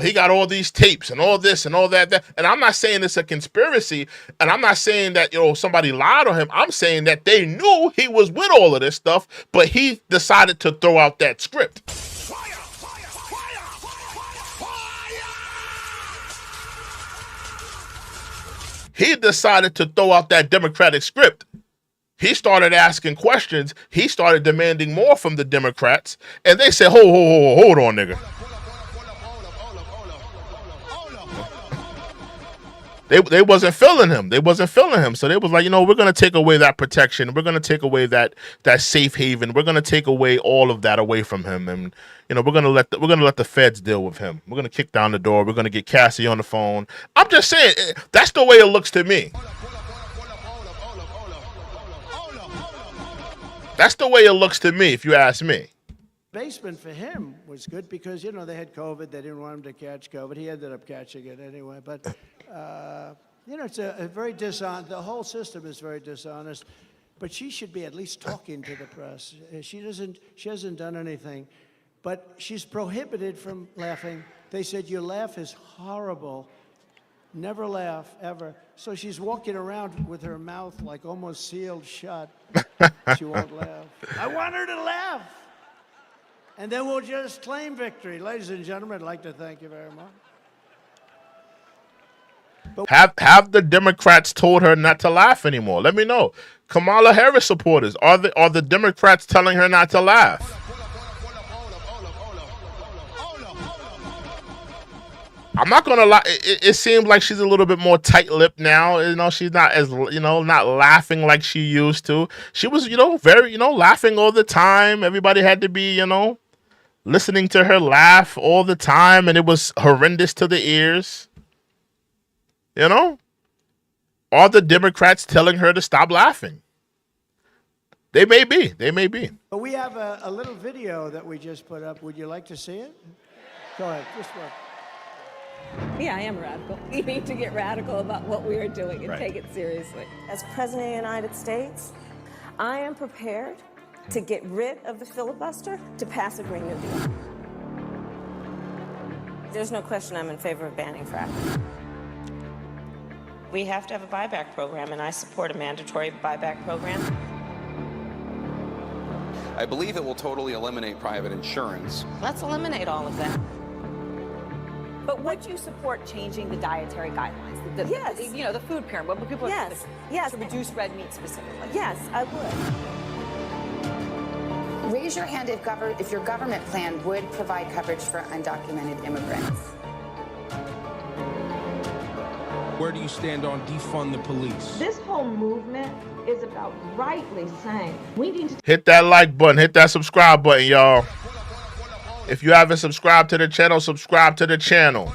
he got all these tapes and all this and all that. And I'm not saying it's a conspiracy, and I'm not saying that somebody lied on him. I'm saying that they knew he was with all of this stuff, but he decided to throw out that script. He decided to throw out that Democratic script. He started asking questions. He started demanding more from the Democrats. And they said, hold on, nigga. They wasn't feeling him. So they was like, we're going to take away that protection. We're going to take away that safe haven. We're going to take away all of that away from him. And, we're going to let the feds deal with him. We're going to kick down the door. We're going to get Cassie on the phone. I'm just saying, that's the way it looks to me. That's the way it looks to me, if you ask me. Basement for him was good because, they had COVID. They didn't want him to catch COVID. He ended up catching it anyway. But, it's a very dishonest. The whole system is very dishonest. But she should be at least talking to the press. She hasn't done anything. But she's prohibited from laughing. They said, your laugh is horrible. Never laugh, ever. So she's walking around with her mouth like almost sealed shut. She won't laugh. I want her to laugh. And then we'll just claim victory. Ladies and gentlemen, I'd like to thank you very much. Have the Democrats told her not to laugh anymore? Let me know. Kamala Harris supporters, are the Democrats telling her not to laugh? I'm not gonna lie. It seems like she's a little bit more tight-lipped now. You know, she's not as not laughing like she used to. She was very laughing all the time. Everybody had to be listening to her laugh all the time, and it was horrendous to the ears. Are the Democrats telling her to stop laughing? They may be. They may be. But we have a little video that we just put up. Would you like to see it? Go ahead. Just look. Yeah, I am radical. We need to get radical about what we are doing and take it seriously. As President of the United States, I am prepared to get rid of the filibuster to pass a Green New Deal. There's no question I'm in favor of banning fracking. We have to have a buyback program, and I support a mandatory buyback program. I believe it will totally eliminate private insurance. Let's eliminate all of that. But would you support changing the dietary guidelines? Yes. The food pyramid. What would people Yes. to reduce red meat specifically? Yes, I would. Raise your hand if your government plan would provide coverage for undocumented immigrants. Where do you stand on defund the police? This whole movement is about rightly saying we need to hit that like button, hit that subscribe button, y'all. If you haven't subscribed to the channel, subscribe to the channel.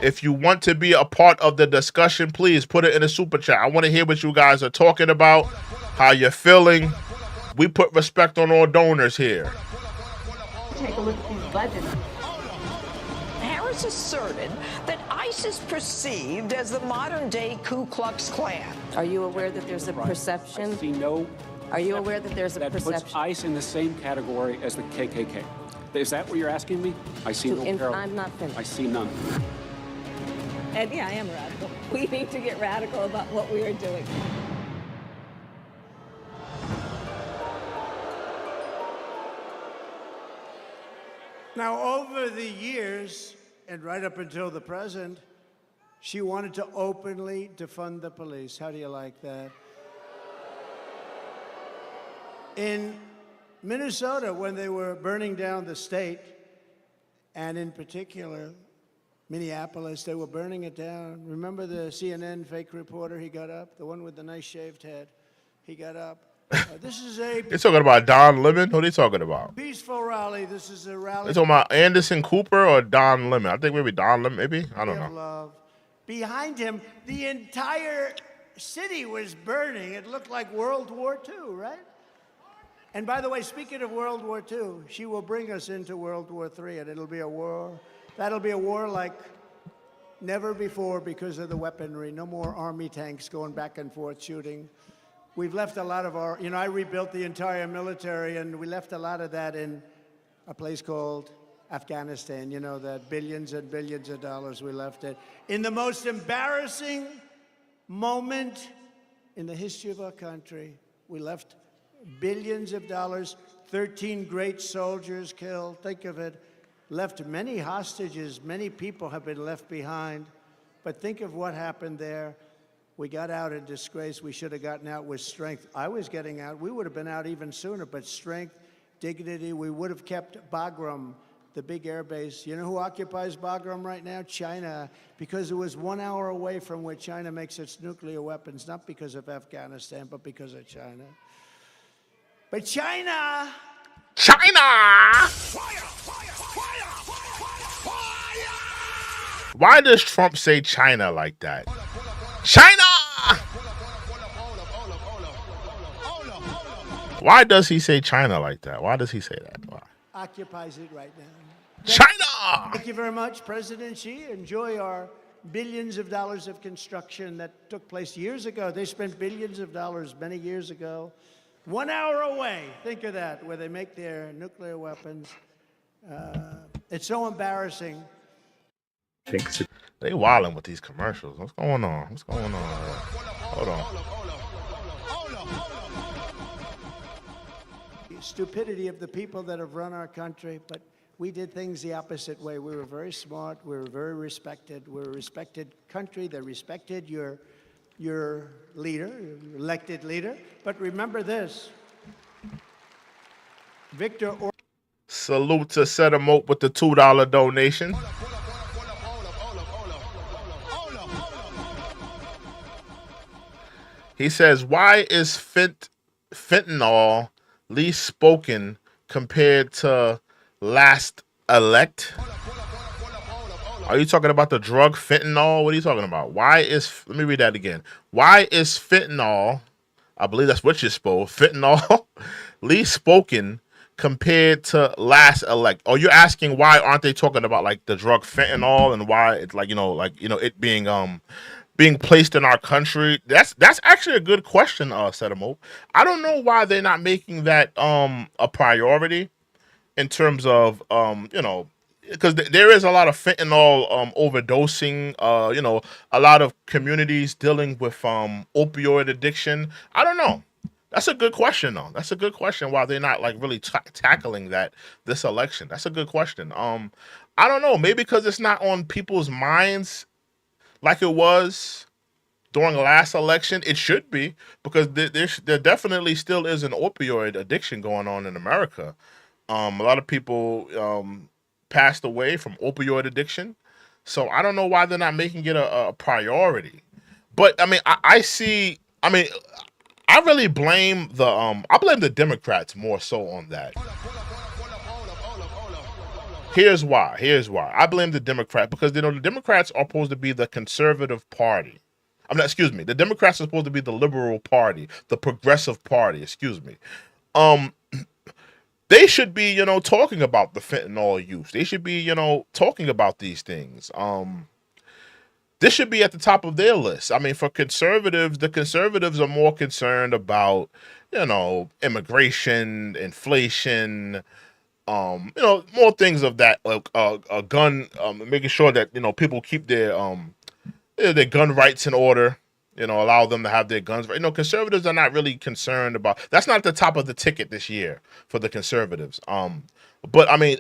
If you want to be a part of the discussion, please put it in a super chat. I want to hear what you guys are talking about, how you're feeling. We put respect on all donors here. take a look at these budgets. Harris asserted that ICE is perceived as the modern-day Ku Klux Klan. Are you aware that there's a perception? I see no. Are you aware that there's a perception? That puts ICE in the same category as the KKK. Is that what you're asking me? I see no parallel. I'm not finished. I see none. And yeah, I am radical. We need to get radical about what we are doing. Now, over the years, and right up until the present, she wanted to openly defund the police. How do you like that? In Minnesota, when they were burning down the state, and in particular, Minneapolis, they were burning it down. Remember the CNN fake reporter? He got up, the one with the nice shaved head. He got up. This is a... They're talking about Don Lemon? Who are they talking about? Peaceful rally. This is a rally. They're talking about Anderson Cooper or Don Lemon? I think maybe Don Lemon, maybe? I don't know. Love. Behind him, the entire city was burning. It looked like World War II, right? And by the way, speaking of World War II, she will bring us into World War III, and it'll be a war. That'll be a war like never before because of the weaponry. No more army tanks going back and forth shooting. We've left a lot of our, I rebuilt the entire military, and we left a lot of that in a place called Afghanistan. You know, that billions and billions of dollars we left it. In the most embarrassing moment in the history of our country, we left billions of dollars, 13 great soldiers killed. Think of it. Left many hostages. Many people have been left behind. But think of what happened there. We got out in disgrace. We should have gotten out with strength. I was getting out. We would have been out even sooner, but strength, dignity. We would have kept Bagram, the big air base. You know who occupies Bagram right now? China, because it was 1 hour away from where China makes its nuclear weapons, not because of Afghanistan, but because of China. But China! Why does Trump say China like that? China! Why does he say China like that? Why does he say that? Why? Occupies it right now. China! Thank you very much, President Xi. Enjoy our billions of dollars of construction that took place years ago. They spent billions of dollars many years ago. 1 hour away, think of that, where they make their nuclear weapons. It's so embarrassing. They wilding with these commercials. What's going on? What's going on? Hold on. The stupidity of the people that have run our country, but we did things the opposite way. We were very smart. We were very respected. We're a respected country. They respected your leader, your elected leader. But remember this, Victor. Salute to Set 'em Up with the $2 donation. He says, why is fentanyl least spoken compared to last elect? Are you talking about the drug fentanyl? What are you talking about? Let me read that again. Why is fentanyl, I believe that's what you spoke, fentanyl, least spoken compared to last elect? Oh, you're asking why aren't they talking about like the drug fentanyl and why it's like, it being placed in our country? That's actually a good question, Sedamo. I don't know why they're not making that a priority in terms of because there is a lot of fentanyl overdosing. A lot of communities dealing with opioid addiction. I don't know. That's a good question, though. That's a good question. Why they're not like really tackling that this election? That's a good question. I don't know. Maybe because it's not on people's minds like it was during the last election. It should be, because there definitely still is an opioid addiction going on in America. A lot of people passed away from opioid addiction. So I don't know why they're not making it a priority. But I mean, I really blame the Democrats more so on that. Here's why. I blame the Democrats because the Democrats are supposed to be the conservative party. The Democrats are supposed to be the liberal party, the progressive party, They should be, talking about the fentanyl use. They should be, talking about these things. This should be at the top of their list. I mean, for conservatives, the conservatives are more concerned about, immigration, inflation, more things of that, a gun, making sure that, people keep their gun rights in order, allow them to have their guns. Conservatives are not really concerned about, that's not the top of the ticket this year for the conservatives. But I mean,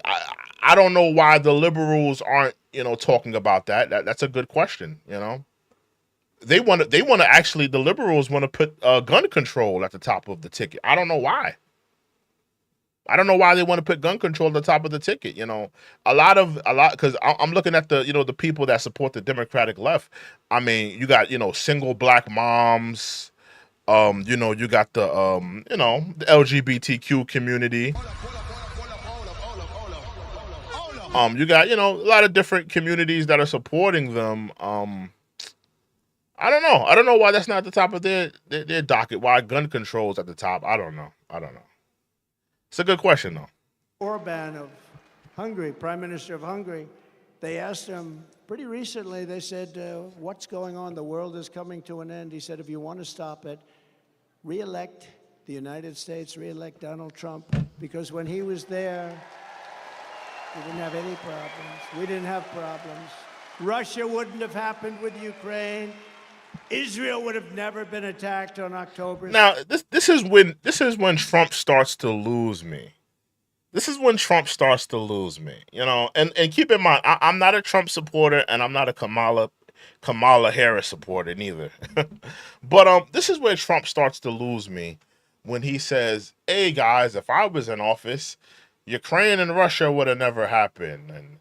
I don't know why the liberals aren't, talking about that. That's a good question. They want to actually, the liberals want to put gun control at the top of the ticket. I don't know why. I don't know why they want to put gun control at the top of the ticket. Because I'm looking at the people that support the Democratic left. I mean, you got, single black moms, you got the LGBTQ community. You got, a lot of different communities that are supporting them. I don't know. I don't know why that's not at the top of their docket. Why gun control is at the top. I don't know. It's a good question, though. Orban of Hungary, Prime Minister of Hungary, they asked him pretty recently, they said, what's going on? The world is coming to an end. He said, if you want to stop it, re-elect the United States, re-elect Donald Trump, because when he was there, we didn't have any problems. We didn't have problems. Russia wouldn't have happened with Ukraine. Israel would have never been attacked on October. Now, this is when Trump starts to lose me. This is when Trump starts to lose me. And keep in mind, I'm not a Trump supporter and I'm not a Kamala Harris supporter neither. But this is where Trump starts to lose me, when he says, "Hey guys, if I was in office, Ukraine and Russia would have never happened, and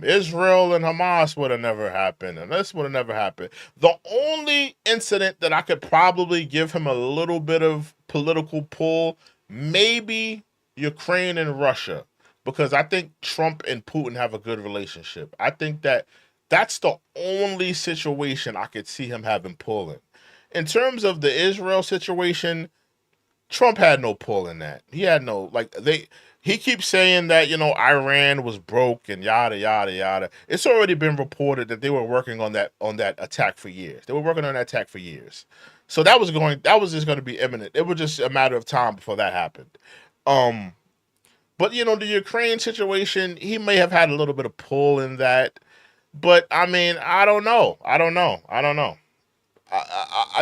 Israel and Hamas would have never happened, and this would have never happened." The only incident that I could probably give him a little bit of political pull, maybe Ukraine and Russia, because I think Trump and Putin have a good relationship. I think that's the only situation I could see him having pull in. In terms of the Israel situation, Trump had no pull in that. He had no, he keeps saying that, Iran was broke and yada, yada, yada. It's already been reported that they were working on that attack for years. They were working on that attack for years. So that was just going to be imminent. It was just a matter of time before that happened. But, the Ukraine situation, he may have had a little bit of pull in that. But I mean, I don't know. I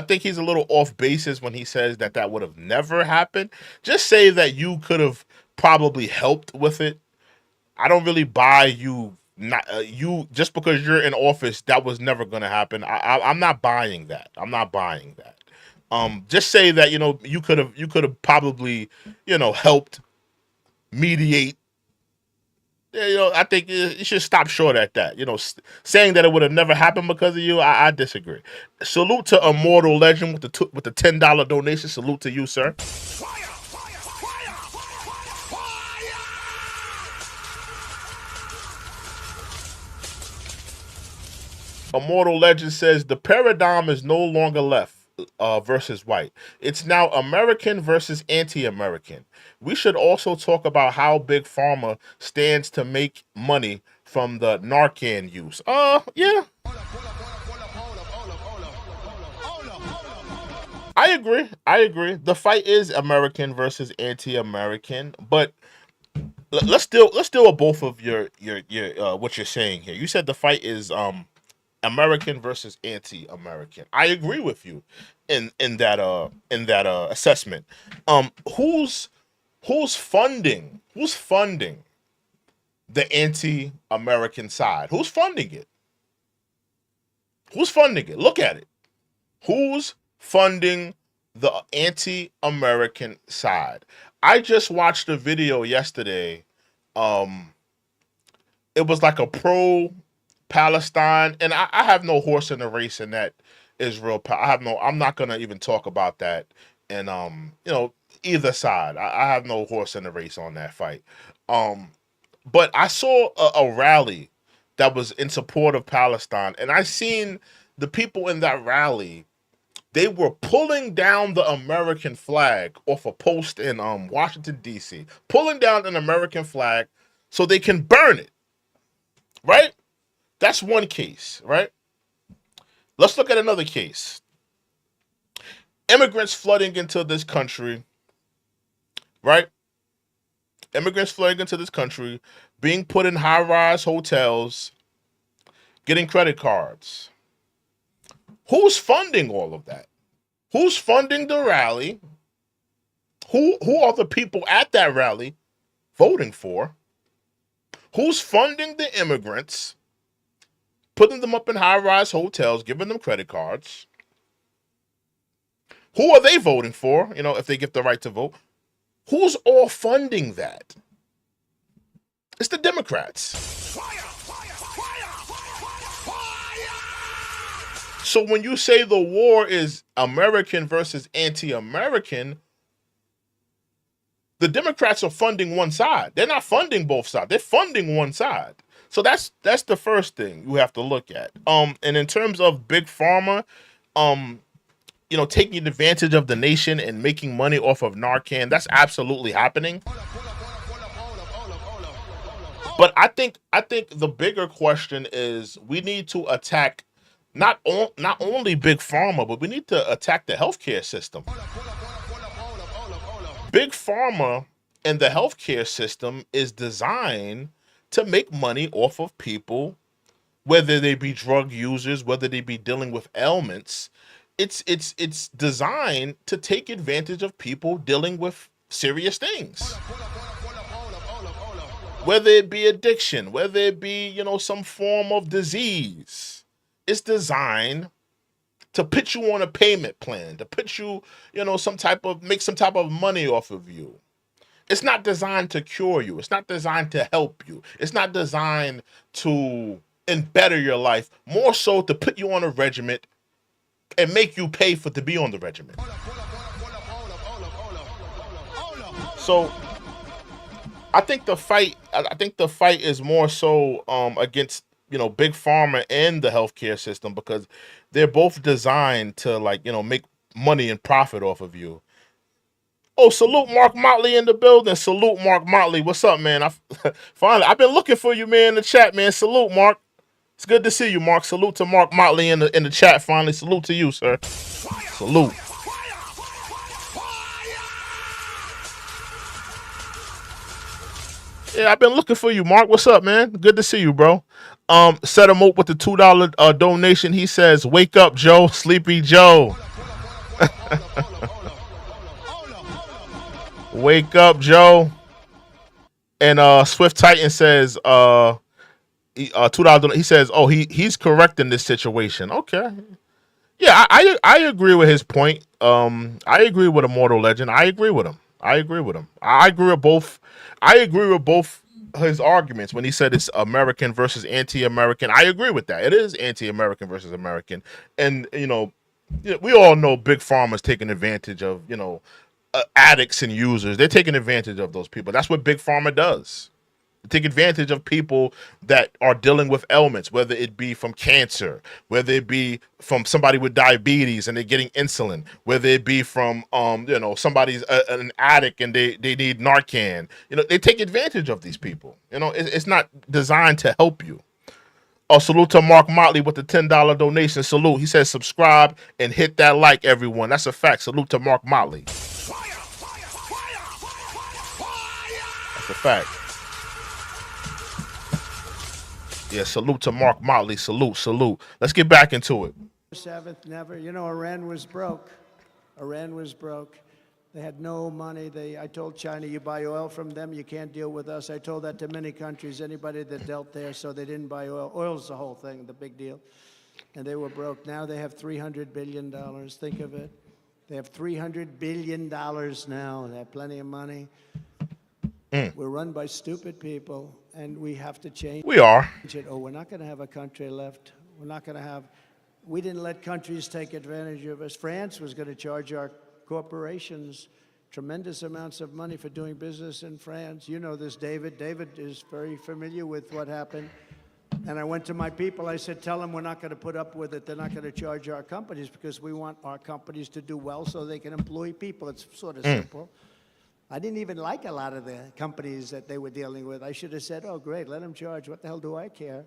think he's a little off basis when he says that would have never happened. Just say that you could have probably helped with it. I don't really buy you. Not you just because you're in office, that was never going to happen. I'm not buying that. Just say that you could have probably helped mediate. Yeah, I think you should stop short at that. Saying that it would have never happened because of you, I disagree. Salute to Immortal Legend with the $10 donation. Salute to you, sir. Immortal Legend says the paradigm is no longer left versus white. It's now American versus anti-American. We should also talk about how Big Pharma stands to make money from the Narcan use. Yeah. I agree. The fight is American versus anti-American, but let's deal with both of your what you're saying here. You said the fight is American versus anti-American. I agree with you in that assessment. Who's funding the anti-American side? Who's funding it? Look at it. Who's funding the anti-American side? I just watched a video yesterday. It was like a pro-Palestine, and I have no horse in the race in that Israel. I'm not gonna even talk about that. And either side, I have no horse in the race on that fight. But I saw a rally that was in support of Palestine, and I seen the people in that rally. They were pulling down the American flag off a post in Washington, D.C., pulling down an American flag so they can burn it, right? That's one case, right? Let's look at another case. Immigrants flooding into this country, right? Immigrants flooding into this country, being put in high-rise hotels, getting credit cards. Who's funding all of that? Who's funding the rally? Who are the people at that rally voting for? Who's funding the immigrants, putting them up in high-rise hotels, giving them credit cards? Who are they voting for, if they get the right to vote? Who's all funding that? It's the Democrats. So when you say the war is American versus anti-American, the Democrats are funding one side. They're not funding both sides. They're funding one side. So that's the first thing you have to look at. And in terms of Big Pharma, taking advantage of the nation and making money off of Narcan, that's absolutely happening. But I think the bigger question is we need to attack not only Big Pharma, but we need to attack the healthcare system. Big Pharma and the healthcare system is designed to make money off of people, whether they be drug users, whether they be dealing with ailments. It's designed to take advantage of people dealing with serious things. Whether it be addiction, whether it be, some form of disease. It's designed to put you on a payment plan, to put you, make some type of money off of you. It's not designed to cure you. It's not designed to help you. It's not designed to better your life, more so to put you on a regimen and make you pay to be on the regimen. So I think the fight is more so against Big Pharma and the healthcare system, because they're both designed to make money and profit off of you. Oh, salute Mark Motley in the building. Salute Mark Motley. What's up, man? Finally, I've been looking for you, man, in the chat, man. Salute, Mark. It's good to see you, Mark. Salute to Mark Motley in the chat. Finally, salute to you, sir. Salute. Yeah, I've been looking for you, Mark. What's up, man? Good to see you, bro. Set him up with the $2 donation. He says, "Wake up, Joe, Sleepy Joe." Wake up, Joe. And Swift Titan says, $2. He says, "Oh, he's correcting this situation." Okay. Yeah, I agree with his point. I agree with Immortal Legend. I agree with him. I agree with both. I agree with both his arguments when he said it's American versus anti-American. I agree with that. It is anti-American versus American. And, we all know Big Pharma's taking advantage of, addicts and users. They're taking advantage of those people. That's what Big Pharma does. They take advantage of people that are dealing with ailments, whether it be from cancer, whether it be from somebody with diabetes and they're getting insulin, whether it be from somebody's an addict and they need Narcan. They take advantage of these people. It's not designed to help you. Salute to Mark Motley with the $10 donation. Salute. He says subscribe and hit that like, everyone. That's a fact. Salute to Mark Motley. That's a fact. Yeah, salute to Mark Motley. Salute. Let's get back into it. 7th, never. Iran was broke. They had no money. I told China, you buy oil from them, you can't deal with us. I told that to many countries, anybody that dealt there, so they didn't buy oil. Oil's the whole thing, the big deal. And they were broke. Now they have $300 billion. Think of it. They have $300 billion now. They have plenty of money. We're run by stupid people, and we have to change. We are. Oh, we're not going to have a country left. We didn't let countries take advantage of us. France was going to charge our corporations tremendous amounts of money for doing business in France. You know this, David. David is very familiar with what happened. And I went to my people. I said, tell them we're not going to put up with it. They're not going to charge our companies because we want our companies to do well so they can employ people. It's sort of simple. I didn't even like a lot of the companies that they were dealing with. I should have said, oh, great, let them charge. What the hell do I care?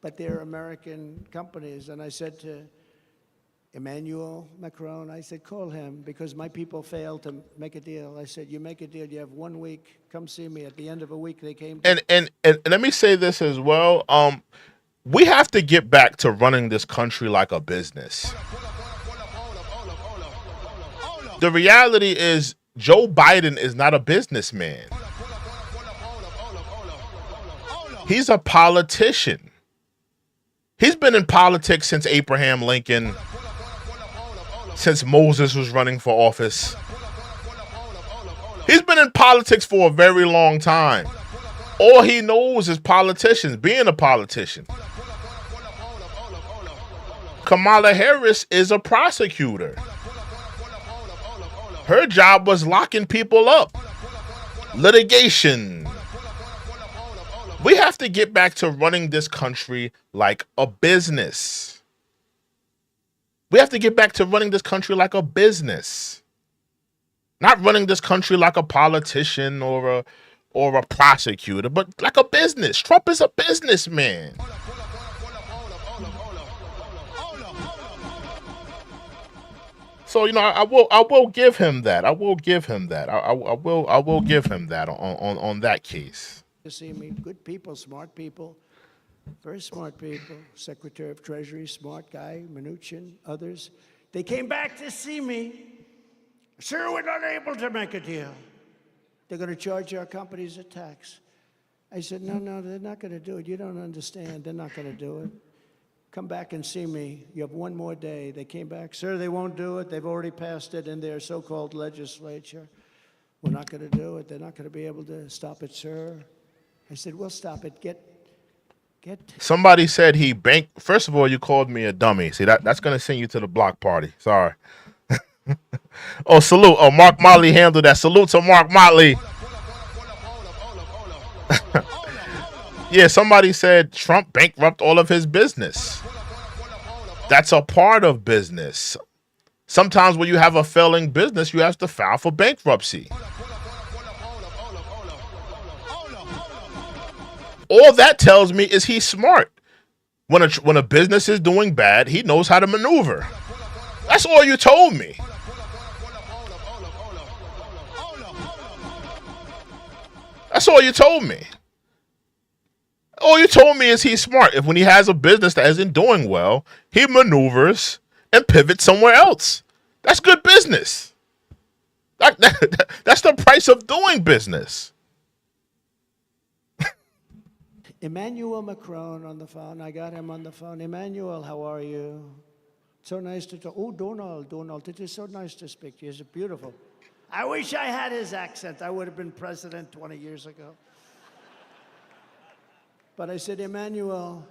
But they're American companies. And I said to Emmanuel Macron, I said, call him, because my people failed to make a deal. I said, you make a deal, you have 1 week, come see me. At the end of a week, they came. And let me say this as well. We have to get back to running this country like a business. The reality is Joe Biden is not a businessman. He's a politician. He's been in politics since Abraham Lincoln, since Moses was running for office. He's been in politics for a very long time. All he knows is politicians, being a politician. Kamala Harris is a prosecutor. Her job was locking people up. Litigation. We have to get back to running this country like a business. We have to get back to running this country like a business. Not running this country like a politician or a prosecutor, but like a business. Trump is a businessman. So, I will give him that. I will give him that on that case. To see me, good people, smart people, very smart people. Secretary of Treasury, smart guy, Mnuchin, others. They came back to see me. Sir, we're not able to make a deal. They're going to charge our companies a tax. I said, no, they're not going to do it. You don't understand. They're not going to do it. Come back and see me. You have 1 more day. They came back. Sir, they won't do it. They've already passed it in their so-called legislature. We're not going to do it. They're not going to be able to stop it, sir. I said, we'll stop it. Get. Somebody said he banked. First of all, you called me a dummy. See, that's going to send you to the block party. Sorry. Oh, salute. Oh, Mark Motley handled that. Salute to Mark Motley. Yeah, somebody said Trump bankrupt all of his business. That's a part of business. Sometimes when you have a failing business, you have to file for bankruptcy. All that tells me is he's smart. When a business is doing bad, he knows how to maneuver. That's all you told me. That's all you told me. All you told me is he's smart. If when he has a business that isn't doing well, he maneuvers and pivots somewhere else. That's good business. That's the price of doing business. Emmanuel Macron on the phone. I got him on the phone. Emmanuel, how are you? So nice to talk. Oh, Donald, it is so nice to speak to you. It's beautiful. I wish I had his accent. I would have been president 20 years ago. But I said, Emmanuel.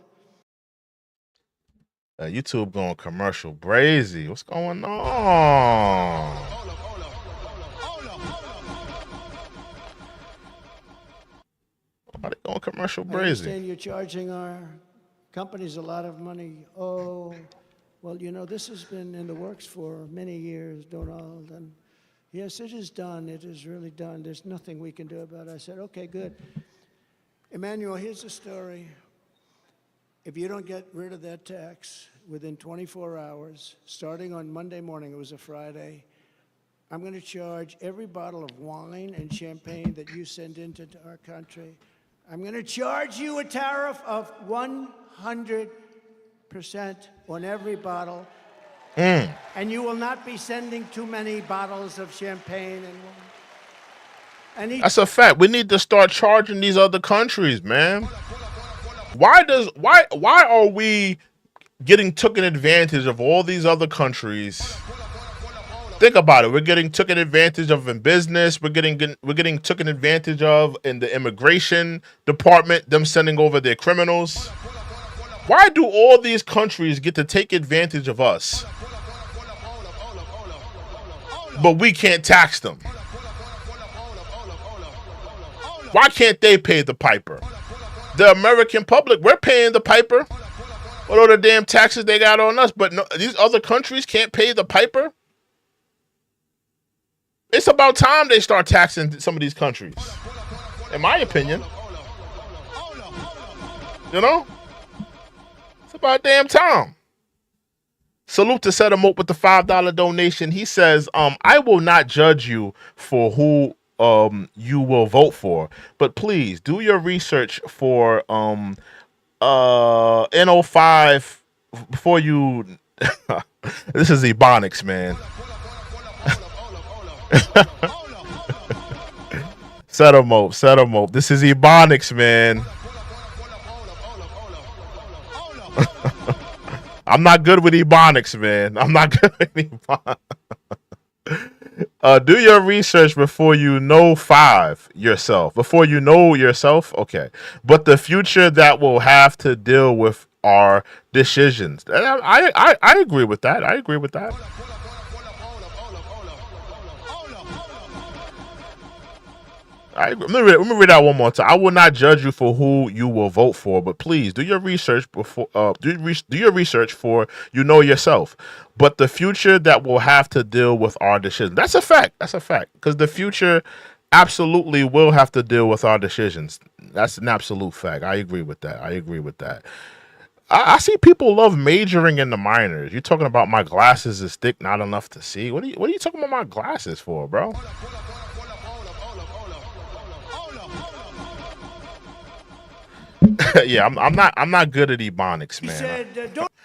YouTube going commercial brazy. What's going on? Why they going commercial brazy? I understand you're charging our companies a lot of money. Oh, well, you know, this has been in the works for many years, Donald. And yes, it is done. It is really done. There's nothing we can do about it. I said, okay, good. Emmanuel, here's the story. If you don't get rid of that tax within 24 hours, starting on Monday morning, it was a Friday, I'm going to charge every bottle of wine and champagne that you send into our country. I'm going to charge you a tariff of 100% on every bottle. And you will not be sending too many bottles of champagne and wine. That's a fact. We need to start charging these other countries, man. Why are we getting taken advantage of all these other countries? Think about it. We're getting taken advantage of in business. We're getting taken advantage of in the immigration department, them sending over their criminals. Why do all these countries get to take advantage of us, but we can't tax them? Why can't they pay the piper? The American public, we're paying the piper. What all the damn taxes they got on us, but no, these other countries can't pay the piper? It's about time they start taxing some of these countries, in my opinion. You know? It's about damn time. Salute to Set 'em Up with the $5 donation. He says, I will not judge you for who you will vote for, but please do your research for N05 before you this is Ebonics, man. Set 'em up. This is Ebonics, man. I'm not good with Ebonics, man. I'm not good with Ebonics. Do your research before you know yourself. Before you know yourself, okay. But the future that will have to deal with our decisions. I agree with that. I agree with that. Let me read that one more time. I will not judge you for who you will vote for, but please do your research before do your research for you know yourself. But the future that will have to deal with our decisions. That's a fact. That's a fact. Because the future absolutely will have to deal with our decisions. That's an absolute fact. I agree with that. I see people love majoring in the minors. You're talking about my glasses is thick, not enough to see. What are you talking about my glasses for, bro? Yeah, I'm not good at Ebonics, man.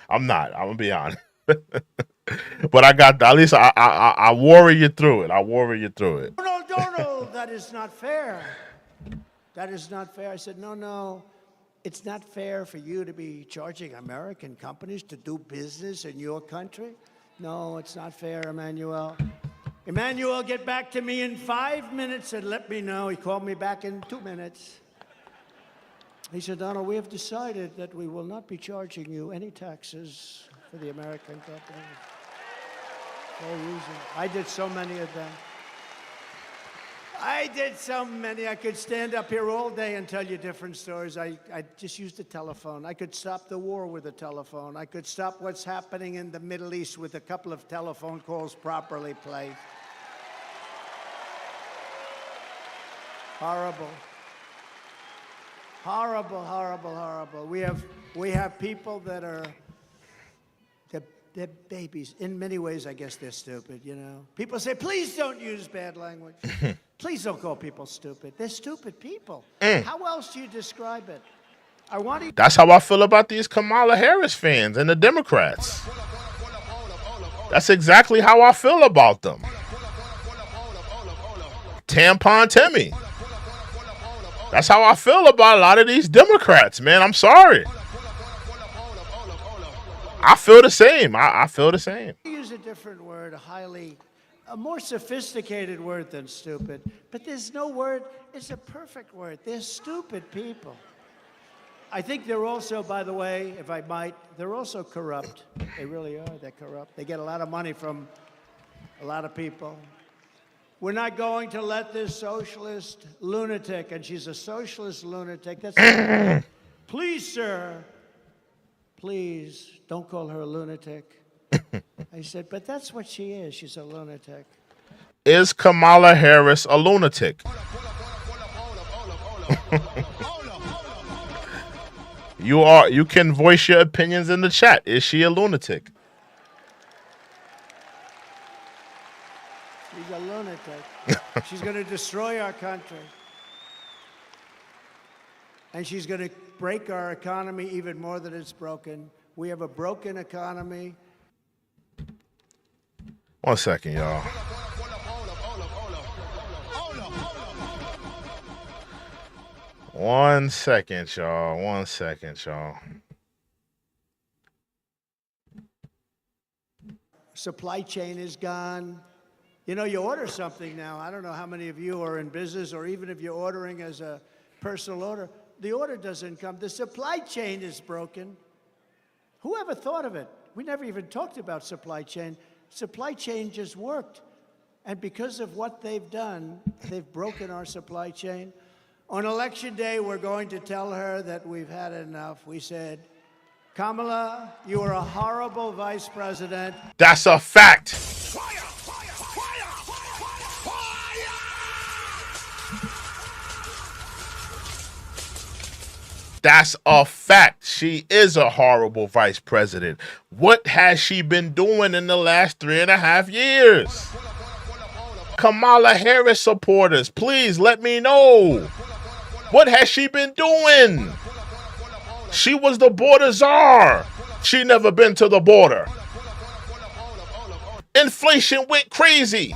I'm not. I'm gonna be honest. But I got at least I worry you through it. Donald, that is not fair. That is not fair. I said, no. It's not fair for you to be charging American companies to do business in your country. No, it's not fair, Emmanuel. Emmanuel, get back to me in 5 minutes and let me know. He called me back in 2 minutes. He said, Donald, we have decided that we will not be charging you any taxes for the American companies. No reason. I did so many of them. I could stand up here all day and tell you different stories. I just used the telephone. I could stop the war with a telephone. I could stop what's happening in the Middle East with a couple of telephone calls properly played. Horrible. We have people that are they're babies. In many ways, I guess they're stupid, you know. People say, please don't use bad language. Please don't call people stupid. They're stupid people. How else do you describe it? That's how I feel about these Kamala Harris fans and the Democrats. That's exactly how I feel about them. Tampon Timmy. That's how I feel about a lot of these Democrats, man. I'm sorry. I feel the same. I feel the same. Use a different word, a more sophisticated word than stupid. But there's no word, it's a perfect word. They're stupid people. I think they're also, by the way, if I might, they're also corrupt. They really are. They're corrupt. They get a lot of money from a lot of people. We're not going to let this socialist lunatic, and she's a socialist lunatic. That's please, sir, please don't call her a lunatic. I said, but that's what she is. She's a lunatic. Is Kamala Harris a lunatic? You can voice your opinions in the chat. Is she a lunatic? She's a lunatic. She's going to destroy our country. And she's going to break our economy even more than it's broken. We have a broken economy. 1 second, y'all. One second, y'all. Supply chain is gone. You know, you order something now. I don't know how many of you are in business, or even if you're ordering as a personal order, the order doesn't come. The supply chain is broken. Whoever thought of it? We never even talked about supply chain. Supply chain just worked. And because of what they've done, they've broken our supply chain. On Election Day, we're going to tell her that we've had enough. We said, Kamala, you are a horrible vice president. That's a fact. That's a fact. She is a horrible vice president. What has she been doing in the last 3.5 years? Kamala Harris supporters, please let me know. What has she been doing? She was the border czar. She never been to the border. Inflation went crazy.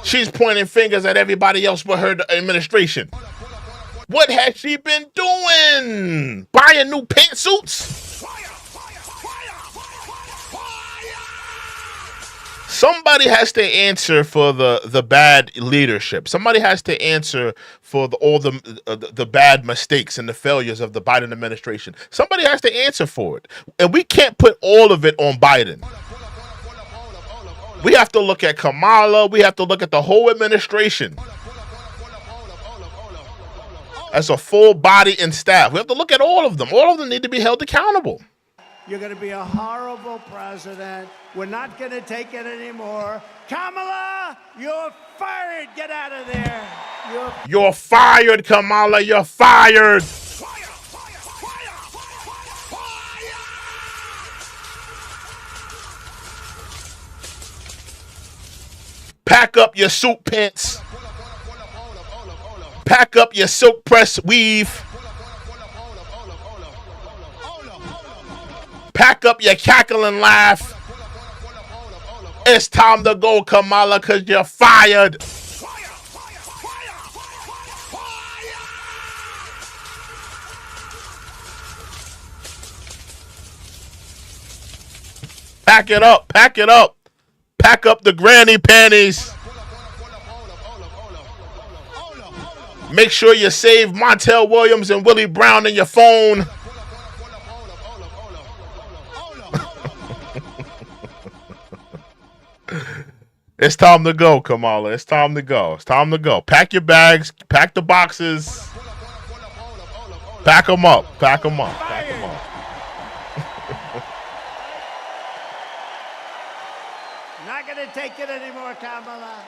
She's pointing fingers at everybody else but her administration. What has she been doing? Buying new pantsuits? Somebody has to answer for the bad leadership. Somebody has to answer for all the bad mistakes and the failures of the Biden administration. Somebody has to answer for it. And we can't put all of it on Biden. We have to look at Kamala. We have to look at the whole administration as a full body and staff. We have to look at all of them. All of them need to be held accountable. You're going to be a horrible president. We're not going to take it anymore. Kamala, you're fired. Get out of there. You're fired, Kamala. You're fired. Pack up your suit pants. Pack up your silk press weave. Pack up your cackle and laugh. It's time to go, Kamala, because you're fired. Pack it up. Pack it up. Pack up the granny panties. Make sure you save Montel Williams and Willie Brown in your phone. It's time to go, Kamala. It's time to go. It's time to go. Pack your bags. Pack the boxes. Pack them up. Pack them up. Pack them up. Not going to take it anymore, Kamala.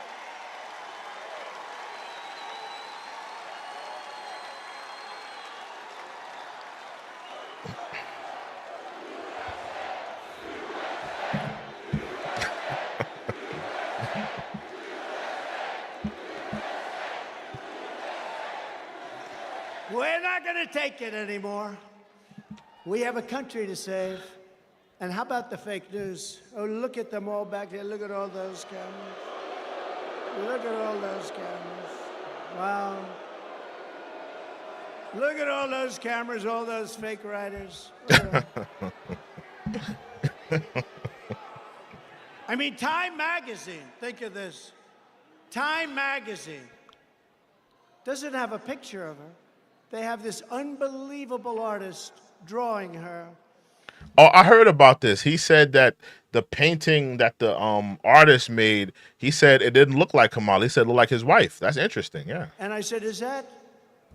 We're not going to take it anymore. We have a country to save. And how about the fake news? Oh, look at them all back there. Look at all those cameras. Look at all those cameras. Wow. Look at all those cameras, all those fake writers. I mean, Time Magazine, think of this. Time Magazine doesn't have a picture of her. They have this unbelievable artist drawing her. Oh, I heard about this. He said that the painting that the artist made, he said it didn't look like Kamala. He said it looked like his wife. That's interesting, yeah. And I said, is that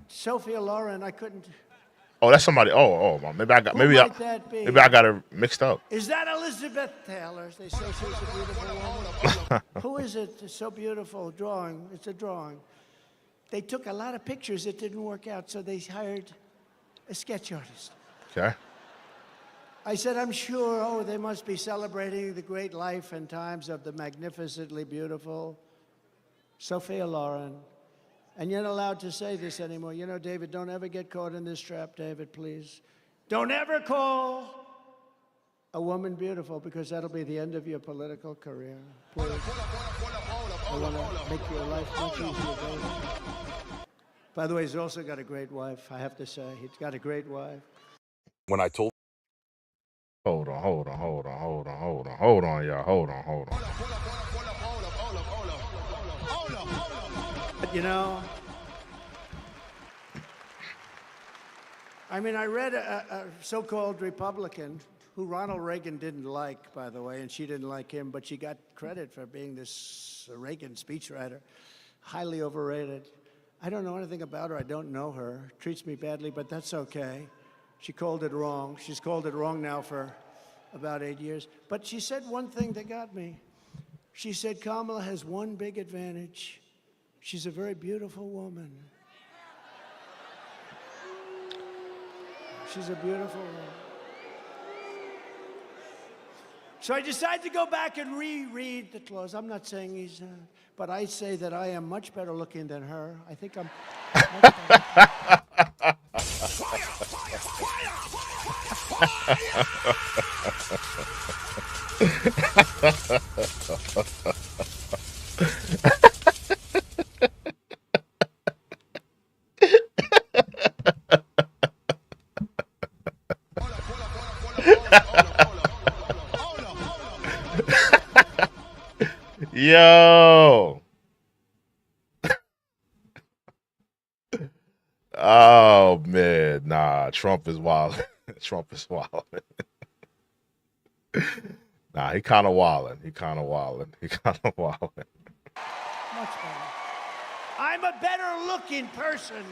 Sophia Loren? I couldn't. Oh, that's somebody. Oh, maybe I got maybe I got her mixed up. Is that Elizabeth Taylor? They say she's a beautiful woman. Who is it? It's so beautiful. Drawing. It's a drawing. They took a lot of pictures. It didn't work out, so they hired a sketch artist. Okay. I said, I'm sure, they must be celebrating the great life and times of the magnificently beautiful Sophia Loren. And you're not allowed to say this anymore. You know, David, don't ever get caught in this trap, David, please. Don't ever call a woman beautiful, because that'll be the end of your political career. Please. I want to make your life much easier, David. By the way, he's also got a great wife, I have to say. He's got a great wife. When I told Hold on, y'all. Hold on. You know, I mean, I read a so-called Republican who Ronald Reagan didn't like, by the way, and she didn't like him, but she got credit for being this Reagan speechwriter. Highly overrated. I don't know anything about her. I don't know her. Treats me badly, but that's okay. She called it wrong. She's called it wrong now for about 8 years. But she said one thing that got me. She said Kamala has one big advantage. She's a very beautiful woman. She's a beautiful woman. So I decided to go back and reread the clause. I'm not saying he's, but I say that I am much better looking than her. I think I'm much better. Yo. Oh man, nah, Trump is wild. Trump is wild. Nah, he kind of wildin'. Much better. I'm a better looking person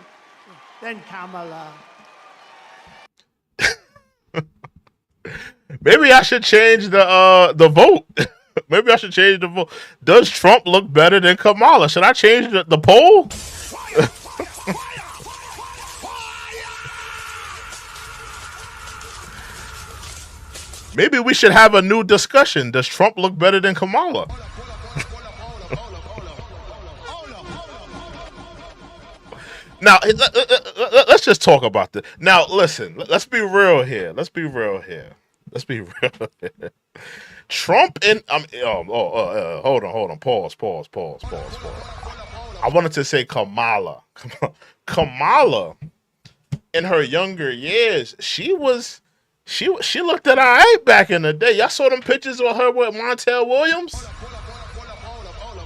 than Kamala. Maybe I should change the vote. Maybe I should change the vote. Does Trump look better than Kamala? Should I change the poll? Maybe we should have a new discussion. Does Trump look better than Kamala? Now, let's just talk about this. Now, listen, let's be real here. Trump and hold on. Pause. I wanted to say Kamala. Kamala, in her younger years, she looked at all right back in the day. Y'all saw them pictures of her with Montel Williams?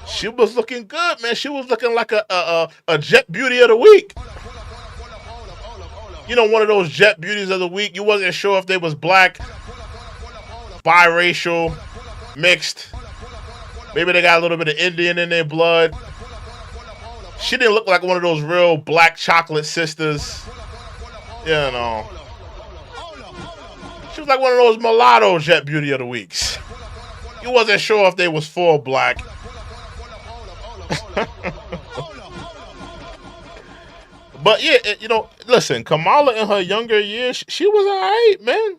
She was looking good, man. She was looking like a Jet Beauty of the Week. You know, one of those Jet Beauties of the Week. You wasn't sure if they was black, biracial, mixed. Maybe they got a little bit of Indian in their blood. She didn't look like one of those real black chocolate sisters. You know. She was like one of those mulatto Jet Beauty of the Weeks. You wasn't sure if they was full black. But yeah, listen, Kamala in her younger years, she was all right, man.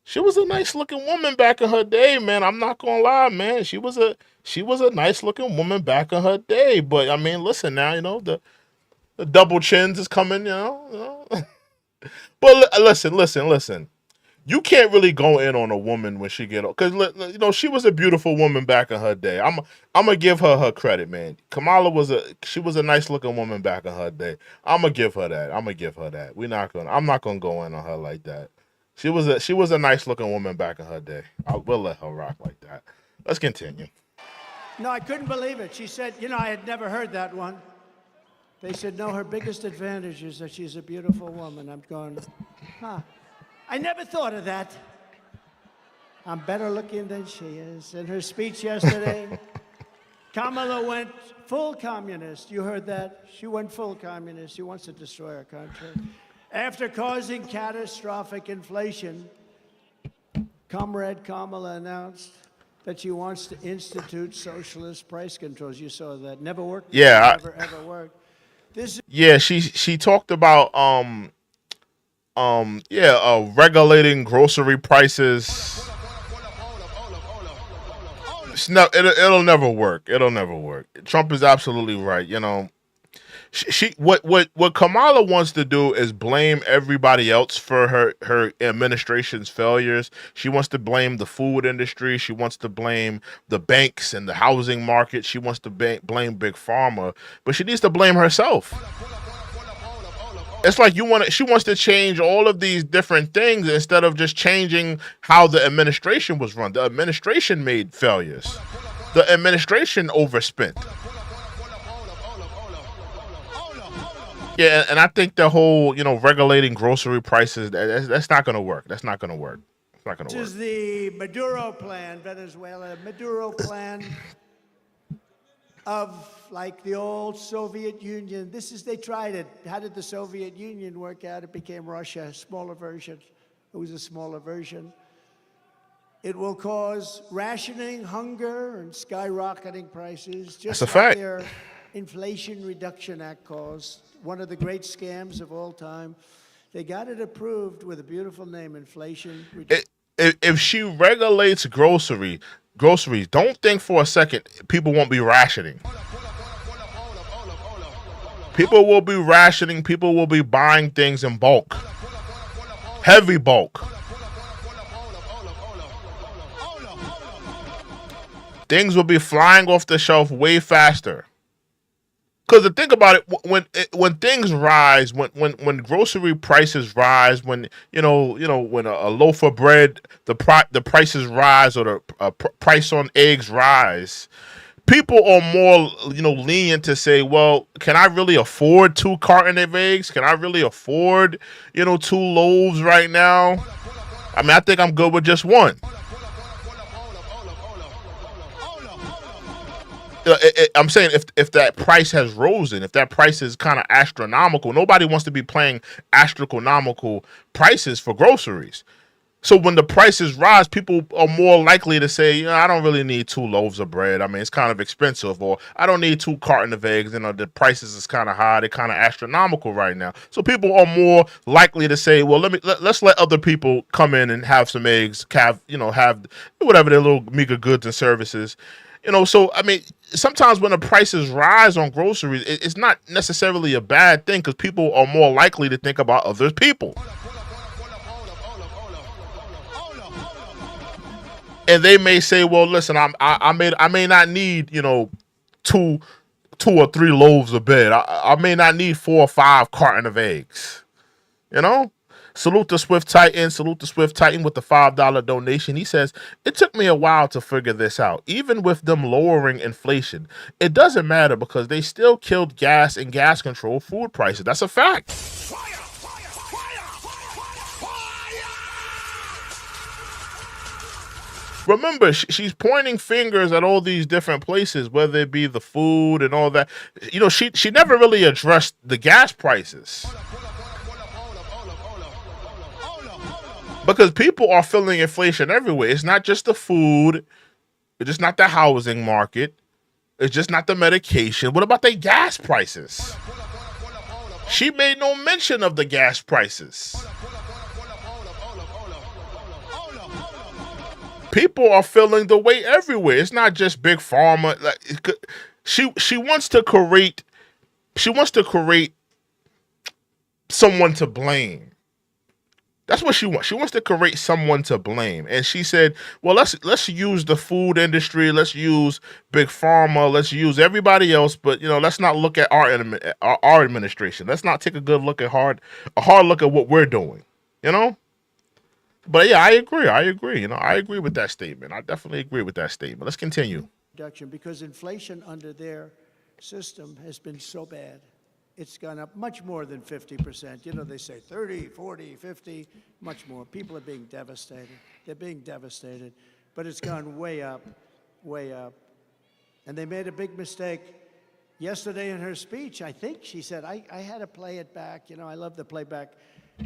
She was a nice looking woman back in her day, man. I'm not gonna lie, man. She was a nice looking woman back in her day. But I mean, listen now, the double chins is coming, But listen. You can't really go in on a woman when she get old, because you know she was a beautiful woman back in her day. I'm gonna give her credit, man. Kamala was a nice looking woman back in her day. I'm gonna give her that. I'm not gonna go in on her like that. She was a nice looking woman back in her day. We'll let her rock like that. Let's continue. No, I couldn't believe it. She said, you know, I had never heard that one. They said, no, her biggest advantage is that she's a beautiful woman. I'm going, huh. I never thought of that. I'm better looking than she is. In her speech yesterday, Kamala went full communist. You heard that? She went full communist. She wants to destroy our country. After causing catastrophic inflation, Comrade Kamala announced that she wants to institute socialist price controls. You saw that. Never worked. Yeah. Never ever worked. Yeah, she talked about regulating grocery prices. It'll never work. Trump is absolutely right. You know, what Kamala wants to do is blame everybody else for her administration's failures. She wants to blame the food industry. She wants to blame the banks and the housing market. She wants to blame Big Pharma, but she needs to blame herself. It's like she wants to change all of these different things instead of just changing how the administration was run. The administration made failures. The administration overspent. Yeah, and I think the whole, regulating grocery prices, that's not going to work. It's not going to work. This is the Maduro plan, Venezuela. Maduro plan of like the old Soviet Union. They tried it. How did the Soviet Union work out? It became Russia, a smaller version. It was a smaller version. It will cause rationing, hunger, and skyrocketing prices. Just That's a like fact. their Inflation Reduction Act caused, one of the great scams of all time. They got it approved with a beautiful name, Inflation Reduction. If she regulates groceries, don't think for a second people won't be rationing. People will be rationing. People will be buying things in bulk. Heavy bulk. Things will be flying off the shelf way faster. Because the thing about it, when things rise, when grocery prices rise, when when a loaf of bread, the prices rise, or the price on eggs rise, people are more lenient to say, well, can I really afford 2 cartons of eggs? Can I really afford 2 loaves right now? I mean, I think I'm good with just 1. I'm saying if that price has risen, if that price is kind of astronomical, nobody wants to be paying astronomical prices for groceries. So when the prices rise, people are more likely to say, I don't really need 2 loaves of bread. I mean, it's kind of expensive, or I don't need 2 cartons of eggs. The prices is kind of high. They're kind of astronomical right now. So people are more likely to say, well, let's let other people come in and have some eggs, have whatever their little meager goods and services. So, I mean, sometimes when the prices rise on groceries, it's not necessarily a bad thing because people are more likely to think about other people. And they may say, well, listen, I may not need, 2 or 3 loaves of bread. I may not need 4 or 5 cartons of eggs. Salute to Swift Titan with the $5 donation. He says, it took me a while to figure this out. Even with them lowering inflation, it doesn't matter because they still killed gas and gas control food prices. That's a fact. Remember, she's pointing fingers at all these different places, whether it be the food and all that. She never really addressed the gas prices. Because people are feeling inflation everywhere. It's not just the food. It's just not the housing market. It's just not the medication. What about the gas prices? She made no mention of the gas prices. People are feeling the weight everywhere. It's not just Big Pharma. She wants to create someone to blame. That's what she wants. She wants to create someone to blame. And she said, well, let's use the food industry. Let's use Big Pharma. Let's use everybody else. But, let's not look at our administration. Let's not take a good look at a hard look at what we're doing, But yeah, I agree. I agree with that statement. I definitely agree with that statement. Let's continue. Because inflation under their system has been so bad. It's gone up much more than 50%. They say 30, 40, 50, much more. People are being devastated. They're being devastated. But it's gone way up, way up. And they made a big mistake yesterday in her speech. I think she said, I had to play it back. I love the playback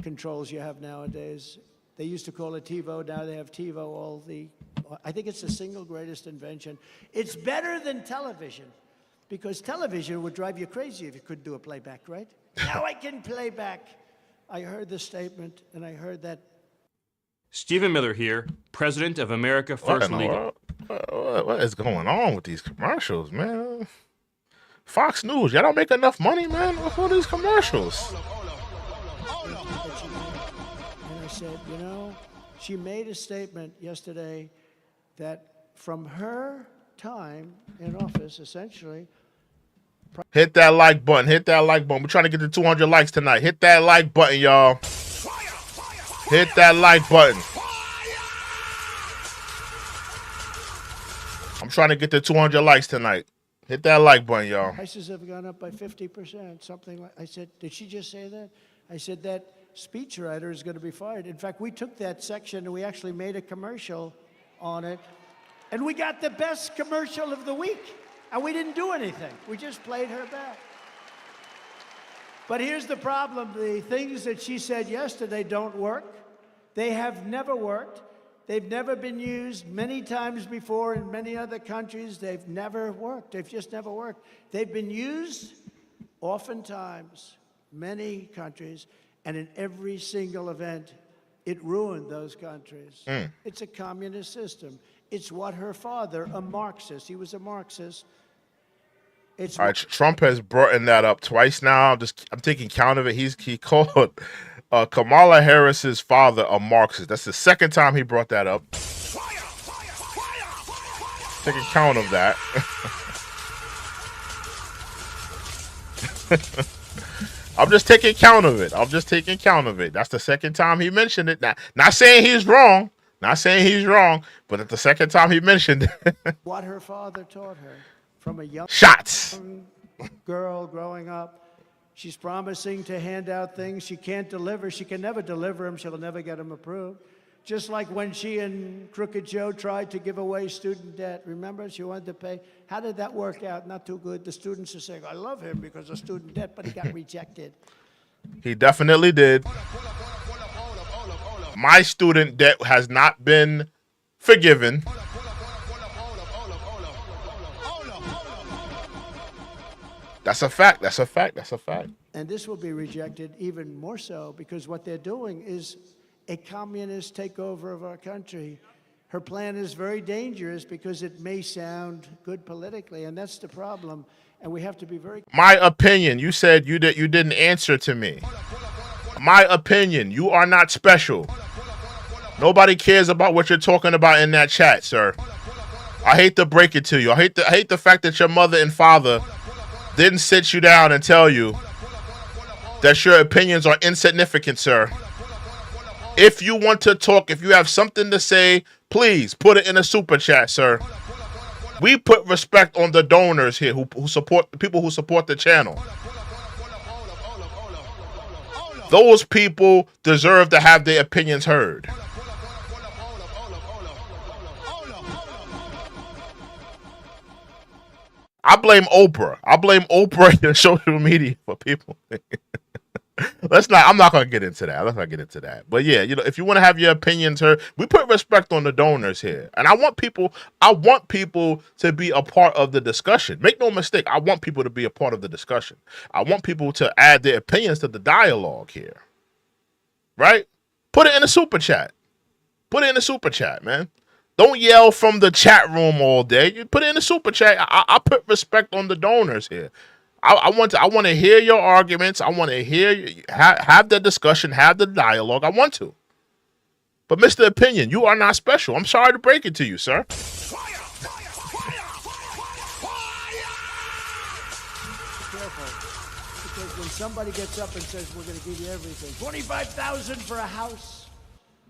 controls you have nowadays. They used to call it TiVo. Now they have TiVo. I think it's the single greatest invention. It's better than television. Because television would drive you crazy if you couldn't do a playback, right? Now I can play back. I heard the statement, and I heard that. Stephen Miller here, president of America First Legal. What is going on with these commercials, man? Fox News, y'all don't make enough money, man. What's all these commercials? And I said, she made a statement yesterday that from her time in office, essentially. Hit that like button. Hit that like button. We're trying to get to 200 likes tonight. Hit that like button, y'all. Hit that like button. I'm trying to get to 200 likes tonight. Hit that like button, y'all. Prices have gone up by 50%, something like. I said, did she just say that? I said that speechwriter is going to be fired. In fact, we took that section and we actually made a commercial on it. And we got the best commercial of the week. And we didn't do anything. We just played her back. But here's the problem. The things that she said yesterday don't work. They have never worked. They've never been used many times before in many other countries. They've never worked. They've just never worked. They've been used oftentimes, many countries, and in every single event, it ruined those countries. It's a communist system. It's what her father, a Marxist, he was a Marxist. All right, Trump has brought that up twice now. I'm taking count of it. He called Kamala Harris's father a Marxist. That's the second time he brought that up. Taking count of that. I'm just taking count of it. That's the second time he mentioned it. Not saying he's wrong. But at the second time he mentioned it. What her father taught her from a young girl growing up. She's promising to hand out things she can't deliver. She can never deliver them. She'll never get them approved. Just like when she and Crooked Joe tried to give away student debt. Remember, she wanted to pay. How did that work out? Not too good. The students are saying, I love him because of student debt, but he got rejected. He definitely did. My student debt has not been forgiven. That's a fact. And this will be rejected even more so because what they're doing is a communist takeover of our country. Her plan is very dangerous because it may sound good politically, and that's the problem. And we have to be very. My opinion. You said you didn't answer to me. My opinion. You are not special. Nobody cares about what you're talking about in that chat, sir. I hate to break it to you. I hate the fact that your mother and father didn't sit you down and tell you that your opinions are insignificant, sir. If you want to talk, if you have something to say, please put it in a super chat, sir. We put respect on the donors here who support the people who support the channel. Those people deserve to have their opinions heard. I blame Oprah. And social media for people. I'm not going to get into that. But yeah, if you want to have your opinions heard, we put respect on the donors here. And I want people to be a part of the discussion. Make no mistake, I want people to be a part of the discussion. I want people to add their opinions to the dialogue here. Right? Put it in a super chat. Man. Don't yell from the chat room all day. You put it in a super chat. I put respect on the donors here. I want to hear your arguments. I want to hear have the discussion, have the dialogue. I want to. But Mr. Opinion, you are not special. I'm sorry to break it to you, sir. Because when somebody gets up and says, we're going to give you everything, $25,000 for a house,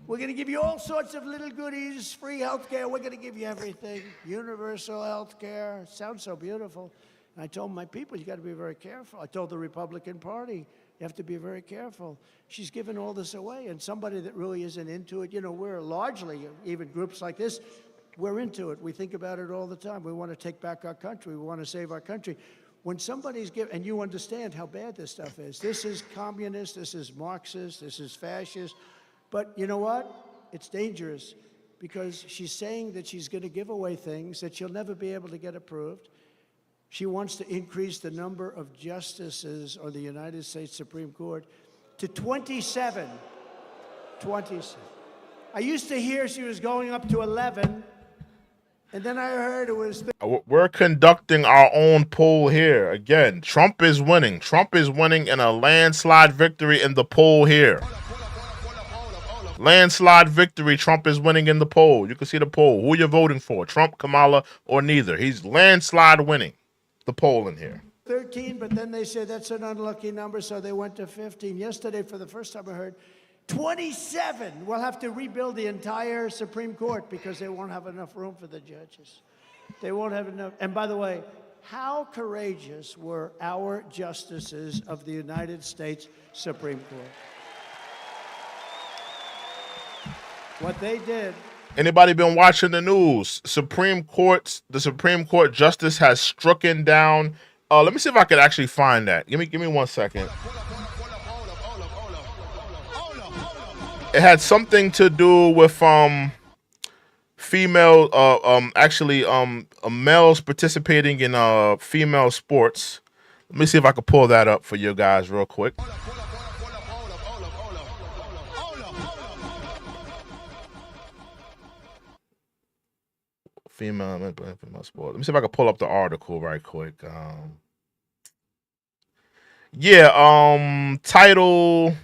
we're going to give you all sorts of little goodies, free health care, we're going to give you everything, universal health care, sounds so beautiful. And I told my people, you got to be very careful. I told the Republican Party, you have to be very careful. She's giving all this away, and somebody that really isn't into it, you know, we're largely, even groups like this, we're into it. We think about it all the time. We want to take back our country. We want to save our country. When somebody's giving, and you understand how bad this stuff is. This is communist, this is Marxist, this is fascist. But you know what? It's dangerous because she's saying that she's going to give away things that she'll never be able to get approved. She wants to increase the number of justices on the United States Supreme Court to 27. 27. I used to hear she was going up to 11. And then I heard it was... We're conducting our own poll here. Again, Trump is winning. Trump is winning in a landslide victory in the poll here. Landslide victory. Trump is winning in the poll. You can see the poll. Who you're voting for, Trump, Kamala, or neither. He's landslide winning the poll in here. 13, but then they said that's an unlucky number, so they went to 15. Yesterday, for the first time I heard, 27. We'll have to rebuild the entire Supreme Court because they won't have enough room for the judges. They won't have enough. And by the way, how courageous were our justices of the United States Supreme Court? What they did. Anybody been watching the news? The Supreme Court justice has stricken down. Let me see if I could actually find that. Give me 1 second. It had something to do with female, males participating in female sports. Let me see if I can pull that up for you guys real quick. Female sport. Let me see if I can pull up the article right quick. Title.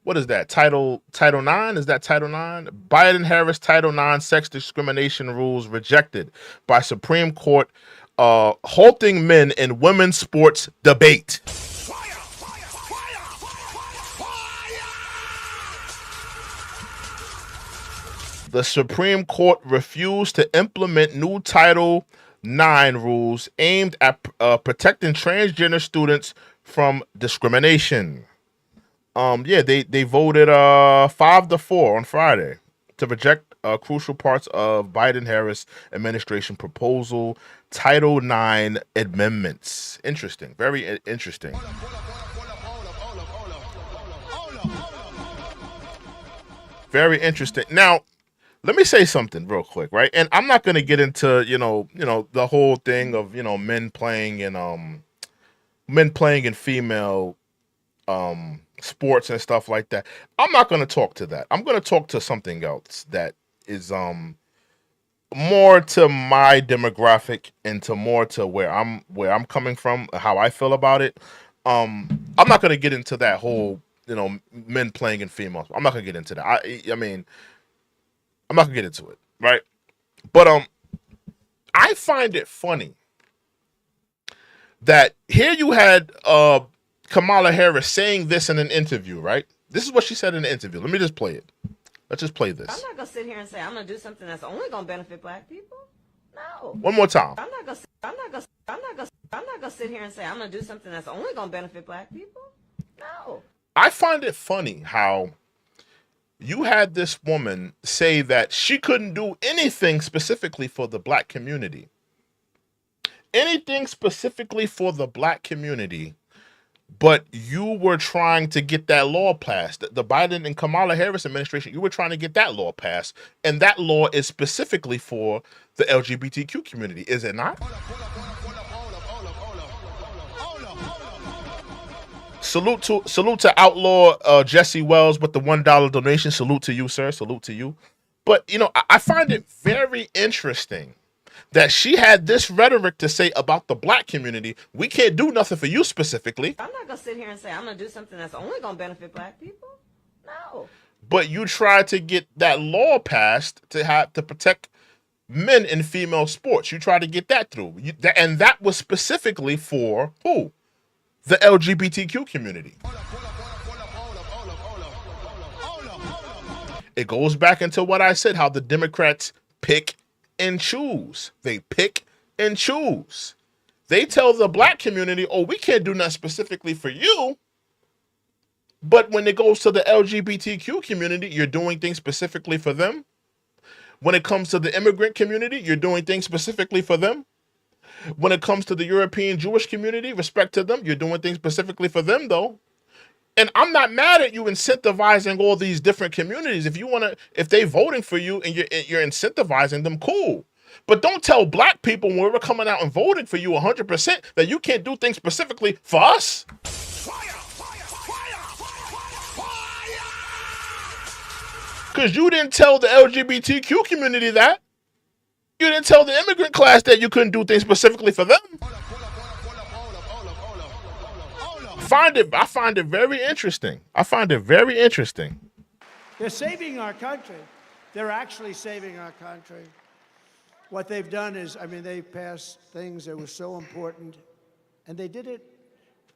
What is that? Title 9? Is that Title 9? Biden-Harris Title 9 sex discrimination rules rejected by Supreme Court, halting men in women's sports debate. The Supreme Court refused to implement new Title 9 rules aimed at protecting transgender students from discrimination. They voted 5-4 on Friday to reject crucial parts of Biden-Harris administration proposal Title IX amendments. Interesting, very interesting. Very interesting. Now, let me say something real quick, right? And I'm not going to get into the whole thing of men playing in female sports and stuff like that. I'm not going to talk to that. I'm going to talk to something else that is more to my demographic and to more to where I'm coming from, how I feel about it. I'm not going to get into that whole men playing in females. I'm not going to get into that. I mean, I'm not going to get into it, right? But I find it funny that here you had Kamala Harris saying this in an interview, right? This is what she said in the interview. Let me just play it. Let's just play this. I'm not going to sit here and say I'm going to do something that's only going to benefit black people. No. One more time. I'm not going to sit here and say I'm going to do something that's only going to benefit black people. No. I find it funny how you had this woman say that she couldn't do anything specifically for the black community. Anything specifically for the black community. But you were trying to get that law passed. The Biden and Kamala Harris administration, you were trying to get that law passed. And that law is specifically for the LGBTQ community, is it not? Salute to Outlaw Jesse Wells with the $1 donation. Salute to you, sir. Salute to you. But, I find it very interesting that she had this rhetoric to say about the black community. We can't do nothing for you specifically. I'm not going to sit here and say I'm going to do something that's only going to benefit black people. No. but you tried to get that law passed to protect men in female sports. You tried to get that through. And that was specifically for who? The LGBTQ community. It goes back into what I said, how the Democrats pick and choose. They pick and choose. They tell the black community, oh, we can't do nothing specifically for you. But when it goes to the LGBTQ community, you're doing things specifically for them. When it comes to the immigrant community, you're doing things specifically for them. When it comes to the European Jewish community, respect to them, you're doing things specifically for them, though. And I'm not mad at you incentivizing all these different communities. If they voting for you and you're incentivizing them, cool. But don't tell black people when we're coming out and voting for you 100% that you can't do things specifically for us. Because you didn't tell the LGBTQ community that. You didn't tell the immigrant class that you couldn't do things specifically for them. I find it very interesting. They're saving our country. They're actually saving our country. What they've done is, they passed things that were so important, and they did it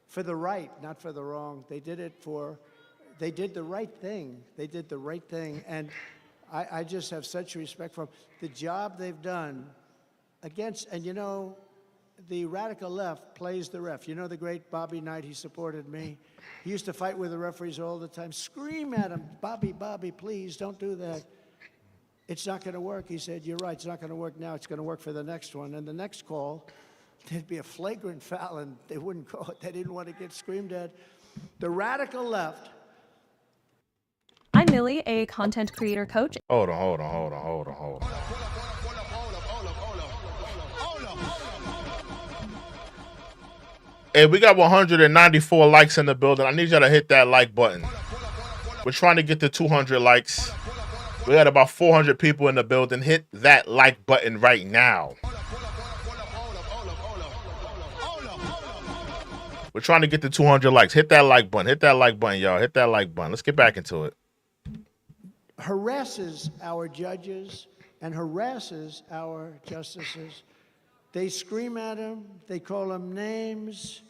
for the right, not for the wrong. They did the right thing. They did the right thing, and I just have such respect for them. The job they've done against, and the radical left plays the ref. You know the great Bobby Knight, he supported me. He used to fight with the referees all the time, scream at him, Bobby, please, don't do that. It's not going to work. He said, you're right, it's not going to work now, it's going to work for the next one. And the next call, there'd be a flagrant foul, and they wouldn't call it. They didn't want to get screamed at. The radical left. I'm Millie, a content creator coach. Hold on. Hey, we got 194 likes in the building. I need y'all to hit that like button. We're trying to get to 200 likes. We got about 400 people in the building. Hit that like button right now. We're trying to get to 200 likes. Hit that like button. Hit that like button, y'all. Hit that like button. Let's get back into it. Harasses our judges and harasses our justices. They scream at them. They call them names.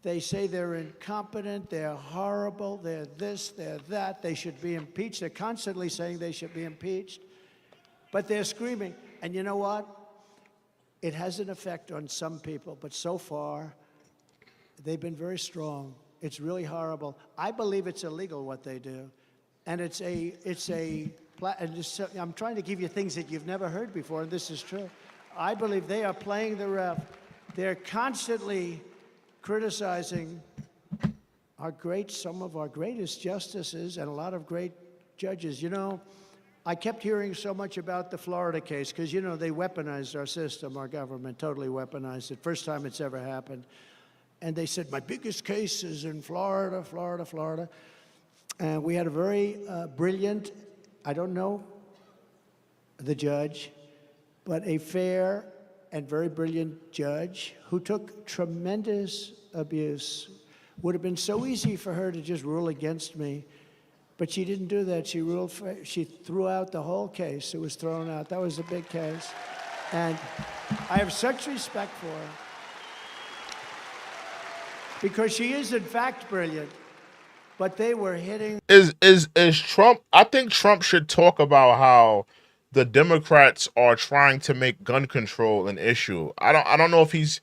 They say they're incompetent. They're horrible. They're this, they're that. They should be impeached. They're constantly saying they should be impeached. But they're screaming. And you know what? It has an effect on some people. But so far, they've been very strong. It's really horrible. I believe it's illegal what they do. And I'm trying to give you things that you've never heard before, and this is true. I believe they are playing the ref. They're constantly criticizing some of our greatest justices and a lot of great judges. I kept hearing so much about the Florida case because, they weaponized our system, our government totally weaponized it. First time it's ever happened. And they said, my biggest case is in Florida. And we had a very brilliant, I don't know the judge, but a fair and very brilliant judge who took tremendous abuse. Would have been so easy for her to just rule against me, but she didn't do that. She threw out the whole case. It was thrown out. That was a big case. And I have such respect for her because she is in fact brilliant. But they were hitting. Is Trump? I think Trump should talk about how the Democrats are trying to make gun control an issue. I don't know if he's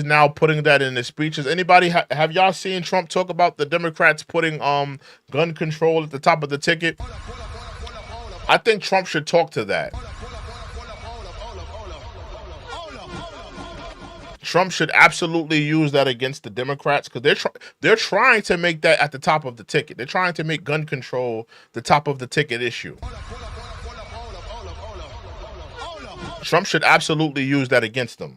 now putting that in his speeches. Anybody have y'all seen Trump talk about the Democrats putting gun control at the top of the ticket? I think Trump should talk to that. Trump should absolutely use that against the Democrats because they're trying to make that at the top of the ticket. They're trying to make gun control the top of the ticket issue. Trump should absolutely use that against them.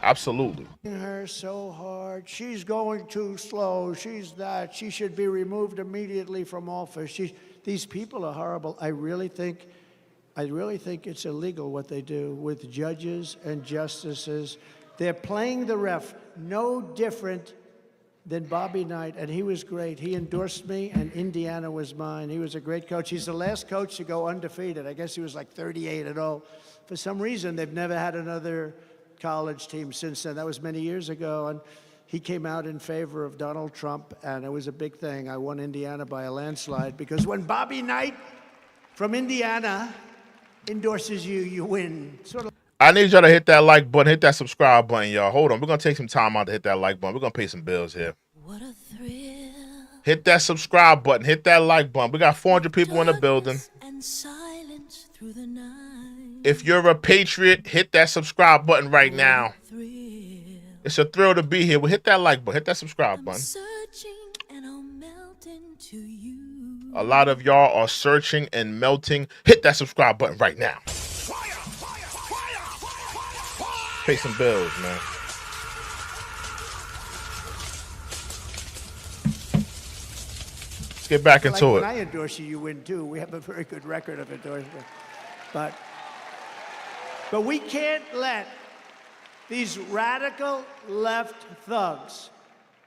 Absolutely. Her so hard. She's going too slow. She's that. She should be removed immediately from office. These people are horrible. I really think it's illegal what they do with judges and justices. They're playing the ref no different Then Bobby Knight, and he was great. He endorsed me, and Indiana was mine. He was a great coach. He's the last coach to go undefeated. I guess he was like 38-0. For some reason, they've never had another college team since then. That was many years ago, and he came out in favor of Donald Trump, and it was a big thing. I won Indiana by a landslide, because when Bobby Knight from Indiana endorses you, you win. Sort of. I need y'all to hit that like button, hit that subscribe button, y'all. Hold on. We're going to take some time out to hit that like button. We're going to pay some bills here. What a thrill. Hit that subscribe button. Hit that like button. We got 400 people in the building. And silence through the night. If you're a patriot, hit that subscribe button right now. It's a thrill to be here. Well, hit that like button. Hit that subscribe button. And I'll melt into you. A lot of y'all are searching and melting. Hit that subscribe button right now. Pay some bills, man. Let's get back into it. When I endorse you, you win too. We have a very good record of endorsement. But we can't let these radical left thugs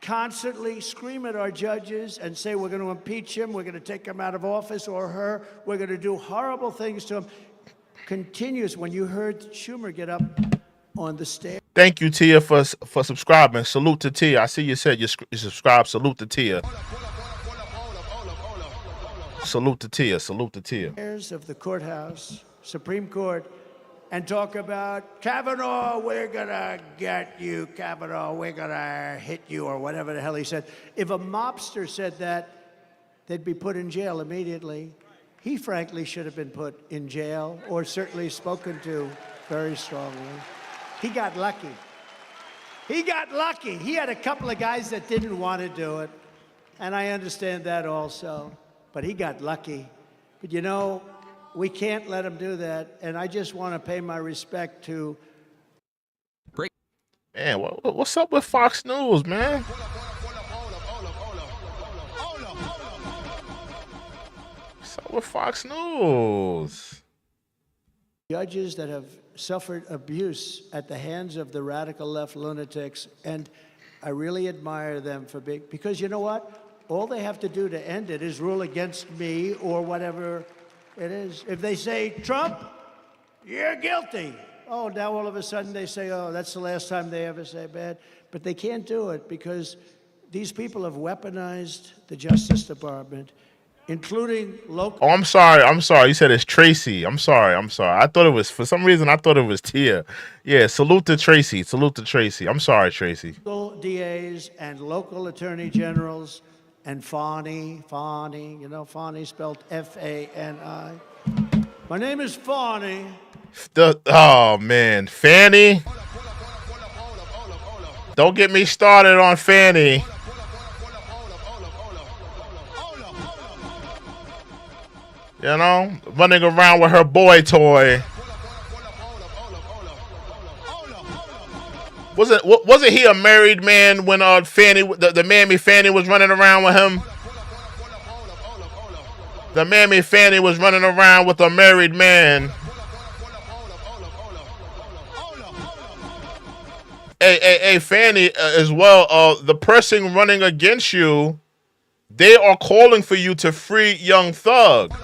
constantly scream at our judges and say we're going to impeach him, we're going to take him out of office, or her, we're going to do horrible things to him. Continues when you heard Schumer get up on the stage. Thank you, Tia, for subscribing. Salute to Tia. I see you said you subscribed. Salute to Tia. Salute to Tia. Salute to Tia. Of the courthouse, Supreme Court, and talk about Kavanaugh, we're gonna get you, Kavanaugh, we're gonna hit you, or whatever the hell he said. If a mobster said that, they'd be put in jail immediately. He frankly should have been put in jail, or certainly spoken to very strongly. He got lucky. He got lucky. He had a couple of guys that didn't want to do it, and I understand that also, but he got lucky. But you know, we can't let him do that, and I just want to pay my respect to... Man, what's up with Fox News, man? What's up with Fox News? Judges that have suffered abuse at the hands of the radical left lunatics, and I really admire them for because you know what? All they have to do to end it is rule against me or whatever it is. If they say, Trump, you're guilty. Oh, now all of a sudden they say, oh, that's the last time they ever say bad. But they can't do it because these people have weaponized the Justice Department, including local... Oh, I'm sorry. You said it's Tracy. I'm sorry. I thought it was, for some reason, I thought it was Tia. Yeah, salute to Tracy. I'm sorry, Tracy. Local DAs and local attorney generals and Fani, you know, Fani spelled F-A-N-I. My name is Fani. Oh, man. Fanny? Don't get me started on Fanny. You know, running around with her boy toy. Wasn't he a married man when Fanny, the mammy Fanny was running around with him? The mammy Fanny was running around with a married man. Hey, Fanny, as well, the person running against you, they are calling for you to free Young Thug.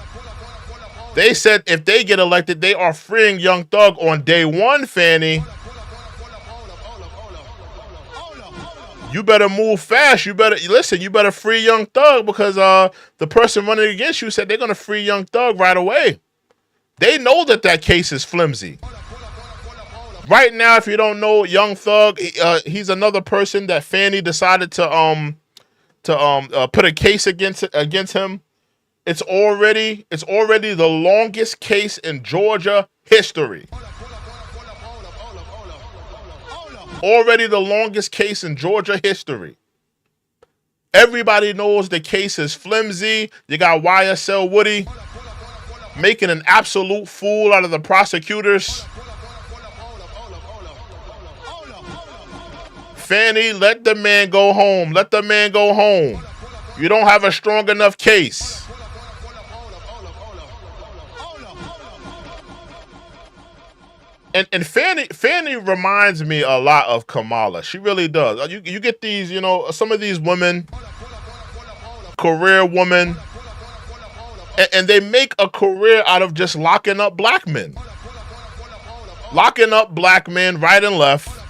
They said if they get elected, they are freeing Young Thug on day one, Fanny. You better move fast. You better free Young Thug because the person running against you said they're going to free Young Thug right away. They know that case is flimsy. Right now, if you don't know Young Thug, he's another person that Fanny decided to put a case against him. It's already the longest case in Georgia history. Already the longest case in Georgia history. Everybody knows the case is flimsy. You got YSL Woody making an absolute fool out of the prosecutors. Fanny, let the man go home. Let the man go home. You don't have a strong enough case. And Fanny reminds me a lot of Kamala. She really does. You get these, you know, some of these women, career women, and they make a career out of just locking up black men. Locking up black men right and left.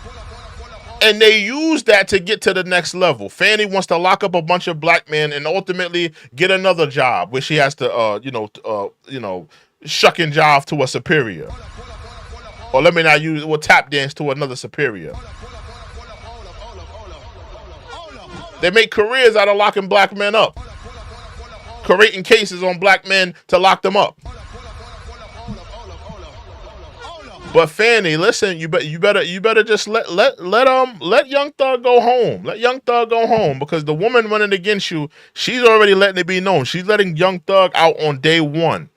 And they use that to get to the next level. Fanny wants to lock up a bunch of black men and ultimately get another job where she has to, shuck and jive to a superior. Or let me not use, or tap dance to another superior. They make careers out of locking black men up. Creating cases on black men to lock them up. But Fanny, listen, you better just let Young Thug go home. Let Young Thug go home, because the woman running against you, she's already letting it be known. She's letting Young Thug out on day one.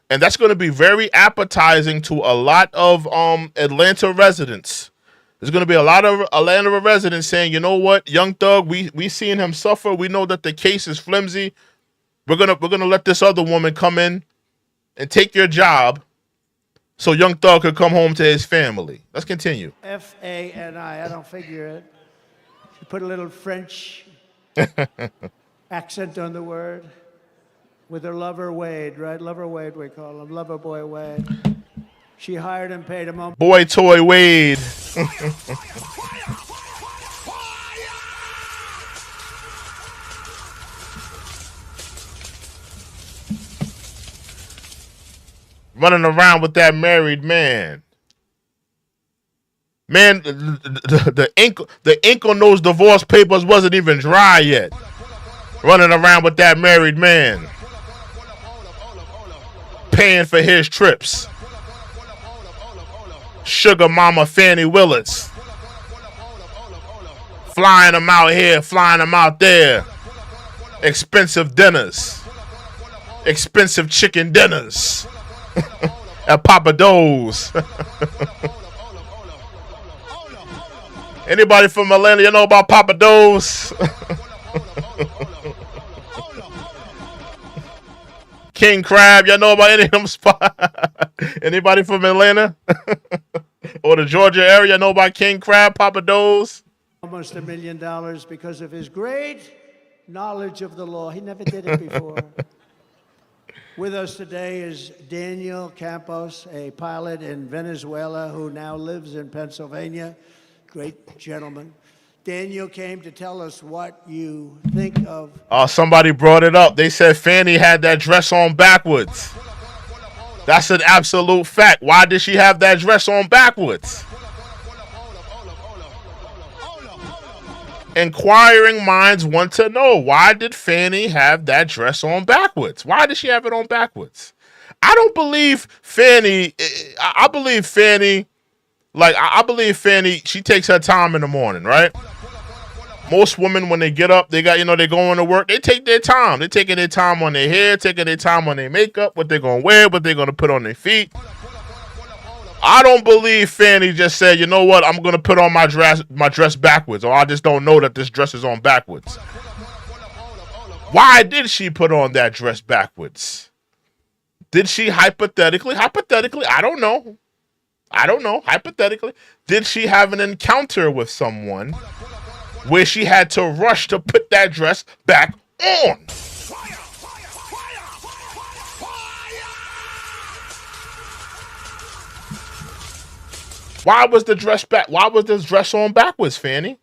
And that's going to be very appetizing to a lot of Atlanta residents. There's going to be a lot of Atlanta residents saying, you know what, Young Thug, we seen him suffer. We know that the case is flimsy. We're gonna let this other woman come in and take your job, so Young Thug could come home to his family. Let's continue. F-A-N-I. I don't figure it. She put a little French accent on the word. With her lover Wade, right? Lover Wade, we call him. Lover boy Wade. She hired him, paid him. Boy toy Wade. Running around with that married man. Man, the ink on those divorce papers wasn't even dry yet. Running around with that married man. Paying for his trips. Sugar mama Fannie Willis. Flying them out here, flying them out there. Expensive dinners. Expensive chicken dinners. At Papa Do's. Anybody from Atlanta, you know about Papa Do's? King Crab, y'all know about any of them spots? Anybody from Atlanta? Or the Georgia area, know about King Crab, Papa Do's? Almost $1 million because of his great knowledge of the law. He never did it before. With us today is Daniel Campos, a pilot in Venezuela who now lives in Pennsylvania. Great gentleman. Daniel came to tell us what you think of... Somebody brought it up. They said Fanny had that dress on backwards. That's an absolute fact. Why did she have that dress on backwards? Inquiring minds want to know, why did Fanny have that dress on backwards? Why did she have it on backwards? I don't believe Fanny. I believe Fanny, I believe Fanny, she takes her time in the morning, right? Most women, when they get up, they going to work, they take their time. They're taking their time on their hair, taking their time on their makeup, what they're going to wear, what they're going to put on their feet. I don't believe Fanny just said, you know what, I'm going to put on my dress backwards, or I just don't know that this dress is on backwards. Why did she put on that dress backwards? Did she hypothetically, I don't know. Hypothetically, did she have an encounter with someone where she had to rush to put that dress back on? Why was this dress on backwards, Fanny?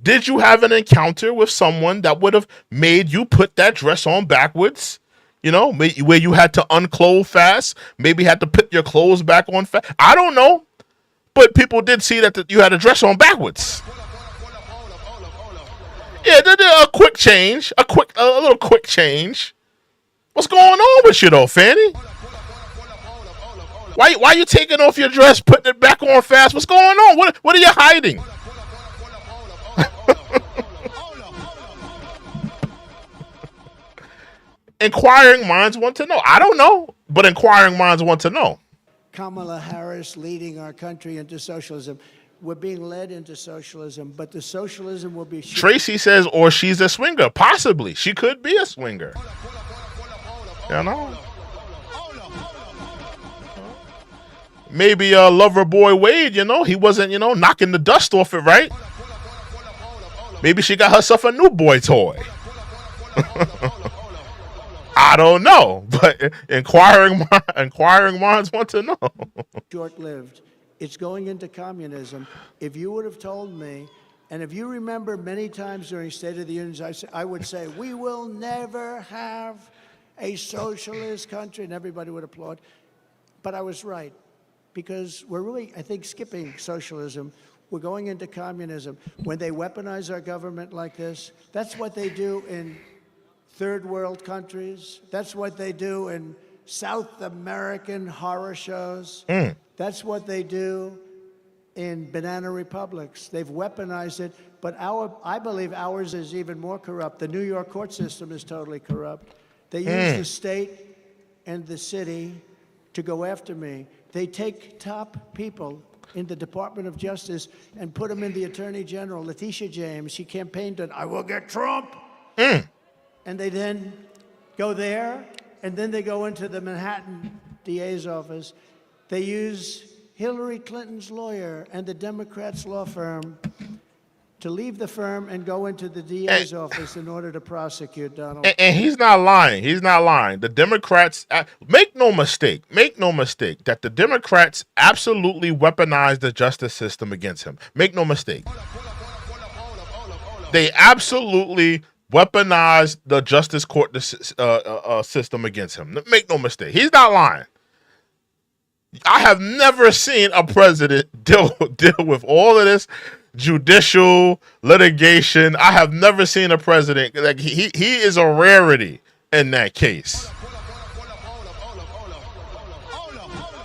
Did you have an encounter with someone that would have made you put that dress on backwards? You know, where you had to unclothe fast, maybe had to put your clothes back on fast. I don't know, but people did see that you had a dress on backwards. Yeah, a quick change, a little quick change. What's going on with you though, Fanny? Why you taking off your dress, putting it back on fast? What's going on? What are you hiding? Inquiring minds want to know. I don't know, but inquiring minds want to know. Kamala Harris leading our country into socialism. We're being led into socialism, but the socialism will be... Tracy says, or she's a swinger. Possibly. She could be a swinger. You know? maybe lover boy Wade, he wasn't, knocking the dust off it, right? Maybe she got herself a new boy toy. I don't know, but inquiring minds want to know. Short-lived. It's going into communism. If you would have told me, and if you remember many times during State of the Union, I would say, we will never have a socialist country, and everybody would applaud. But I was right, because we're really, I think, skipping socialism. We're going into communism. When they weaponize our government like this, that's what they do in third world countries. That's what they do in South American horror shows. That's what they do in banana republics. They've weaponized it, but I believe ours is even more corrupt. The New York court system is totally corrupt. They use the state and the city to go after me. They take top people in the Department of Justice and put them in the Attorney General. Letitia James, she campaigned on, I will get Trump. And they then go there, and then they go into the Manhattan DA's office. They use Hillary Clinton's lawyer and the Democrats' law firm to leave the firm and go into the DA's office in order to prosecute Donald Trump. And he's not lying. He's not lying. The Democrats, make no mistake, that the Democrats absolutely weaponized the justice system against him. Make no mistake. They absolutely weaponized the justice court system against him. Make no mistake. He's not lying. I have never seen a president deal with all of this judicial litigation. I have never seen a president, like he is a rarity in that case.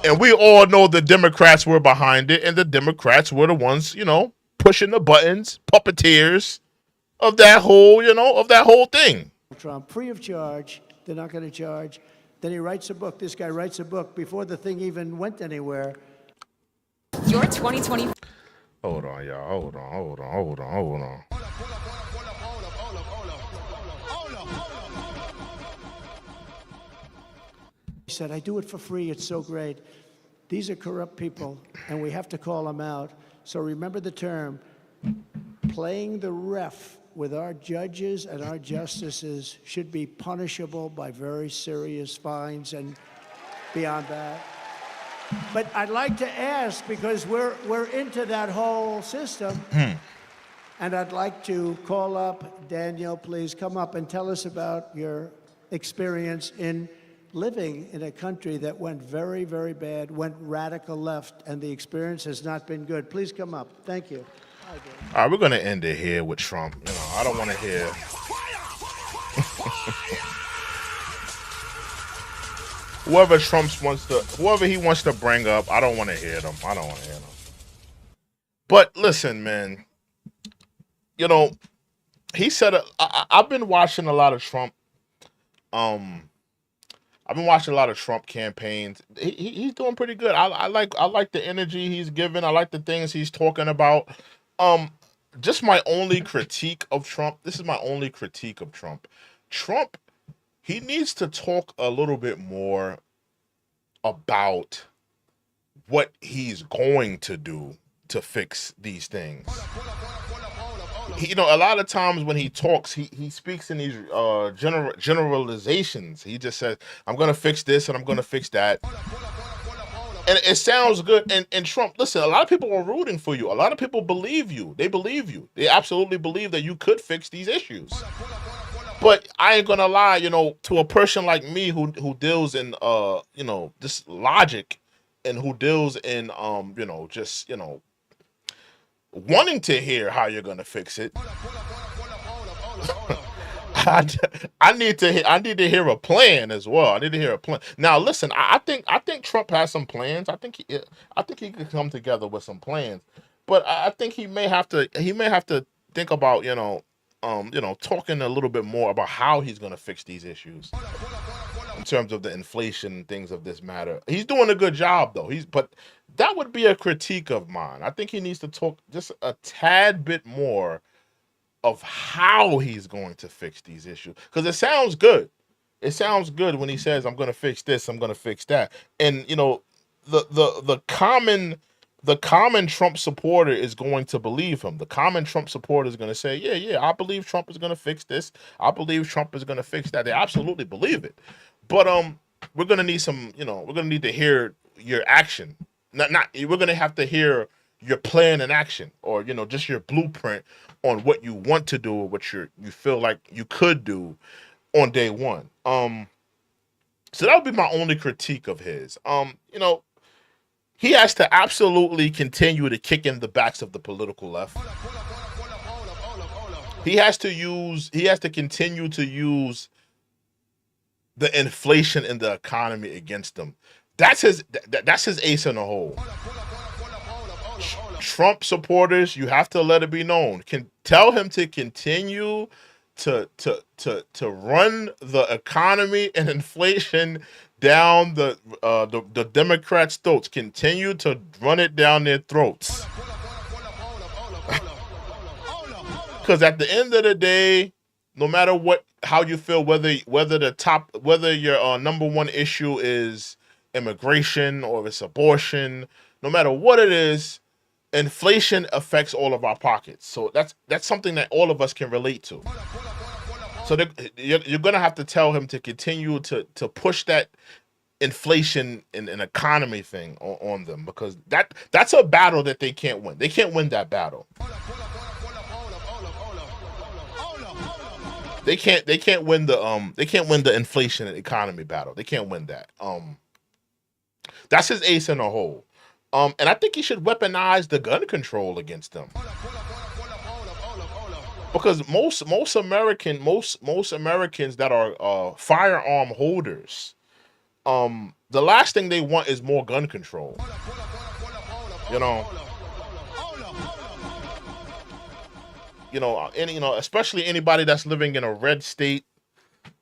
And we all know the Democrats were behind it, and the Democrats were the ones, pushing the buttons, puppeteers of that whole thing. Trump, free of charge. They're not going to charge. Then he writes a book. This guy writes a book before the thing even went anywhere. Your 2020. Hold on, y'all. Hold on. He said, I do it for free. It's so great. These are corrupt people, and we have to call them out. So remember the term, playing the ref with our judges and our justices should be punishable by very serious fines and beyond that. But I'd like to ask, because we're into that whole system, and I'd like to call up Daniel. Please come up and tell us about your experience in living in a country that went very, very bad, went radical left, and the experience has not been good. Please come up. Thank you. All right, we're going to end it here with Trump. I don't want to hear. Whoever he wants to bring up, I don't want to hear them. But listen, man, he said, I've been watching a lot of Trump. I've been watching a lot of Trump campaigns. He's doing pretty good. I like the energy he's giving. I like the things he's talking about. Just my only critique of Trump. This is my only critique of Trump. Trump, he needs to talk a little bit more about what he's going to do to fix these things. A lot of times when he talks, he speaks in these generalizations. He just says, I'm going to fix this and I'm going to fix that. And it sounds good. And Trump, listen, a lot of people are rooting for you. A lot of people believe you. They believe you. They absolutely believe that you could fix these issues. But I ain't gonna lie, to a person like me who deals in this logic and who deals in wanting to hear how you're gonna fix it. I need to hear a plan as well. I need to hear a plan. Now, listen, I think Trump has some plans. I think he could come together with some plans. But I think he may have to think about talking a little bit more about how he's going to fix these issues in terms of the inflation and things of this matter. He's doing a good job though. But that would be a critique of mine. I think he needs to talk just a tad bit more of how he's going to fix these issues. Because it sounds good. It sounds good when he says, I'm going to fix this, I'm going to fix that. And, the common Trump supporter is going to believe him. The common Trump supporter is going to say, yeah, I believe Trump is going to fix this. I believe Trump is going to fix that. They absolutely believe it. But we're going to need some, we're going to need to hear your action. We're going to have to hear your plan in action, or just your blueprint on what you want to do or what you feel like you could do on day one. So that would be my only critique of his. He has to absolutely continue to kick in the backs of the political left. He has to continue to use the inflation in the economy against them. That's his ace in the hole. Trump supporters, you have to let it be known. Can tell him to continue to run the economy and inflation down the Democrats' throats. Continue to run it down their throats. Because at the end of the day, no matter how you feel, whether your number one issue is immigration or it's abortion, no matter what it is, inflation affects all of our pockets. So that's something that all of us can relate to. So you're going to have to tell him to continue to push that inflation and economy thing on them, because that's a battle that they can't win. They can't win that battle. They can't win the inflation and economy battle. They can't win that. That's his ace in the hole. And I think he should weaponize the gun control against them. Because most Americans that are firearm holders, the last thing they want is more gun control. Especially anybody that's living in a red state.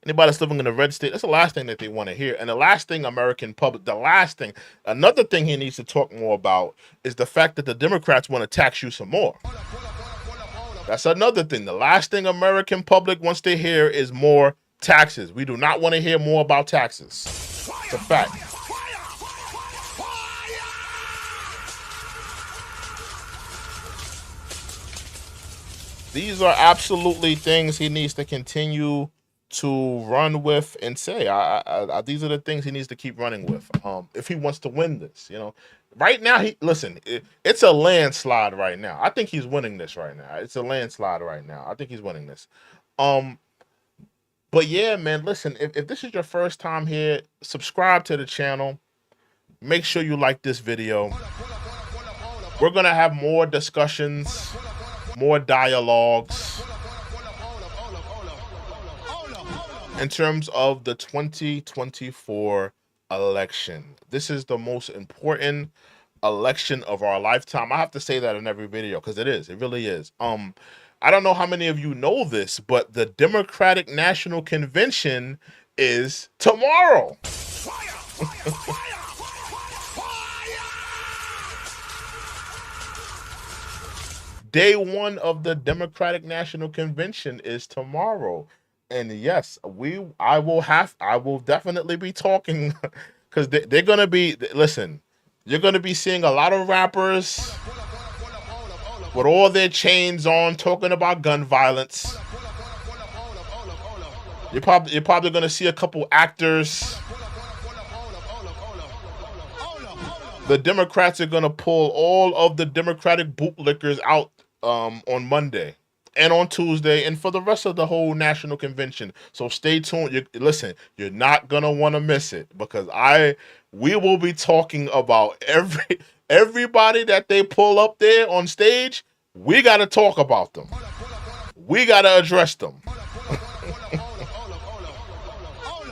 Anybody that's living in a red state, that's the last thing that they want to hear. And the last thing another thing he needs to talk more about is the fact that the Democrats want to tax you some more. That's another thing. The last thing American public wants to hear is more taxes. We do not want to hear more about taxes. It's a fact. These are absolutely things he needs to continue to run with and say. These are the things he needs to keep running with if he wants to win this. Right now, it's a landslide right now. I think he's winning this right now. It's a landslide right now. I think he's winning this. But yeah, man, listen, if this is your first time here, subscribe to the channel. Make sure you like this video. We're going to have more discussions, more dialogues in terms of the 2024 election. This is the most important election of our lifetime. I have to say that in every video because it is. It really is. I don't know how many of you know this, but the Democratic National Convention is tomorrow. Day one of the Democratic National Convention is tomorrow. And yes, I will definitely be talking because they're going to be, listen, you're going to be seeing a lot of rappers with all their chains on talking about gun violence. You're probably going to see a couple actors. The Democrats are going to pull all of the Democratic bootlickers out on Monday and on Tuesday and for the rest of the whole national convention. So stay tuned. Listen, you're not going to want to miss it because we will be talking about everybody that they pull up there on stage. We got to talk about them. We got to address them.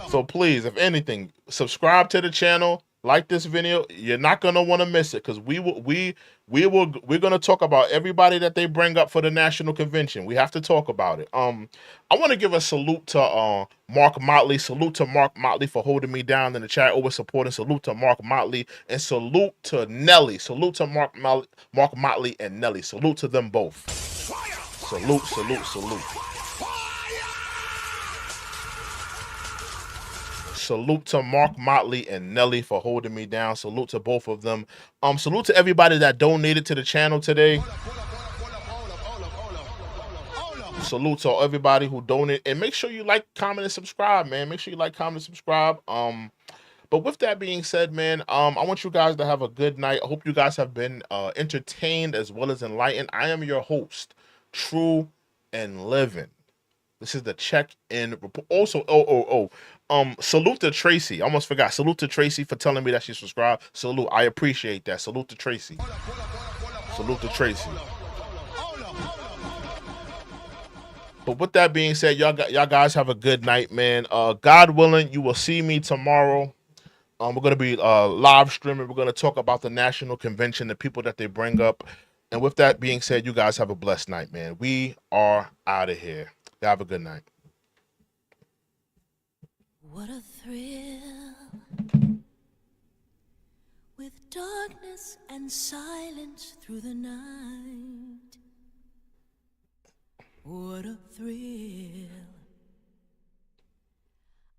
So please, if anything, subscribe to the channel, like this video. You're not gonna want to miss it because we're gonna talk about everybody that they bring up for the national convention. We have to talk about it. I want to give a salute to Mark Motley. Salute to Mark Motley for holding me down in the chat, over supporting. Salute to Mark Motley and salute to Nelly. Salute to Mark Motley and Nelly. Salute to them both. Salute, salute, salute. Salute to Mark Motley and Nelly for holding me down. Salute to both of them. Salute to everybody that donated to the channel today. Salute to everybody who donated. And make sure you like, comment, and subscribe, man. Make sure you like, comment, and subscribe. But with that being said, man, I want you guys to have a good night. I hope you guys have been entertained as well as enlightened. I am your host, True and Livin. This is the check-in report. Also, salute to Tracy. I almost forgot. Salute to Tracy for telling me that she subscribed. Salute. I appreciate that. Salute to Tracy. Salute to Tracy. But with that being said, y'all guys have a good night, man. God willing, you will see me tomorrow. We're going to be live streaming. We're going to talk about the national convention, the people that they bring up. And with that being said, you guys have a blessed night, man. We are out of here. Y'all have a good night. What a thrill, with darkness and silence through the night. What a thrill.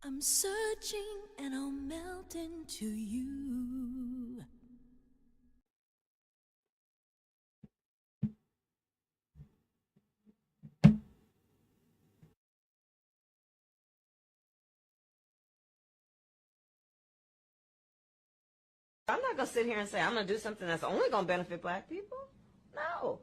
I'm searching and I'll melt into you. I'm not going to sit here and say I'm going to do something that's only going to benefit black people. No.